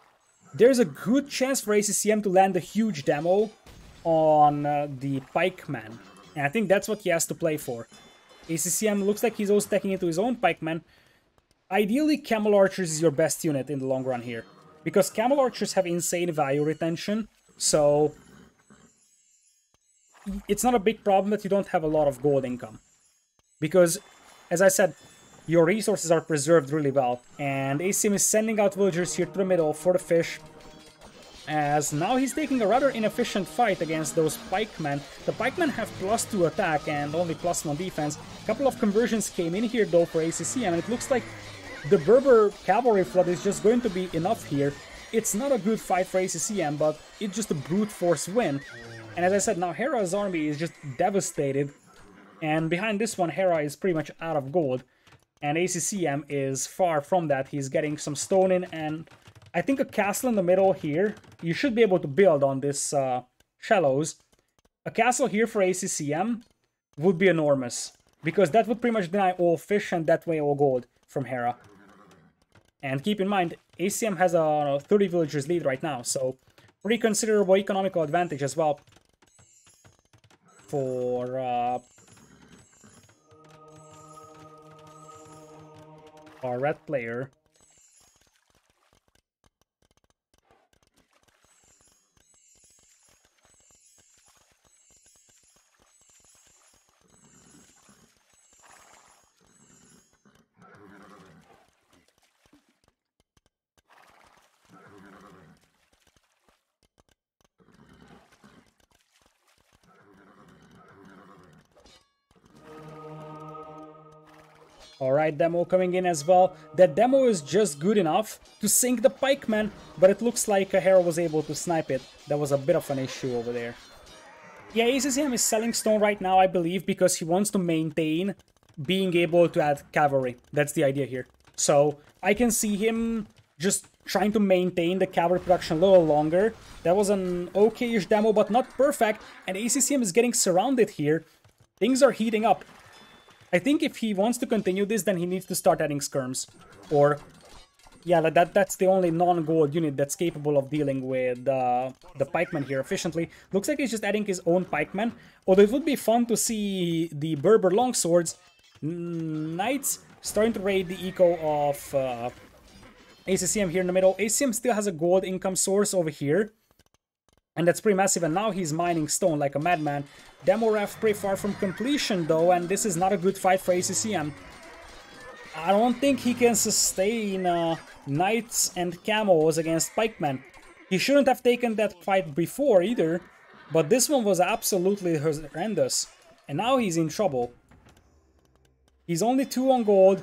there's a good chance for ACCM to land a huge demo on the pikeman, and I think that's what he has to play for. ACCM looks like he's also stacking into his own pikeman. Ideally, camel archers is your best unit in the long run here, because camel archers have insane value retention, so it's not a big problem that you don't have a lot of gold income. Because, as I said, your resources are preserved really well. And ACM is sending out villagers here to the middle for the fish. As now he's taking a rather inefficient fight against those pikemen. The pikemen have +2 attack and only +1 defense. A couple of conversions came in here though for ACCM, and it looks like the Berber cavalry flood is just going to be enough here. It's not a good fight for ACCM, but it's just a brute force win. And as I said, now Hera's army is just devastated. And behind this one, Hera is pretty much out of gold. And ACCM is far from that. He's getting some stone in, and I think a castle in the middle here, you should be able to build on this shallows. A castle here for ACCM would be enormous, because that would pretty much deny all fish and that way all gold from Hera. And keep in mind, ACM has a 30 villagers lead right now, so pretty considerable economical advantage as well for our red player. Alright, demo coming in as well. That demo is just good enough to sink the pikeman, but it looks like Hera was able to snipe it. That was a bit of an issue over there. Yeah, ACCM is selling stone right now, I believe, because he wants to maintain being able to add cavalry. That's the idea here. So, I can see him just trying to maintain the cavalry production a little longer. That was an okay-ish demo, but not perfect, and ACCM is getting surrounded here. Things are heating up. I think if he wants to continue this, then he needs to start adding skirms. Or, yeah, that's the only non-gold unit that's capable of dealing with the pikeman here efficiently. Looks like he's just adding his own pikeman. Although it would be fun to see the Berber longswords knights starting to raid the eco of ACCM here in the middle. ACCM still has a gold income source over here. And that's pretty massive, and now he's mining stone like a madman. Demo Raft pretty far from completion though, and this is not a good fight for ACCM. I don't think he can sustain knights and camos against pikemen. He shouldn't have taken that fight before either, but this one was absolutely horrendous. And now he's in trouble. He's only 2 on gold.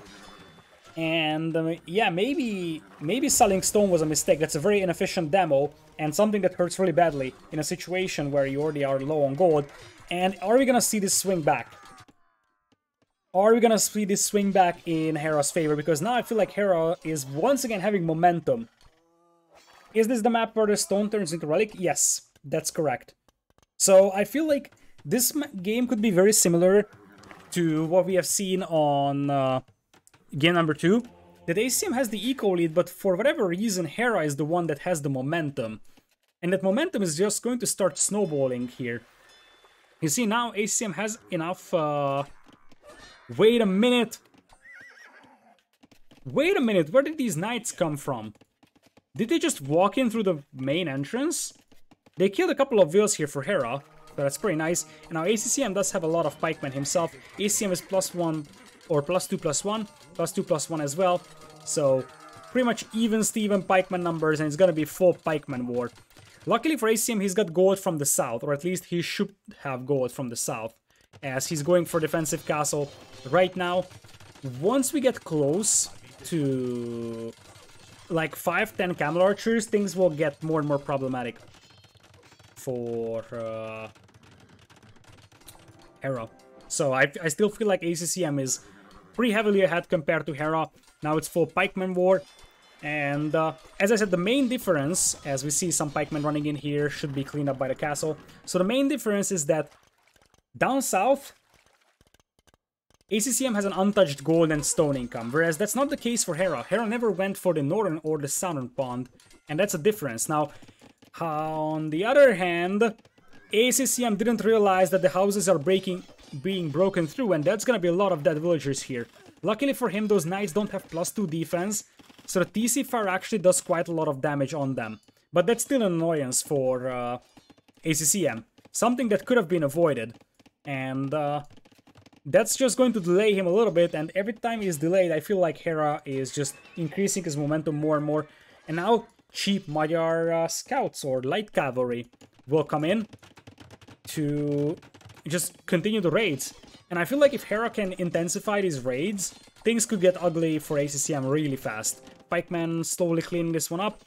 And yeah, maybe selling stone was a mistake. That's a very inefficient demo and something that hurts really badly in a situation where you already are low on gold. And are we gonna see this swing back? Are we gonna see this swing back in Hera's favor? Because now I feel like Hera is once again having momentum. Is this the map where the stone turns into relic? Yes, that's correct. So I feel like this game could be very similar to what we have seen on game number 2, that ACCM has the eco lead, but for whatever reason Hera is the one that has the momentum. And that momentum is just going to start snowballing here. You see now ACCM has enough... Wait a minute! Wait a minute, where did these knights come from? Did they just walk in through the main entrance? They killed a couple of vills here for Hera, but that's pretty nice. And now ACCM does have a lot of pikemen himself. ACCM is +1, or +2 +1, +2 +1 as well. So, pretty much even Steven pikeman numbers, and it's gonna be full pikeman war. Luckily for ACCM, he's got gold from the south, or at least he should have gold from the south, as he's going for defensive castle right now. Once we get close to like 5-10 camel archers, things will get more and more problematic for Hera. So I still feel like ACCM is pretty heavily ahead compared to Hera. Now it's full pikeman war. And as I said, the main difference, as we see some pikemen running in here, should be cleaned up by the castle. So the main difference is that down south, ACCM has an untouched gold and stone income, whereas that's not the case for Hera. Hera never went for the northern or the southern pond, and that's a difference. Now, on the other hand, ACCM didn't realize that the houses are being broken through, and that's gonna be a lot of dead villagers here. Luckily for him, those knights don't have +2 defense, so the TC fire actually does quite a lot of damage on them. But that's still an annoyance for ACCM, something that could have been avoided. And that's just going to delay him a little bit, and every time he's delayed, I feel like Hera is just increasing his momentum more and more. And now cheap Magyar scouts or light cavalry will come in to just continue the raids. And I feel like if Hera can intensify these raids, things could get ugly for ACCM really fast. Pikeman slowly cleaning this one up.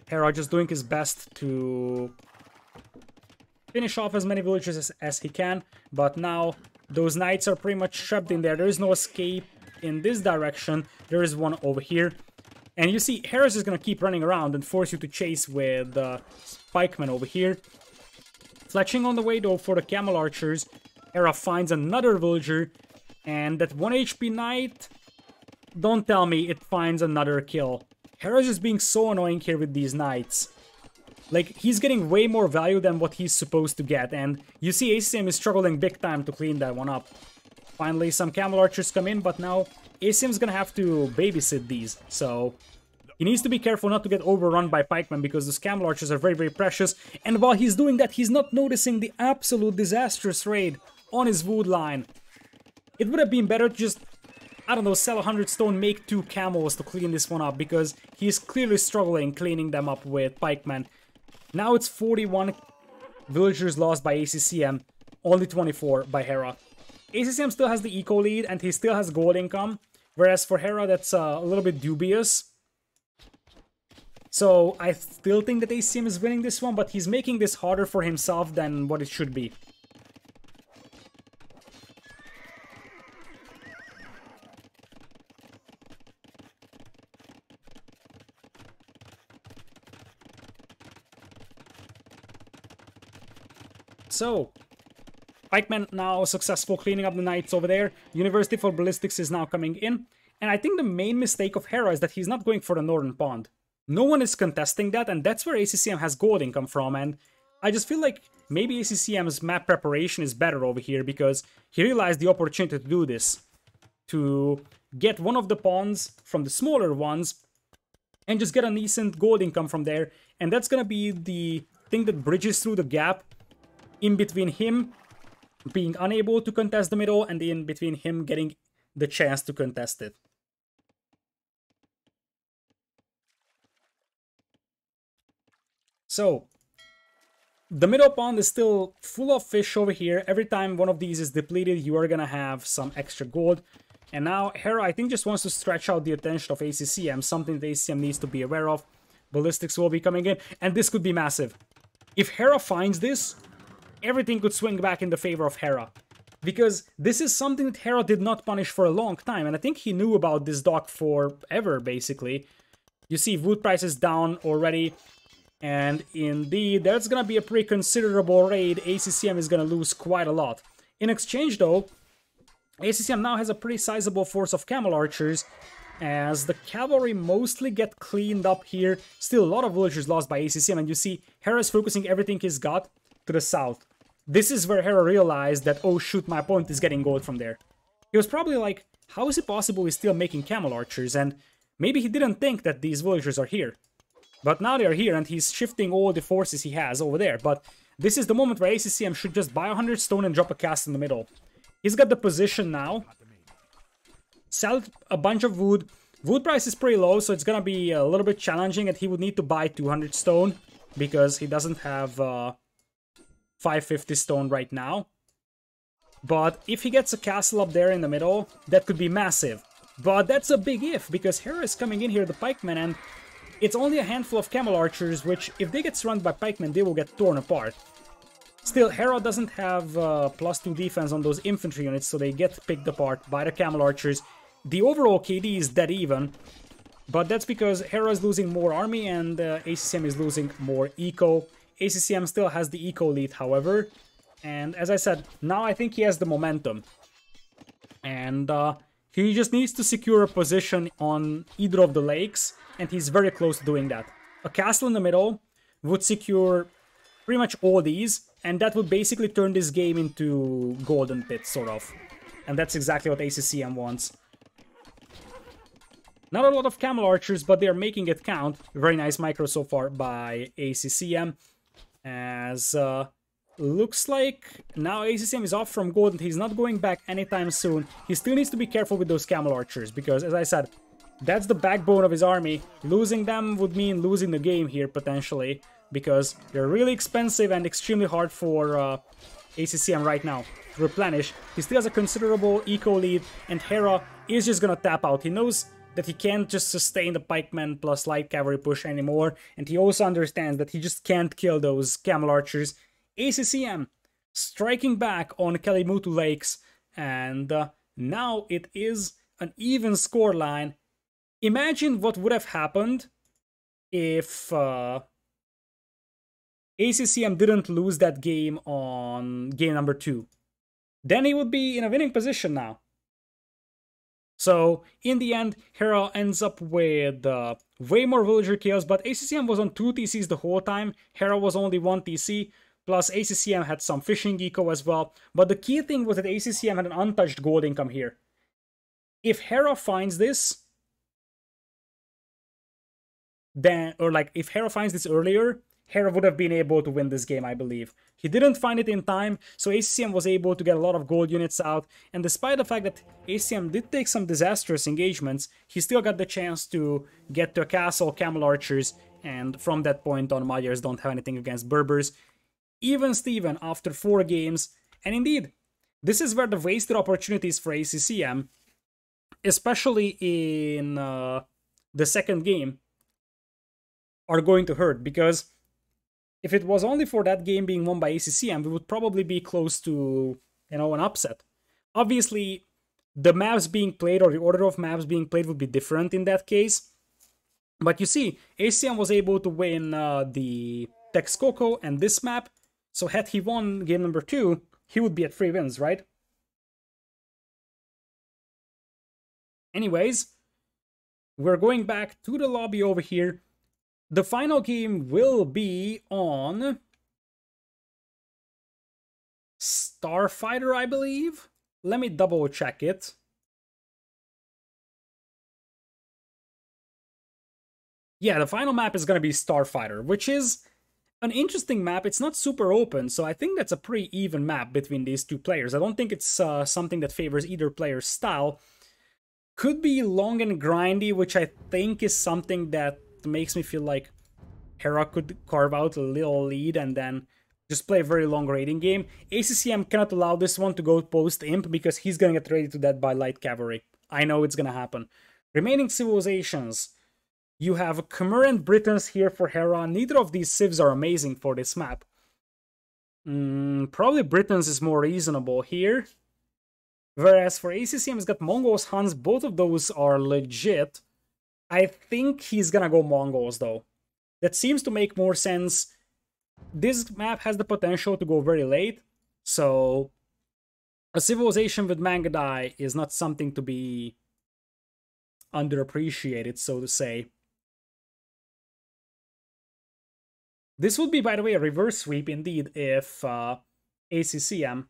Hera just doing his best to finish off as many villagers as he can, but now those knights are pretty much trapped in there. There is no escape in this direction. There is one over here. And you see, Hera's is going to keep running around and force you to chase with pikemen over here. Fletching on the way though for the camel archers. Hera finds another villager, and that 1 HP knight, don't tell me it finds another kill. Hera's just being so annoying here with these knights. Like, he's getting way more value than what he's supposed to get, and you see ACCM is struggling big time to clean that one up. Finally, some camel archers come in, but now ACCM's gonna have to babysit these, so he needs to be careful not to get overrun by pikemen, because those camel archers are very, very precious, and while he's doing that, he's not noticing the absolute disastrous raid on his wood line. It would have been better to just, I don't know, sell 100 stone, make 2 camels to clean this one up, because he's clearly struggling cleaning them up with pikemen. Now it's 41 villagers lost by ACCM, only 24 by Hera. ACCM still has the eco lead, and he still has gold income, whereas for Hera, that's a little bit dubious. So I still think that ACCM is winning this one, but he's making this harder for himself than what it should be. So, Pikeman now successful cleaning up the Knights over there. University for Ballistics is now coming in. And I think the main mistake of Hera is that he's not going for the Northern Pond. No one is contesting that, and that's where ACCM has gold income from. And I just feel like maybe ACCM's map preparation is better over here because he realized the opportunity to do this. To get one of the ponds from the smaller ones and just get a decent gold income from there. And that's going to be the thing that bridges through the gap in between him being unable to contest the middle and in between him getting the chance to contest it. So, the middle pond is still full of fish over here. Every time one of these is depleted, you are gonna have some extra gold. And now Hera, I think, just wants to stretch out the attention of ACCM, something that ACCM needs to be aware of. Ballistics will be coming in, and this could be massive. If Hera finds this, everything could swing back in the favor of Hera. Because this is something that Hera did not punish for a long time, and I think he knew about this dock forever, basically. You see wood prices down already, and indeed, that's gonna be a pretty considerable raid. ACCM is gonna lose quite a lot. In exchange, though, ACCM now has a pretty sizable force of camel archers, as the cavalry mostly get cleaned up here. Still a lot of villagers lost by ACCM, and you see Hera is focusing everything he's got to the south. This is where Hera realized that, oh shoot, my opponent is getting gold from there. He was probably like, how is it possible he's still making camel archers? And maybe he didn't think that these villagers are here. But now they're here, and he's shifting all the forces he has over there. But this is the moment where ACCM should just buy 100 stone and drop a cast in the middle. He's got the position now. Sell a bunch of wood. Wood price is pretty low, so it's gonna be a little bit challenging, and he would need to buy 200 stone because he doesn't have 550 stone right now. But if he gets a castle up there in the middle, that could be massive. But that's a big if, because Hera is coming in here, the pikemen, and it's only a handful of camel archers, which, if they get surrounded by pikemen, they will get torn apart. Still, Hera doesn't have +2 defense on those infantry units, so they get picked apart by the camel archers. The overall KD is dead even, but that's because Hera is losing more army and ACCM is losing more eco. ACCM still has the eco lead, however, and as I said, now I think he has the momentum. And he just needs to secure a position on either of the lakes, and he's very close to doing that. A castle in the middle would secure pretty much all these, and that would basically turn this game into Golden Pit, sort of. And that's exactly what ACCM wants. Not a lot of camel archers, but they're making it count. Very nice micro so far by ACCM. As looks like now ACCM is off from gold and he's not going back anytime soon. He still needs to be careful with those camel archers because, as I said, that's the backbone of his army. Losing them would mean losing the game here potentially because they're really expensive and extremely hard for ACCM right now to replenish. He still has a considerable eco lead and Hera is just gonna tap out. He knows that he can't just sustain the pikemen plus light cavalry push anymore, and he also understands that he just can't kill those camel archers. ACCM striking back on Kalimutu Lakes, and now it is an even scoreline. Imagine what would have happened if ACCM didn't lose that game on game number 2. Then he would be in a winning position now. So, in the end, Hera ends up with way more villager kills, but ACCM was on 2 TCs the whole time. Hera was only 1 TC, plus ACCM had some fishing eco as well. But the key thing was that ACCM had an untouched gold income here. If Hera finds this, then, or like, if Hera finds this earlier, Hera would have been able to win this game, I believe. He didn't find it in time, so ACCM was able to get a lot of gold units out, and despite the fact that ACCM did take some disastrous engagements, he still got the chance to get to a castle, camel archers, and from that point on, Magyars don't have anything against Berbers. Even Steven after 4 games, and indeed, This is where the wasted opportunities for ACCM, especially in the second game, are going to hurt, because if it was only for that game being won by ACCM, we would probably be close to, an upset. Obviously, the maps being played, or the order of maps being played, would be different in that case. But you see, ACM was able to win the Texcoco and this map, so had he won game number 2, he would be at 3 wins, right? Anyways, we're going back to the lobby over here. The final game will be on Starfighter, I believe. Let me double check it. Yeah, the final map is going to be Starfighter, which is an interesting map. It's not super open, so I think that's a pretty even map between these two players. I don't think it's something that favors either player's style. Could be long and grindy, which I think is something that makes me feel like Hera could carve out a little lead and then just play a very long raiding game. ACCM cannot allow this one to go post-imp because he's gonna get ready to death by light cavalry. I know it's gonna happen. Remaining civilizations. You have Khmer and Britons here for Hera. Neither of these civs are amazing for this map. Probably Britons is more reasonable here. Whereas for ACCM, he's got Mongols, Huns. Both of those are legit. I think he's gonna go Mongols, though. That seems to make more sense. This map has the potential to go very late, so a civilization with Mangadai is not something to be underappreciated, so to say. This would be, by the way, a reverse sweep indeed if ACCM.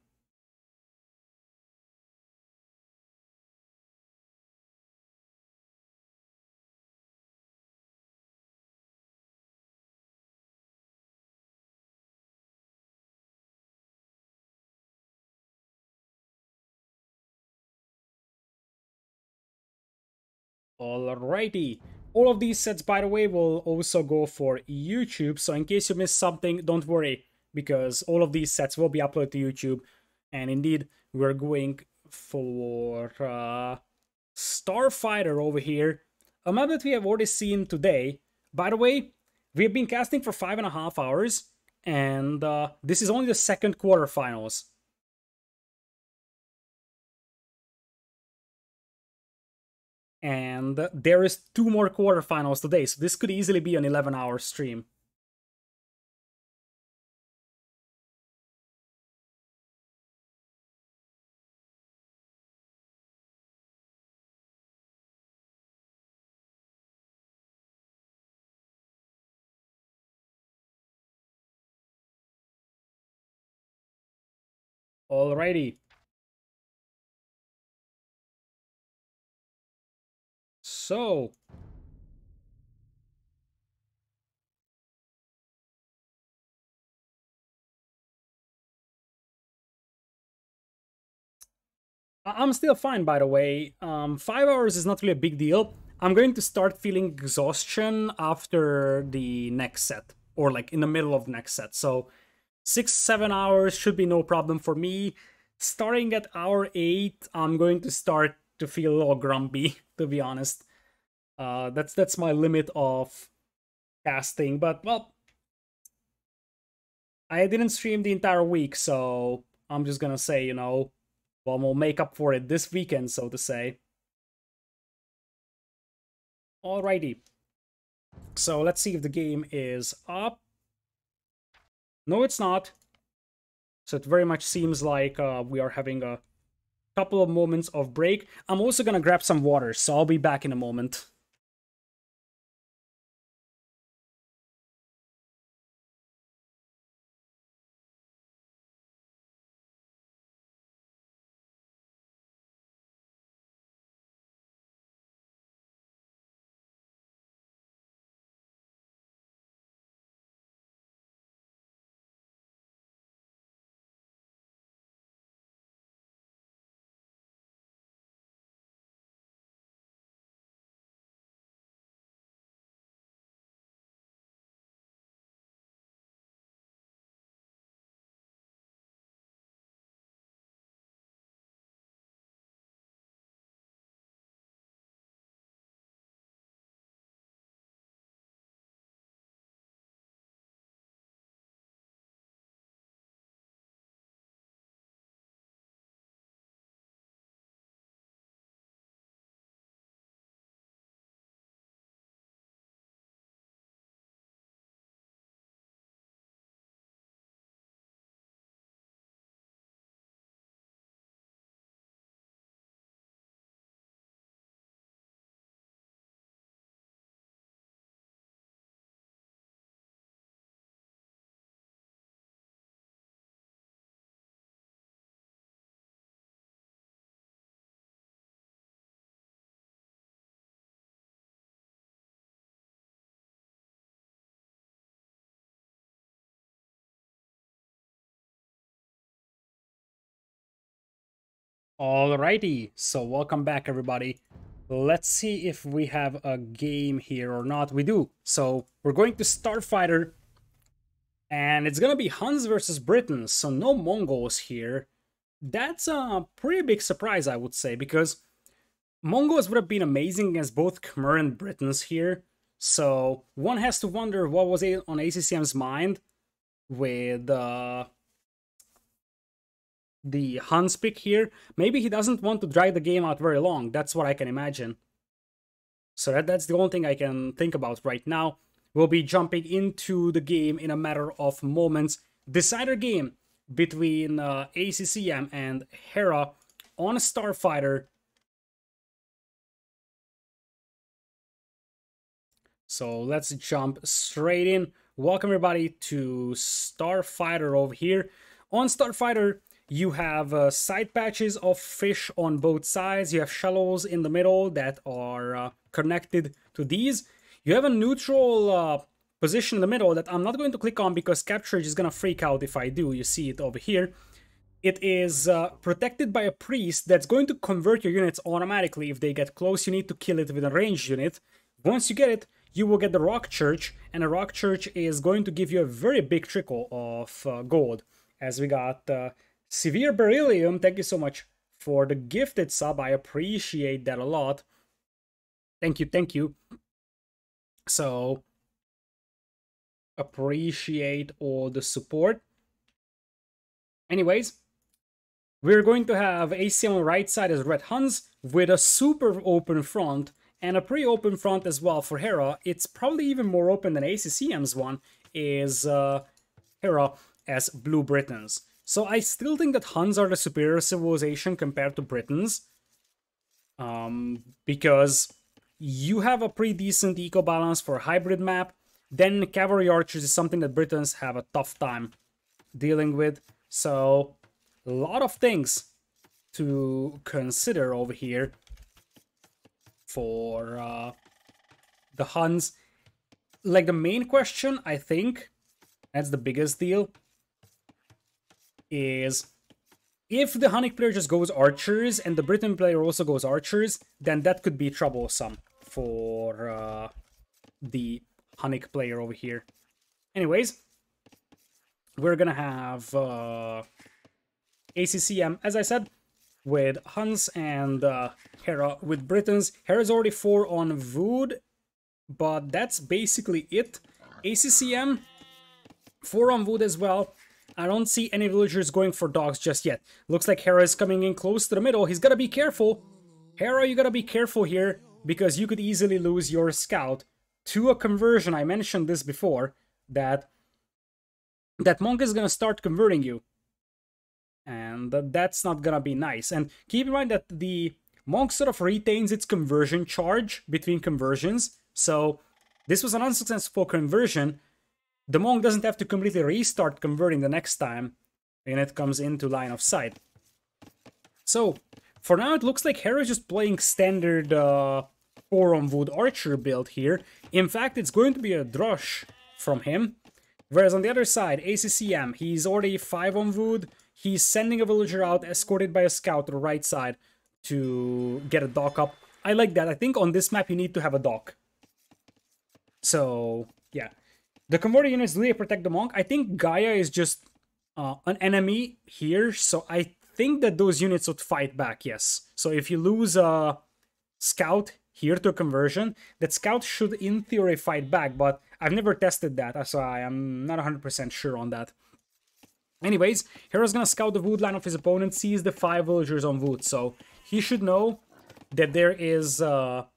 Alrighty. All of these sets, by the way, will also go for YouTube, so in case you missed something, don't worry, because all of these sets will be uploaded to YouTube. And indeed, we're going for Starfighter over here, a map that we have already seen today. By the way, we have been casting for 5.5 hours, and this is only the second quarterfinals. And there is 2 more quarterfinals today, so this could easily be an 11-hour stream. Alrighty. So, I'm still fine, by the way. 5 hours is not really a big deal. I'm going to start feeling exhaustion after the next set, or like in the middle of the next set. So 6-7 hours should be no problem for me. Starting at hour 8, I'm going to start to feel a little grumpy, to be honest. That's my limit of casting, but well, I didn't stream the entire week, so I'm just gonna say, well, we'll make up for it this weekend, so to say. Alrighty. So let's see if the game is up. No, it's not. So it very much seems like we are having a couple of moments of break. I'm also gonna grab some water, so I'll be back in a moment. Alrighty, so welcome back everybody. Let's see if we have a game here or not. We do. So we're going to Starfighter, and it's gonna be Huns versus Britons, so no Mongols here. That's a pretty big surprise, I would say, because Mongols would have been amazing against both Khmer and Britons here. So one has to wonder what was on ACCM's mind with the Huns pick here. Maybe he doesn't want to drag the game out very long. That's what I can imagine. So that's the only thing I can think about right now. We'll be jumping into the game in a matter of moments. Decider game between ACCM and Hera on Starfighter. So let's jump straight in. Welcome everybody to Starfighter over here. On Starfighter, you have side patches of fish on both sides. You have shallows in the middle that are connected to these. You have a neutral position in the middle that I'm not going to click on because Capture is going to freak out if I do. You see it over here. It is protected by a priest that's going to convert your units automatically. If they get close, you need to kill it with a ranged unit. Once you get it, you will get the Rock Church, and the Rock Church is going to give you a very big trickle of gold. As we got Severe Beryllium, thank you so much for the gifted sub. I appreciate that a lot. Thank you, thank you. So, appreciate all the support. Anyways, we're going to have ACCM on the right side as Red Huns with a super open front and a pretty open front as well for Hera. It's probably even more open than ACCM's one, is Hera as Blue Britons. So I still think that Huns are the superior civilization compared to Britons. Because you have a pretty decent eco balance for a hybrid map. Then Cavalry Archers is something that Britons have a tough time dealing with. So a lot of things to consider over here for the Huns. Like the main question, I think, that's the biggest deal, is if the Hunnic player just goes archers and the Briton player also goes archers, then that could be troublesome for the Hunnic player over here. Anyways, we're gonna have ACCM, as I said, with Huns and Hera with Britons. Hera's already 4 on Wood, but that's basically it. ACCM, 4 on Wood as well. I don't see any villagers going for dogs just yet. Looks like Hera is coming in close to the middle. He's gotta be careful. Hera, you gotta be careful here, because you could easily lose your scout to a conversion. I mentioned this before, that monk is gonna start converting you. And that's not gonna be nice. And keep in mind that the monk sort of retains its conversion charge between conversions. So this was an unsuccessful conversion. The monk doesn't have to completely restart converting the next time when it comes into line of sight. So for now, it looks like Hera is just playing standard 4 on Wood archer build here. In fact, it's going to be a drush from him. Whereas on the other side, ACCM, he's already 5 on Wood. He's sending a villager out, escorted by a scout to the right side to get a dock up. I like that. I think on this map you need to have a dock. So, yeah. The converter units, do they protect the monk? I think Gaia is just an enemy here, so I think that those units would fight back, yes. So if you lose a scout here to a conversion, that scout should in theory fight back, but I've never tested that, so I am not 100% sure on that. Anyways, Hera's gonna scout the wood line of his opponent, sees the 5 villagers on wood, so he should know that there is a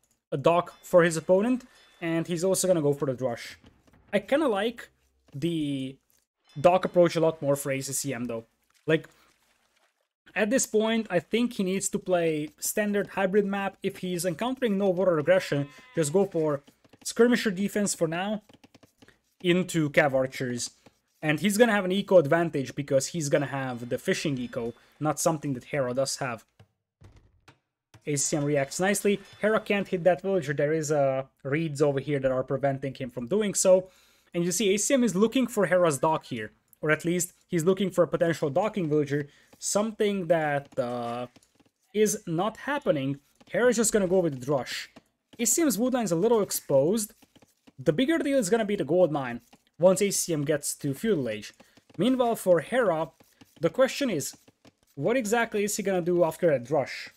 dock for his opponent, and he's also gonna go for the drush. I kind of like the dock approach a lot more for ACCM though. Like, at this point, I think he needs to play standard hybrid map. If he's encountering no water aggression, just go for skirmisher defense for now into cav archers. And he's gonna have an eco advantage because he's gonna have the fishing eco, not something that Hera does have. ACCM reacts nicely. Hera can't hit that villager. There is reeds over here that are preventing him from doing so. And you see ACCM is looking for Hera's dock here. Or at least he's looking for a potential docking villager. Something that is not happening. Hera is just gonna go with the Drush. ACCM's woodline is a little exposed. The bigger deal is gonna be the gold mine once ACCM gets to Feudal Age. Meanwhile, for Hera, the question is, what exactly is he gonna do after that Drush?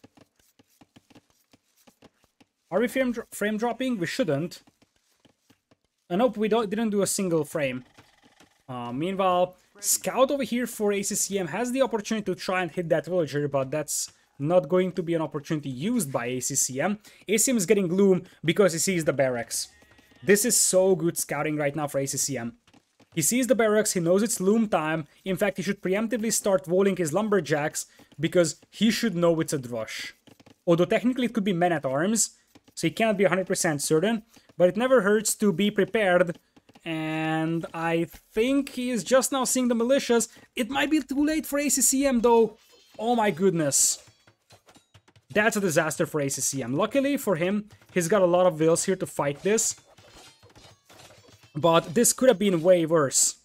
Are we frame dropping? We shouldn't. Nope, we didn't do a single frame. Meanwhile, Scout over here for ACCM has the opportunity to try and hit that villager, but that's not going to be an opportunity used by ACCM. ACCM is getting Gloom because he sees the barracks. This is so good scouting right now for ACCM. He sees the barracks, he knows it's loom time. In fact, he should preemptively start rolling his lumberjacks because he should know it's a Drush. Although technically it could be men-at-arms, so he cannot be 100% certain, but it never hurts to be prepared. And I think he is just now seeing the militias. It might be too late for ACCM though. Oh my goodness. That's a disaster for ACCM. Luckily for him, he's got a lot of wills here to fight this. But this could have been way worse.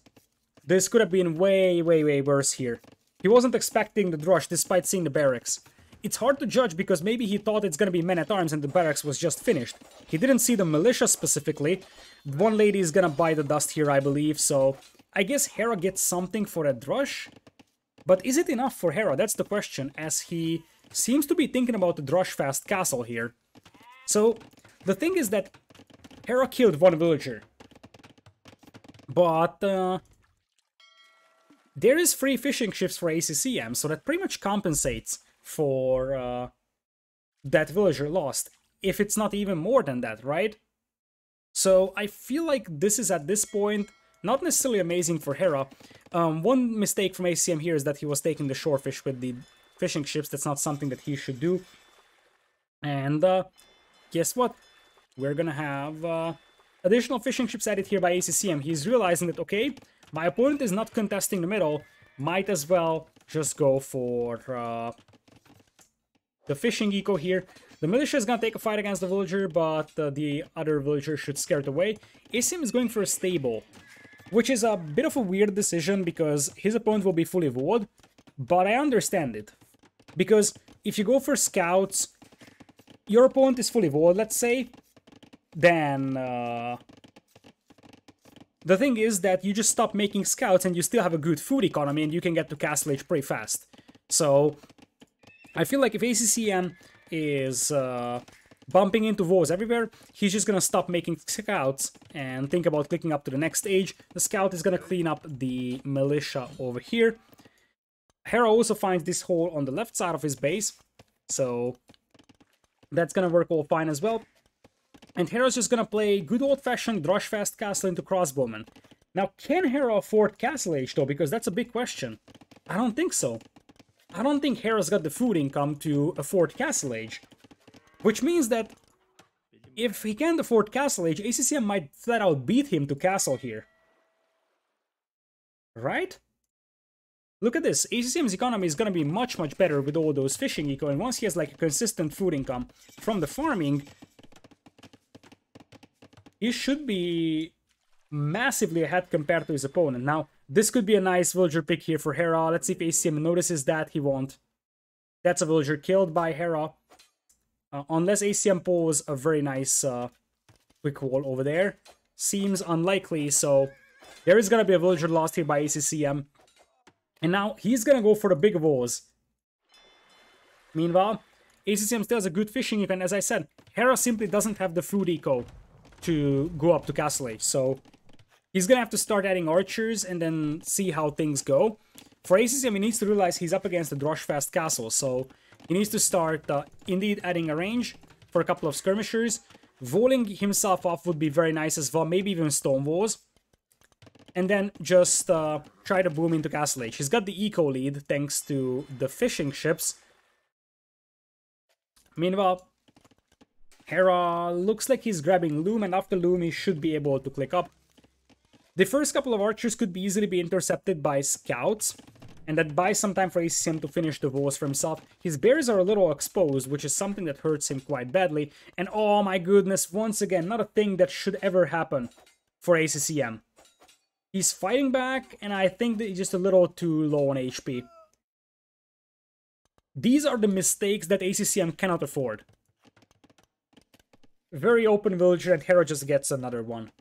This could have been way worse here. He wasn't expecting the Drush despite seeing the barracks. It's hard to judge because maybe he thought it's gonna be men-at-arms and the barracks was just finished. He didn't see the militia specifically. One lady is gonna buy the dust here, I believe, so I guess Hera gets something for a Drush. But is it enough for Hera? That's the question, as he seems to be thinking about the Drush fast castle here. So, the thing is that Hera killed one villager. But, there is free fishing ships for ACCM, so that pretty much compensates for that villager lost. If it's not even more than that, right? So I feel like this is at this point not necessarily amazing for Hera. One mistake from ACCM here is that he was taking the shorefish with the fishing ships. That's not something that he should do. And guess what? We're gonna have additional fishing ships added here by ACCM. He's realizing that, okay, my opponent is not contesting the middle. Might as well just go for the fishing eco here. The militia is gonna take a fight against the villager, but the other villager should scare it away. ACCM is going for a stable, which is a bit of a weird decision because his opponent will be fully walled, but I understand it. Because if you go for scouts, your opponent is fully walled, let's say, then the thing is that you just stop making scouts and you still have a good food economy and you can get to Castle Age pretty fast. So I feel like if ACCM is bumping into walls everywhere, he's just gonna stop making scouts and think about clicking up to the next stage. The scout is gonna clean up the militia over here. Hera also finds this hole on the left side of his base, so that's gonna work all fine as well. And Hera's just gonna play good old-fashioned Drush Fast Castle into Crossbowman. Now, can Hera afford Castle Age though? Because that's a big question. I don't think so. I don't think Hera's got the food income to afford Castle Age. Which means that if he can't afford Castle Age, ACCM might flat out beat him to Castle here. Right? Look at this. ACCM's economy is gonna be much better with all those fishing eco, and once he has like a consistent food income from the farming, he should be massively ahead compared to his opponent. Now, this could be a nice villager pick here for Hera. Let's see if ACCM notices that. He won't. That's a villager killed by Hera. Unless ACCM pulls a very nice quick wall over there. Seems unlikely, so there is gonna be a villager lost here by ACCM. And now he's gonna go for the big walls. Meanwhile, ACCM still has a good fishing event. As I said, Hera simply doesn't have the food eco to go up to Castle Age, so he's gonna have to start adding archers and then see how things go. For ACCM, he needs to realize he's up against the Drush Fast Castle, so he needs to start indeed adding a range for a couple of skirmishers. Walling himself off would be very nice as well, maybe even stone walls. And then just try to boom into Castle Age. He's got the eco lead thanks to the fishing ships. Meanwhile, Hera looks like he's grabbing Loom, and after Loom he should be able to click up. The first couple of archers could easily be intercepted by scouts, and that buys some time for ACCM to finish the walls for himself. His bears are a little exposed, which is something that hurts him quite badly. And oh my goodness, once again, not a thing that should ever happen for ACCM. He's fighting back, and I think that he's just a little too low on HP. These are the mistakes that ACCM cannot afford. Very open villager, and Hera just gets another one.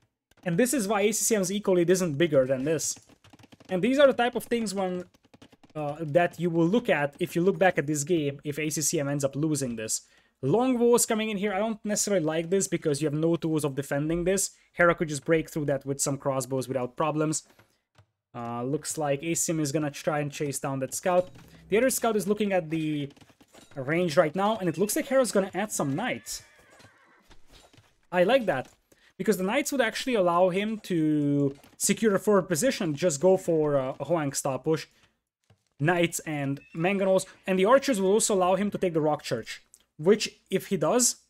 And this is why ACCM's eco lead isn't bigger than this. And these are the type of things that you will look at if you look back at this game if ACCM ends up losing this. Long walls coming in here, I don't necessarily like this because you have no tools of defending this. Hera could just break through that with some crossbows without problems. Looks like ACCM is gonna try and chase down that scout. The other scout is looking at the range right now, and it looks like Hera's gonna add some knights. I like that, because the knights would actually allow him to secure a forward position, just go for a Hoang style push, knights and mangonels, and the archers will also allow him to take the rock church, which, if he does,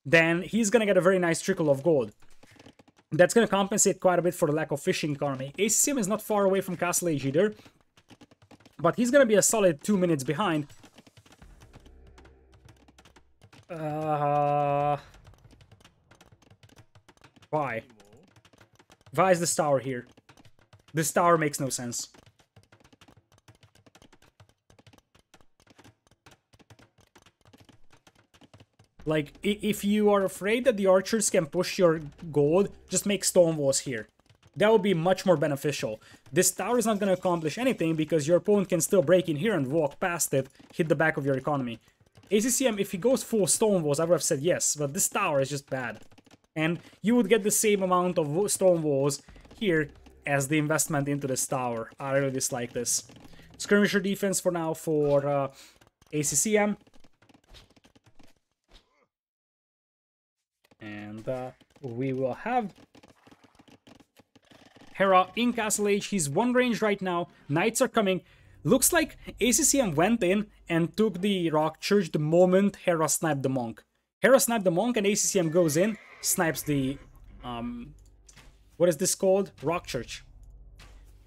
then he's gonna get a very nice trickle of gold. That's gonna compensate quite a bit for the lack of fishing economy. ACCM is not far away from Castle Age either, but he's gonna be a solid 2 minutes behind. Why? Why is this tower here? This tower makes no sense. Like, if you are afraid that the archers can push your gold, just make stone walls here. That would be much more beneficial. This tower is not going to accomplish anything because your opponent can still break in here and walk past it, hit the back of your economy. ACCM, if he goes full stone walls, I would have said yes, but this tower is just bad. And you would get the same amount of stone walls here as the investment into this tower. I really dislike this. Skirmisher defense for now for ACCM. And we will have Hera in Castle Age. He's one range right now. Knights are coming. Looks like ACCM went in and took the rock church the moment Hera sniped the monk. Hera sniped the monk and ACCM goes in, snipes the, what is this called? Rock church.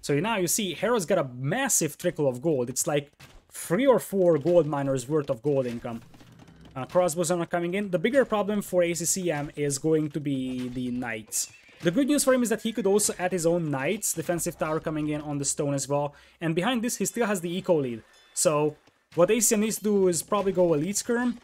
So now you see Hera's got a massive trickle of gold. It's like 3 or 4 gold miners worth of gold income. Crossbows are not coming in. The bigger problem for ACCM is going to be the knights. The good news for him is that he could also add his own knights, defensive tower coming in on the stone as well. And behind this, he still has the eco lead. So what ACCM needs to do is probably go elite skirm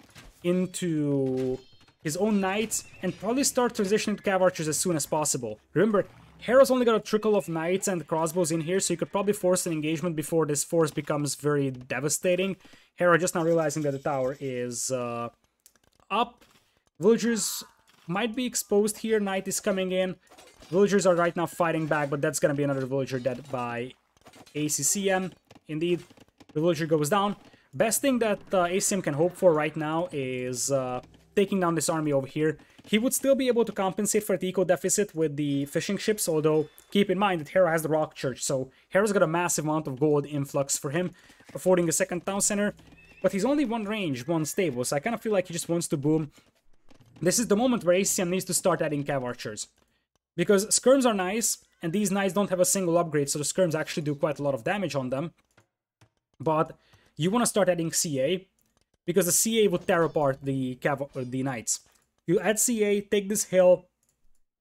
into his own knights and probably start transitioning to cav archers as soon as possible. Remember, Hera's only got a trickle of knights and crossbows in here, so you could probably force an engagement before this force becomes very devastating. Hera just now realizing that the tower is up. Villagers might be exposed here. Knight is coming in. Villagers are right now fighting back, but that's going to be another villager dead by ACCM. Indeed, the villager goes down. Best thing that ACCM can hope for right now is taking down this army over here. He would still be able to compensate for the eco deficit with the fishing ships, although keep in mind that Hera has the rock church, so Hera's got a massive amount of gold influx for him, affording a second town center. But he's only one range, one stable, so I kind of feel like he just wants to boom. This is the moment where ACCM needs to start adding cav archers. Because skirms are nice, and these knights don't have a single upgrade, so the skirms actually do quite a lot of damage on them. But you want to start adding CA, because the CA would tear apart the knights. You add CA, take this hill,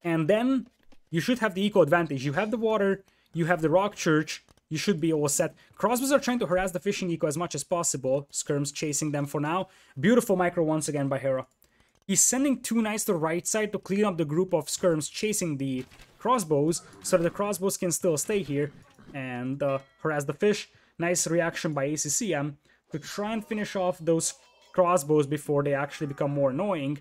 and then you should have the eco advantage. You have the water, you have the rock church, you should be all set. Crossbows are trying to harass the fishing eco as much as possible. Skirms chasing them for now. Beautiful micro once again by Hera. He's sending 2 knights to the right side to clean up the group of skirms chasing the crossbows, so that the crossbows can still stay here and harass the fish. Nice reaction by ACCM to try and finish off those crossbows before they actually become more annoying.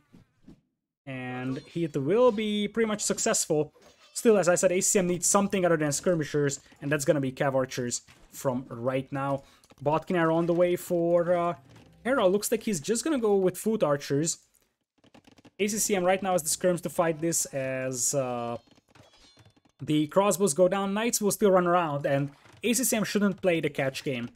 And he will be pretty much successful. Still, as I said, ACCM needs something other than skirmishers, and that's gonna be cav archers from right now. Botkin are on the way for Hera. Looks like he's just gonna go with foot archers. ACCM right now has the skirms to fight this as the crossbows go down. Knights will still run around, and ACCM shouldn't play the catch game.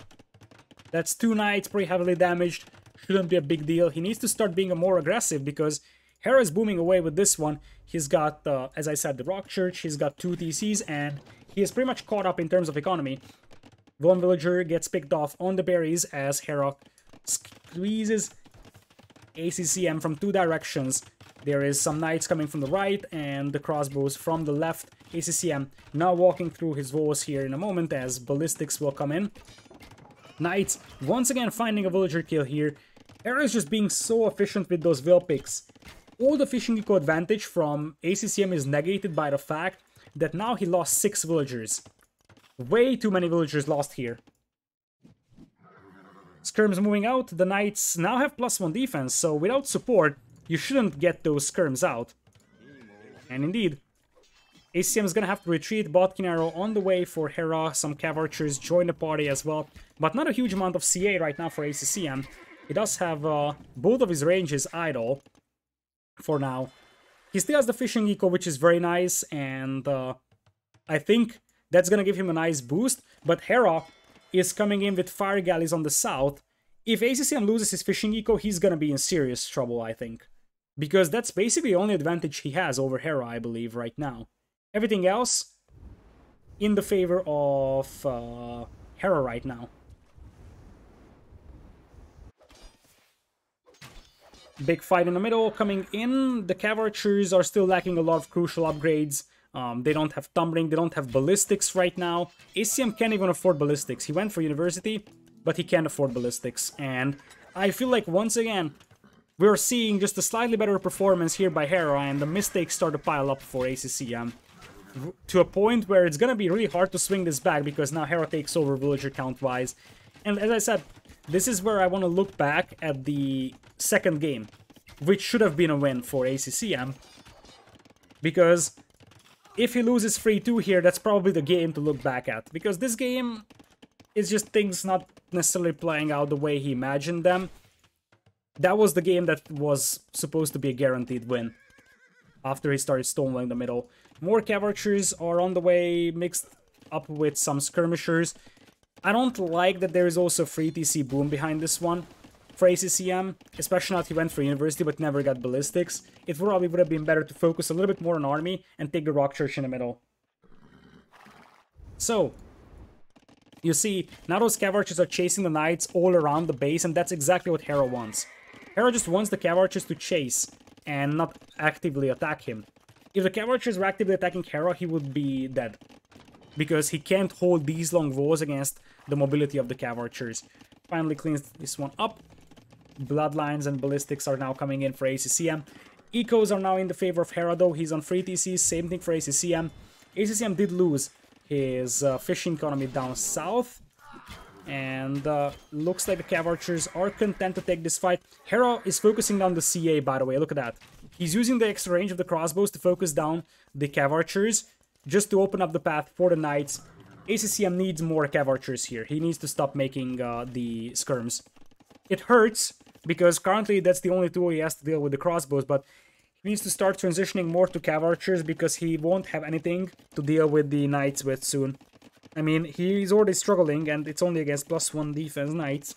That's 2 knights pretty heavily damaged. Shouldn't be a big deal. He needs to start being more aggressive because Hera is booming away with this one. He's got, as I said, the rock church. He's got 2 TCs, and he is pretty much caught up in terms of economy. One villager gets picked off on the berries as Hera squeezes ACCM from 2 directions. There is some knights coming from the right and the crossbows from the left. ACCM now walking through his walls here in a moment as ballistics will come in. Knights once again finding a villager kill here. Hera is just being so efficient with those will picks. All the fishing eco advantage from ACCM is negated by the fact that now he lost 6 villagers. Way too many villagers lost here. Skirms moving out, the Knights now have +1 defense, so without support, you shouldn't get those skirms out. And indeed, ACCM is gonna have to retreat, Botkin arrow on the way for Hera, some cav archers join the party as well, but not a huge amount of CA right now for ACCM. He does have both of his ranges idle for now. He still has the fishing eco, which is very nice, and I think that's gonna give him a nice boost, but Hera is coming in with fire galleys on the south. If ACCM loses his fishing eco, he's gonna be in serious trouble, I think. Because that's basically the only advantage he has over Hera, I believe, right now. Everything else in the favor of Hera right now. Big fight in the middle coming in. The cav archers are still lacking a lot of crucial upgrades. They don't have tumbling, they don't have ballistics right now. ACCM can't even afford ballistics. He went for university, but he can't afford ballistics. And I feel like once again, we're seeing just a slightly better performance here by Hera, and the mistakes start to pile up for ACCM. To a point where it's gonna be really hard to swing this back, because now Hera takes over villager count-wise. And as I said, this is where I want to look back at the second game, which should have been a win for ACCM. Because if he loses 3-2 here, that's probably the game to look back at. Because this game is just things not necessarily playing out the way he imagined them. That was the game that was supposed to be a guaranteed win. After he started stonewalling the middle. More cav archers are on the way, mixed up with some skirmishers. I don't like that there is also free TC boom behind this one for ACCM, especially now that he went for university but never got ballistics. It probably would have been better to focus a little bit more on army and take the rock church in the middle. So, you see, now those cav archers are chasing the knights all around the base, and that's exactly what Hera wants. Hera just wants the cav archers to chase and not actively attack him. If the cav archers were actively attacking Hera, he would be dead. Because he can't hold these long walls against the mobility of the cav archers. Finally cleans this one up. Bloodlines and ballistics are now coming in for ACCM. Ecos are now in the favor of Hera though. He's on free TC. Same thing for ACCM. ACCM did lose his fishing economy down south. And looks like the cav archers are content to take this fight. Hera is focusing on the CA, by the way. Look at that. He's using the extra range of the crossbows to focus down the cav archers, just to open up the path for the knights. ACCM needs more cav archers here. He needs to stop making the skirms. It hurts, because currently that's the only tool he has to deal with the crossbows, but he needs to start transitioning more to cav archers, because he won't have anything to deal with the knights with soon. I mean, he's already struggling, and it's only against +1 defense knights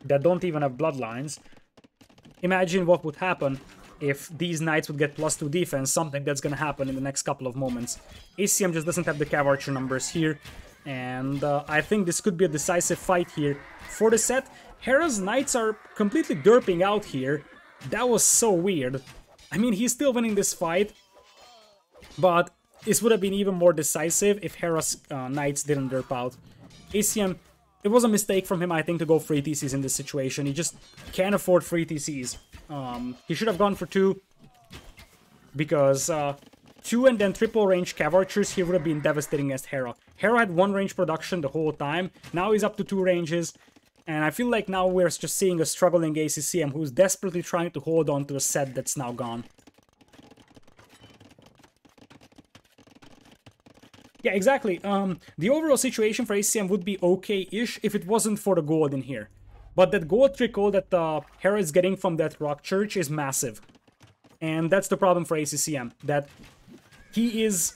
that don't even have bloodlines. Imagine what would happen if these knights would get +2 defense, something that's gonna happen in the next couple of moments. ACCM just doesn't have the cav archer numbers here, and I think this could be a decisive fight here for the set. Hera's knights are completely derping out here. That was so weird. I mean, he's still winning this fight, but this would have been even more decisive if Hera's knights didn't derp out. ACCM, it was a mistake from him, I think, to go free TCs in this situation. He just can't afford free TCs. He should have gone for 2, because 2 and then triple range cav archers here would have been devastating against Hera. Hera had 1 range production the whole time, now he's up to 2 ranges, and I feel like now we're just seeing a struggling ACCM who's desperately trying to hold on to a set that's now gone. Yeah, exactly. The overall situation for ACCM would be okay-ish if it wasn't for the gold in here. But that gold trickle that Hera is getting from that rock church is massive. And that's the problem for ACCM, that he is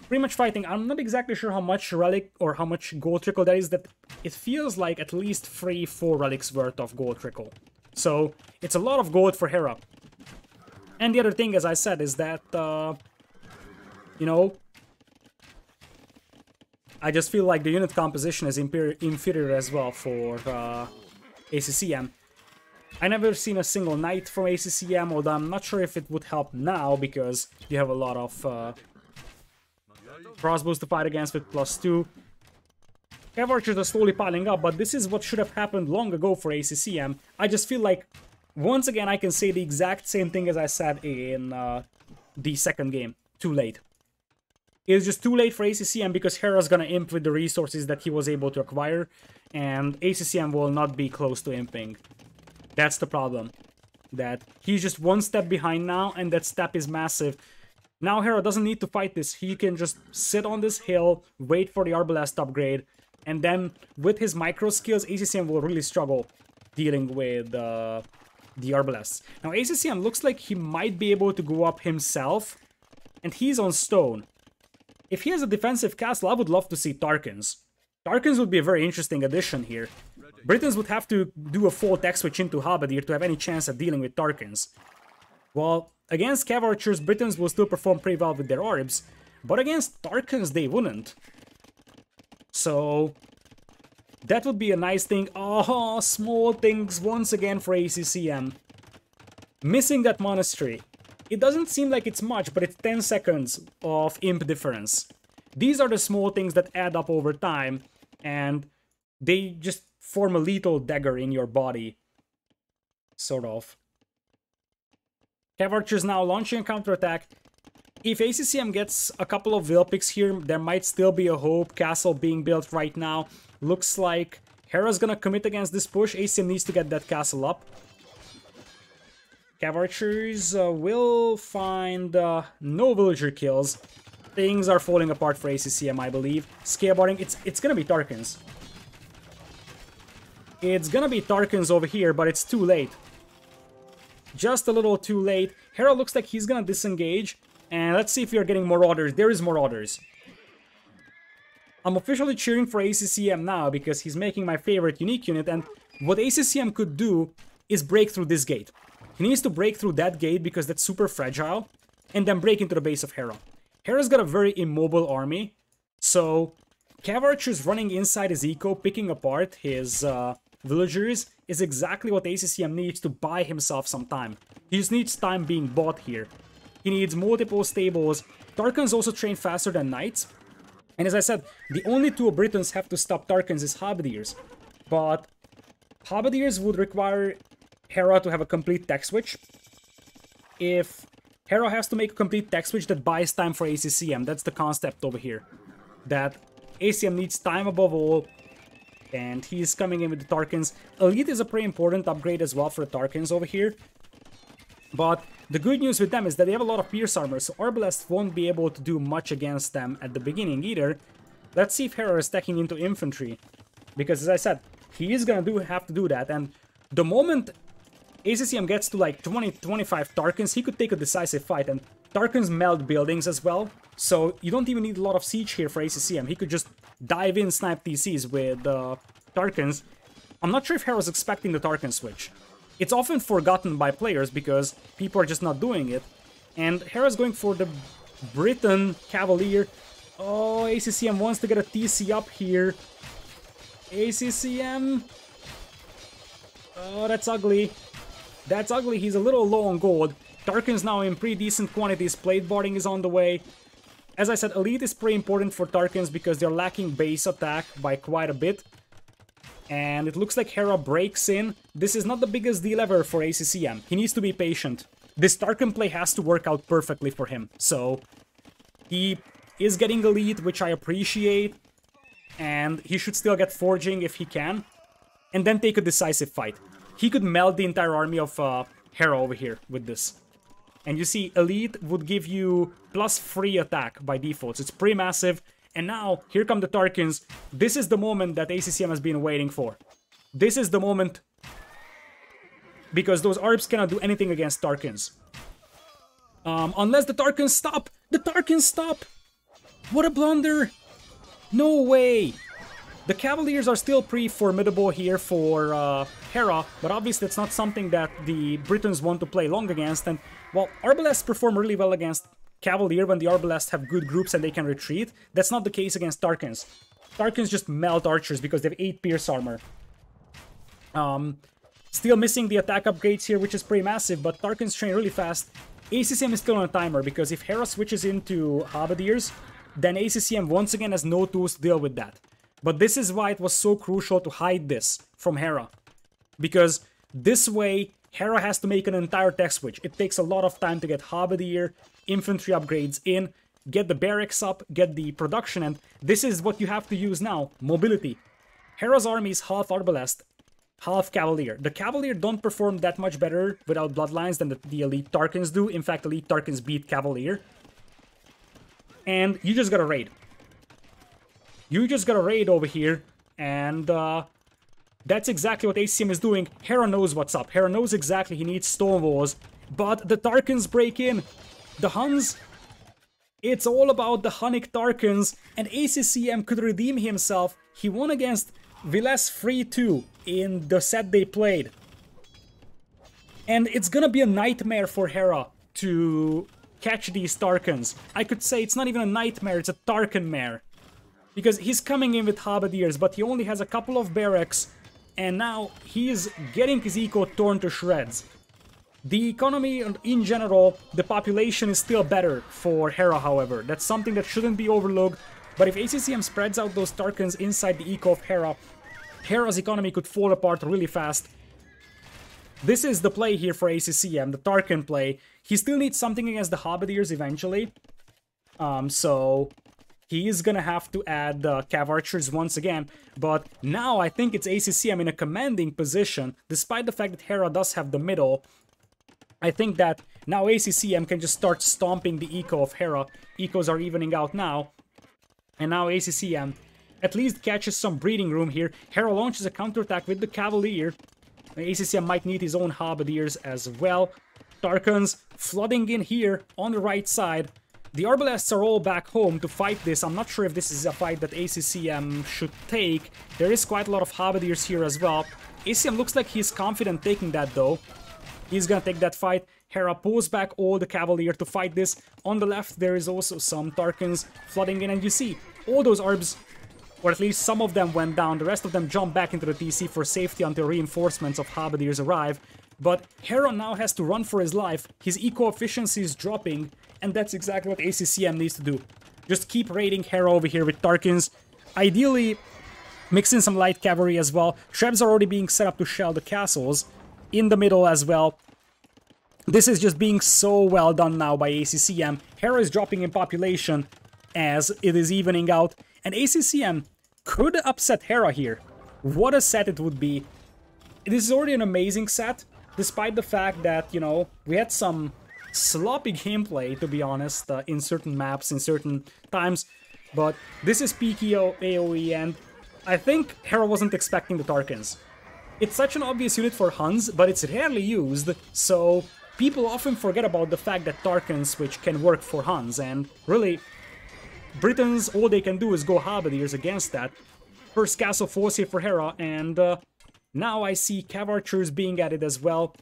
pretty much fighting. I'm not exactly sure how much relic or how much gold trickle that is. That it feels like at least 3-4 relics worth of gold trickle. So it's a lot of gold for Hera. And the other thing, as I said, is that, you know, I just feel like the unit composition is inferior as well for ACCM. I never seen a single knight from ACCM, although I'm not sure if it would help now, because you have a lot of crossbows to fight against with +2. Cav Archers are slowly piling up, but this is what should have happened long ago for ACCM. I just feel like, once again, I can say the exact same thing as I said in the second game. Too late. It's just too late for ACCM because Hera's gonna imp with the resources that he was able to acquire, and ACCM will not be close to imping. That's the problem. That he's just one step behind now, and that step is massive. Now Hera doesn't need to fight this. He can just sit on this hill, wait for the Arbalest upgrade, and then with his micro skills, ACCM will really struggle dealing with the Arbalests. Now ACCM looks like he might be able to go up himself, and he's on stone. If he has a defensive castle, I would love to see Tarkans. Tarkans would be a very interesting addition here. Britons would have to do a full tech switch into Halberdier to have any chance at dealing with Tarkans. Well, against Cav Archers, Britons will still perform pretty well with their orbs, but against Tarkans they wouldn't. So that would be a nice thing. Oh, small things once again for ACCM. Missing that monastery. It doesn't seem like it's much, but it's 10 seconds of imp difference. These are the small things that add up over time, and they just form a lethal dagger in your body. Sort of. Cav Archers now launching a counterattack. If ACCM gets a couple of will picks here, there might still be a hope. Castle being built right now. Looks like Hera's gonna commit against this push. ACCM needs to get that castle up. Cav Archers will find no villager kills. Things are falling apart for ACCM, I believe. Skateboarding, it's gonna be Tarkans. It's gonna be Tarkans over here, but it's too late. Just a little too late. Hera looks like he's gonna disengage. And let's see if we are getting Marauders. There is Marauders. I'm officially cheering for ACCM now because he's making my favorite unique unit. And what ACCM could do is break through this gate. He needs to break through that gate because that's super fragile. And then break into the base of Hera. Hera's got a very immobile army. So Cav Archers running inside his eco, picking apart his villagers is exactly what ACCM needs to buy himself some time. He just needs time being bought here. He needs multiple stables. Tarkans also train faster than Knights. And as I said, the only two Britons have to stop Tarkans is Halberdiers. But Halberdiers would require Hera to have a complete tech switch. If Hera has to make a complete tech switch, that buys time for ACCM. That's the concept over here. That ACCM needs time above all. And he's coming in with the Tarkans. Elite is a pretty important upgrade as well for the Tarkans over here. But the good news with them is that they have a lot of pierce armor, so Arbalest won't be able to do much against them at the beginning either. Let's see if Hera is stacking into infantry. Because as I said, he is gonna have to do that, and the moment ACCM gets to like 20-25 Tarkans, he could take a decisive fight, and Tarkans melt buildings as well, so you don't even need a lot of siege here for ACCM. He could just dive in, snipe TCs with Tarkans. I'm not sure if Hera's expecting the Tarkan switch. It's often forgotten by players because people are just not doing it. And Hera's going for the Briton Cavalier. Oh, ACCM wants to get a TC up here. ACCM. Oh, that's ugly. That's ugly. He's a little low on gold. Tarkan's now in pretty decent quantities. Plate boarding is on the way. As I said, Elite is pretty important for Tarkans because they're lacking base attack by quite a bit. And it looks like Hera breaks in. This is not the biggest deal ever for ACCM. He needs to be patient. This Tarkan play has to work out perfectly for him. So, he is getting Elite, which I appreciate. And he should still get Forging if he can. And then take a decisive fight. He could melt the entire army of Hera over here with this. And you see, Elite would give you plus free attack by default. So it's pretty massive. And now, here come the Tarkans. This is the moment that ACCM has been waiting for. This is the moment. Because those Arbs cannot do anything against Tarkans. Unless the Tarkans stop! The Tarkans stop! What a blunder! No way! The Cavaliers are still pretty formidable here for Hera, but obviously it's not something that the Britons want to play long against. And, well, Arbalests perform really well against Cavalier when the Arbalests have good groups and they can retreat. That's not the case against Tarkans. Tarkans just melt archers because they have 8 pierce armor. Still missing the attack upgrades here, which is pretty massive, but Tarkans train really fast. ACCM is still on a timer because if Hera switches into Halberdiers, then ACCM once again has no tools to deal with that. But this is why it was so crucial to hide this from Hera. Because this way, Hera has to make an entire tech switch. It takes a lot of time to get Halberdier, infantry upgrades in, get the barracks up, get the production, and this is what you have to use now, mobility. Hera's army is half Arbalest, half Cavalier. The Cavalier don't perform that much better without Bloodlines than the Elite Tarkans do. In fact, Elite Tarkans beat Cavalier. And you just gotta raid. You just gotta raid over here, and that's exactly what ACCM is doing. Hera knows what's up. Hera knows exactly he needs stone walls, but the Tarkans break in. The Huns, it's all about the Hunnic Tarkans, and ACCM could redeem himself. He won against Viles 3-2 in the set they played. And it's gonna be a nightmare for Hera to catch these Tarkans. I could say it's not even a nightmare, it's a Tarkan-mare. Because he's coming in with Halberdiers, but he only has a couple of barracks, and now he's getting his eco torn to shreds. The economy in general, the population is still better for Hera, however. That's something that shouldn't be overlooked, but if ACCM spreads out those Tarkans inside the eco of Hera, Hera's economy could fall apart really fast. This is the play here for ACCM, the Tarkan play. He still needs something against the Halberdiers eventually, so he is gonna have to add Cav Archers once again, but now I think it's ACCM in a commanding position, despite the fact that Hera does have the middle. I think that now ACCM can just start stomping the eco of Hera. Ecos are evening out now, and now ACCM at least catches some breathing room here. Hera launches a counterattack with the Cavalier. ACCM might need his own Halberdiers as well. Tarkans flooding in here on the right side. The Arbalests are all back home to fight this. I'm not sure if this is a fight that ACCM should take. There is quite a lot of Halberdiers here as well. ACCM looks like he's confident taking that though. He's gonna take that fight. Hera pulls back all the Cavalier to fight this. On the left there is also some Tarkans flooding in, and you see all those Arbs, or at least some of them went down. The rest of them jump back into the TC for safety until reinforcements of Halberdiers arrive. But Hera now has to run for his life. His eco efficiency is dropping, and that's exactly what ACCM needs to do. Just keep raiding Hera over here with Tarkans. Ideally, mix in some light cavalry as well. Trebs are already being set up to shell the castles. In the middle as well. This is just being so well done now by ACCM. Hera is dropping in population as it is evening out. And ACCM could upset Hera here. What a set it would be. This is already an amazing set, despite the fact that, you know, we had some sloppy gameplay, to be honest, in certain maps, in certain times. But this is peak AoE, and I think Hera wasn't expecting the Tarkans. It's such an obvious unit for Huns, but it's rarely used, so people often forget about the fact that Tarkan switch can work for Huns, and really, Britons, all they can do is go Halberdiers against that. First castle force here for Hera, and now I see Cav Archers being added as well.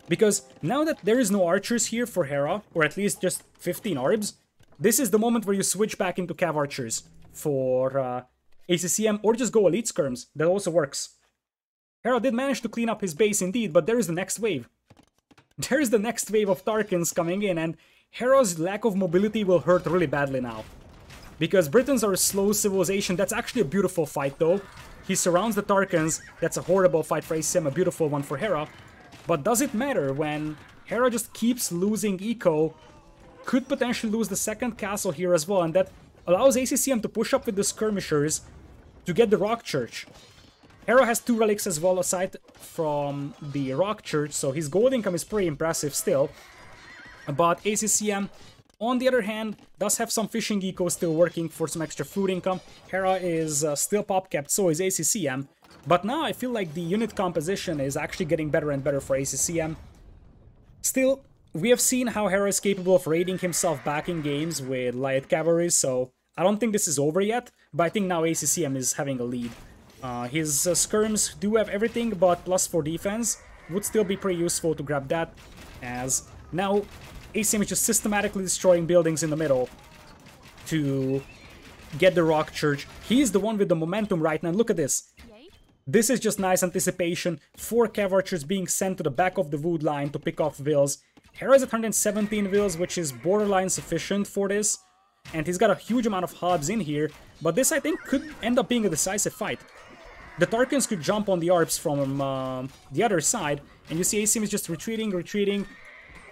Because now that there is no archers here for Hera, or at least just 15 Arbs, this is the moment where you switch back into Cav Archers for ACCM, or just go Elite Skirms. That also works. Hera did manage to clean up his base indeed, but there is the next wave. There is the next wave of Tarkans coming in, and Hera's lack of mobility will hurt really badly now. Because Britons are a slow civilization. That's actually a beautiful fight though. He surrounds the Tarkans. That's a horrible fight for ACCM, a beautiful one for Hera. But does it matter when Hera just keeps losing eco? Could potentially lose the second castle here as well, and that allows ACCM to push up with the skirmishers to get the Rock Church. Hera has 2 relics as well aside from the Rock Church, so his gold income is pretty impressive still. But ACCM, on the other hand, does have some fishing eco still working for some extra food income. Hera is still pop capped, so is ACCM. But now I feel like the unit composition is actually getting better and better for ACCM. Still, we have seen how Hera is capable of raiding himself back in games with light cavalry, so I don't think this is over yet, but I think now ACCM is having a lead. His skirms do have everything but +4 defense. Would still be pretty useful to grab that, as now ACCM is just systematically destroying buildings in the middle to get the Rock Church. He's the one with the momentum right now. Look at this. This is just nice anticipation. 4 Cav Archers being sent to the back of the wood line to pick off Vils. Hera's at 117 Vils, which is borderline sufficient for this. and he's got a huge amount of hubs in here, but this, I think, could end up being a decisive fight. The Tarkans could jump on the ARPs from the other side, and you see ACCM is just retreating,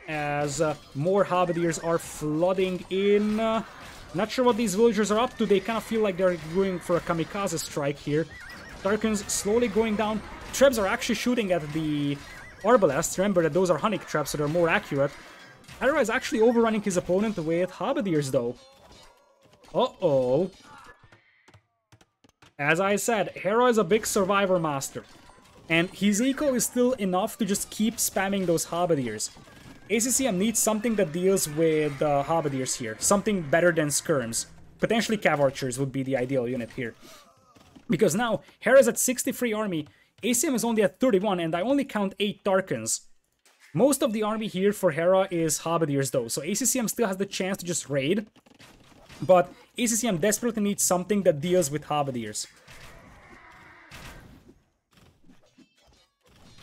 as more Halberdiers are flooding in. Not sure what these villagers are up to. They kind of feel like they're going for a kamikaze strike here. Tarkans slowly going down. Trebs are actually shooting at the Arbalests. Remember that those are Hunnic traps, so they're more accurate. Hera is actually overrunning his opponent with Halberdiers, though. Uh-oh. As I said, Hera is a big survivor master. And his eco is still enough to just keep spamming those Halberdiers. ACCM needs something that deals with Halberdiers here. Something better than skirms. Potentially Cav Archers would be the ideal unit here. Because now, Hera's at 63 army, ACM is only at 31, and I only count 8 Tarkans. Most of the army here for Hera is Halberdiers though, so ACCM still has the chance to just raid. But ACCM desperately needs something that deals with Halberdiers.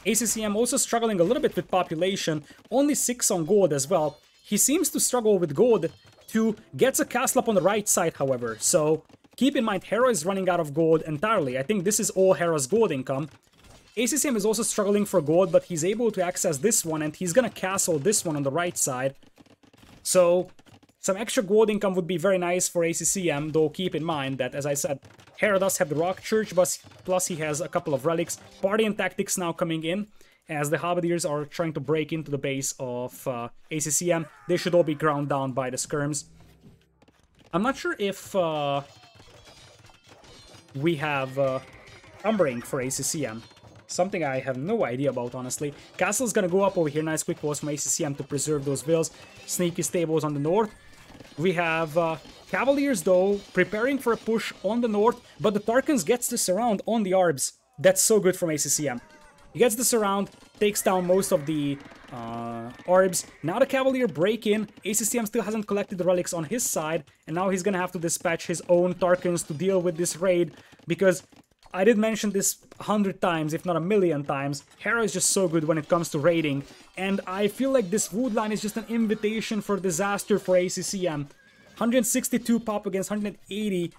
ACCM also struggling a little bit with population, only 6 on gold as well. He seems to struggle with gold to get a castle up on the right side, however. So keep in mind, Hera is running out of gold entirely. I think this is all Hera's gold income. ACCM is also struggling for gold, but he's able to access this one, and he's gonna castle this one on the right side. So some extra gold income would be very nice for ACCM, though keep in mind that, as I said, Hera does have the Rock Church, but plus he has a couple of relics. Party and Tactics now coming in, as the Halberdiers are trying to break into the base of ACCM. They should all be ground down by the skirms. I'm not sure if we have Umbering for ACCM. Something I have no idea about, honestly. Castle's gonna go up over here. Nice quick walls from ACCM to preserve those vills. Sneaky stables on the north. We have Cavaliers, though, preparing for a push on the north, but the Tarkans gets the surround on the Arbs. That's so good from ACCM. He gets the surround, takes down most of the Arbs. Now the Cavalier break in. ACCM still hasn't collected the relics on his side, and now he's gonna have to dispatch his own Tarkans to deal with this raid, because I did mention this 100 times, if not a million times. Hera is just so good when it comes to raiding, and I feel like this wood line is just an invitation for disaster for ACCM. 162 pop against 180.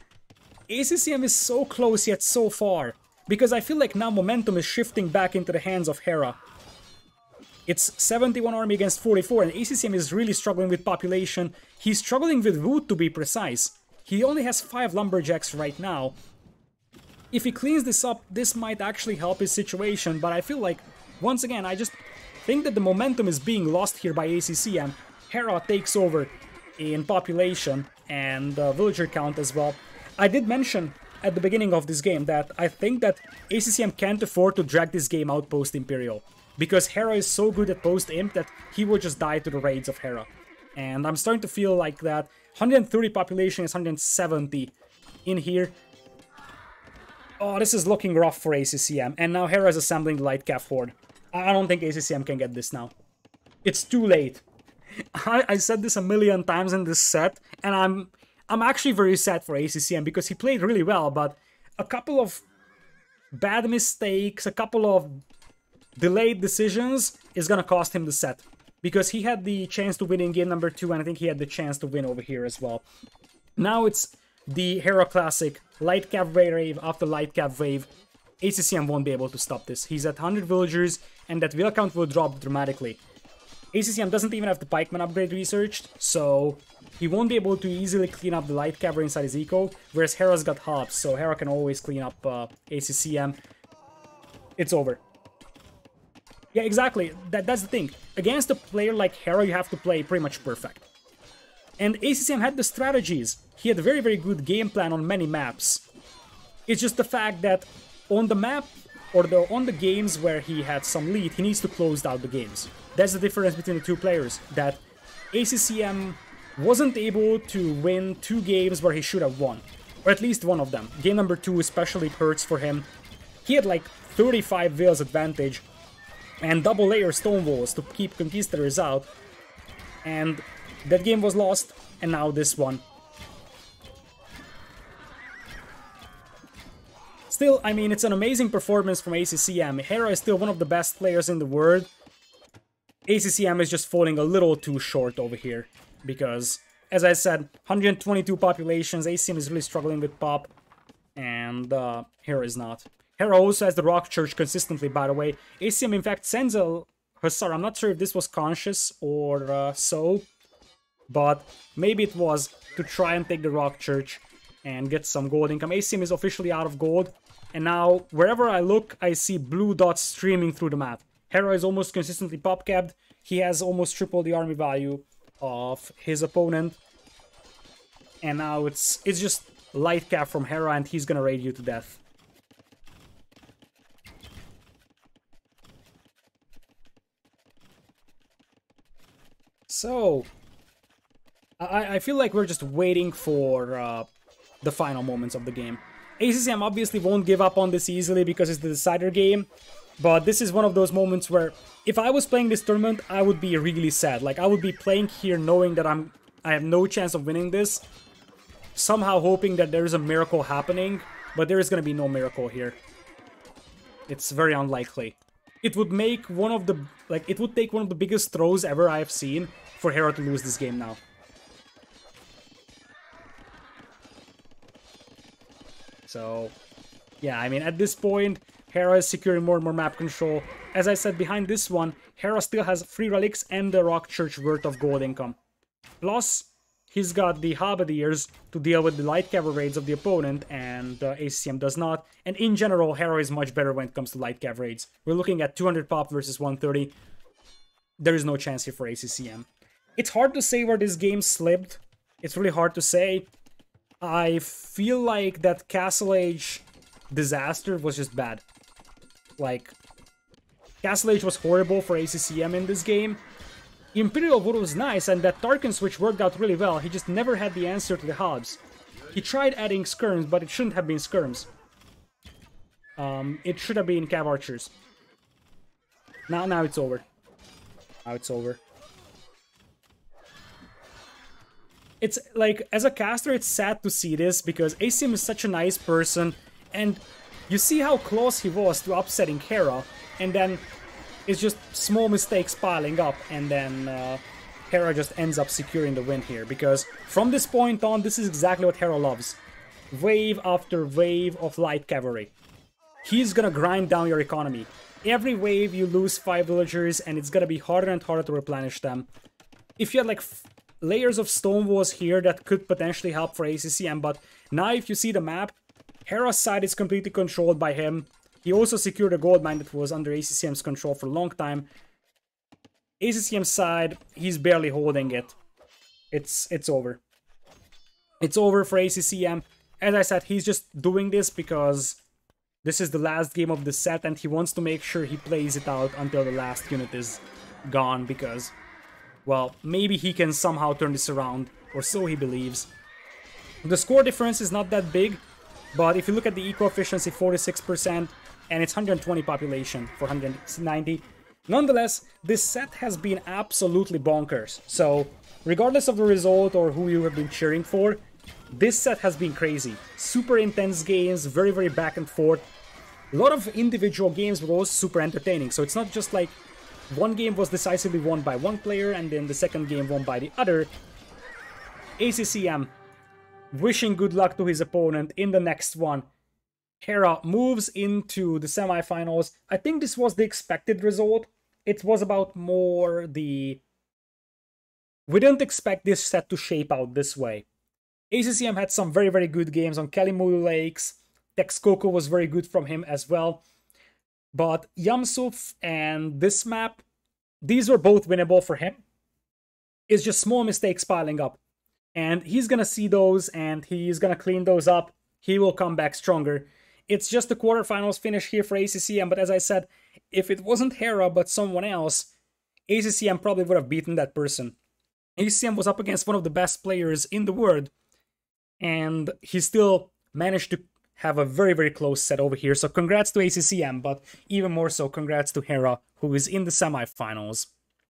ACCM is so close yet so far, because I feel like now momentum is shifting back into the hands of Hera. It's 71 army against 44, and ACCM is really struggling with population. He's struggling with wood, to be precise. He only has 5 lumberjacks right now. If he cleans this up, this might actually help his situation, but I feel like, once again, I just think that the momentum is being lost here by ACCM. Hera takes over in population and villager count as well. I did mention at the beginning of this game that I think that ACCM can't afford to drag this game out post-Imperial, because Hera is so good at post-Imp that he will just die to the raids of Hera. And I'm starting to feel like that. 130 population is 170 in here. Oh, this is looking rough for ACCM, and now Hera is assembling the Light Cav Horde. I don't think ACCM can get this now. It's too late. I said this a million times in this set, and I'm actually very sad for ACCM, because he played really well, but a couple of bad mistakes, a couple of delayed decisions is gonna cost him the set. Because he had the chance to win in game number 2, and I think he had the chance to win over here as well. Now it's the Hera Classic, Light Cav wave after Light Cav wave. ACCM won't be able to stop this. He's at 100 villagers, and that vill count will drop dramatically. ACCM doesn't even have the pikeman upgrade researched, so he won't be able to easily clean up the Light Cav inside his eco, whereas Hera's got hubs, so Hera can always clean up ACCM. It's over. Yeah, exactly. That's the thing. Against a player like Hera, you have to play pretty much perfect. And ACCM had the strategies. He had a very, very good game plan on many maps. It's just the fact that on the map, or on the games where he had some lead, he needs to close out the games. That's the difference between the two players, that ACCM wasn't able to win 2 games where he should have won. Or at least one of them. Game number 2 especially hurts for him. He had like 35 vills advantage, and double layer stone walls to keep conquistadors out. And that game was lost, and now this one. Still, I mean, it's an amazing performance from ACCM. Hera is still one of the best players in the world. ACCM is just falling a little too short over here, because as I said, 122 populations. ACM is really struggling with pop, and Hera is not. Hera also has the Rock Church consistently, by the way. ACM, in fact, sends a Hussar. I'm not sure if this was conscious or so, but maybe it was to try and take the Rock Church and get some gold income. ACM is officially out of gold, and now wherever I look, I see blue dots streaming through the map. Hera is almost consistently pop-capped. He has almost triple the army value of his opponent, and now it's just light cap from Hera, and he's gonna raid you to death. So I feel like we're just waiting for the final moments of the game. ACCM obviously won't give up on this easily because it's the decider game, but this is one of those moments where if I was playing this tournament, I would be really sad. Like, I would be playing here knowing that I have no chance of winning this, somehow hoping that there is a miracle happening, but there is going to be no miracle here. It's very unlikely. It would make one of the, like, it would take one of the biggest throws ever I have seen for Hera to lose this game now. So, yeah, I mean, at this point, Hera is securing more and more map control. As I said, behind this one, Hera still has 3 relics and the Rock Church worth of gold income. Plus, he's got the Halberdiers to deal with the light cav raids of the opponent, and ACCM does not. And in general, Hera is much better when it comes to light cav raids. We're looking at 200 pop versus 130. There is no chance here for ACCM. It's hard to say where this game slipped. It's really hard to say. I feel like that Castle Age disaster was just bad. Like, Castle Age was horrible for ACCM in this game. Imperial Voodoo was nice, and that Tarkin switch worked out really well. He just never had the answer to the Halbs. He tried adding skirms, but it shouldn't have been skirms. It should have been Cav Archers. Now it's over. Now it's over. It's like, as a caster, it's sad to see this, because ACM is such a nice person, and you see how close he was to upsetting Hera, and then it's just small mistakes piling up, and then Hera just ends up securing the win here, because from this point on, this is exactly what Hera loves. Wave after wave of light cavalry. He's gonna grind down your economy. Every wave you lose 5 villagers, and it's gonna be harder and harder to replenish them. If you had like layers of stone walls here, that could potentially help for ACCM, but now if you see the map, Hera's side is completely controlled by him. He also secured a gold mine that was under ACCM's control for a long time. ACCM's side, he's barely holding it. It's over. It's over for ACCM. As I said, he's just doing this because this is the last game of the set, and he wants to make sure he plays it out until the last unit is gone, because, well, maybe he can somehow turn this around, or so he believes. The score difference is not that big, but if you look at the eco-efficiency, 46%, and it's 120 population for 190. Nonetheless, this set has been absolutely bonkers. So, regardless of the result or who you have been cheering for, this set has been crazy. Super intense games, very, very back and forth. A lot of individual games were also super entertaining, so it's not just like one game was decisively won by one player and then the second game won by the other. ACCM wishing good luck to his opponent in the next one. Hera moves into the semifinals. I think this was the expected result. It was about more the... We didn't expect this set to shape out this way. ACCM had some very, very good games on Kalimulu Lakes. Texcoco was very good from him as well. But Yamsuf and this map, these were both winnable for him. It's just small mistakes piling up. And he's gonna see those, and he's gonna clean those up. He will come back stronger. It's just the quarterfinals finish here for ACCM, but as I said, if it wasn't Hera but someone else, ACCM probably would have beaten that person. ACCM was up against one of the best players in the world, and he still managed to have a very, very close set over here. So congrats to ACCM, but even more so, congrats to Hera, who is in the semifinals.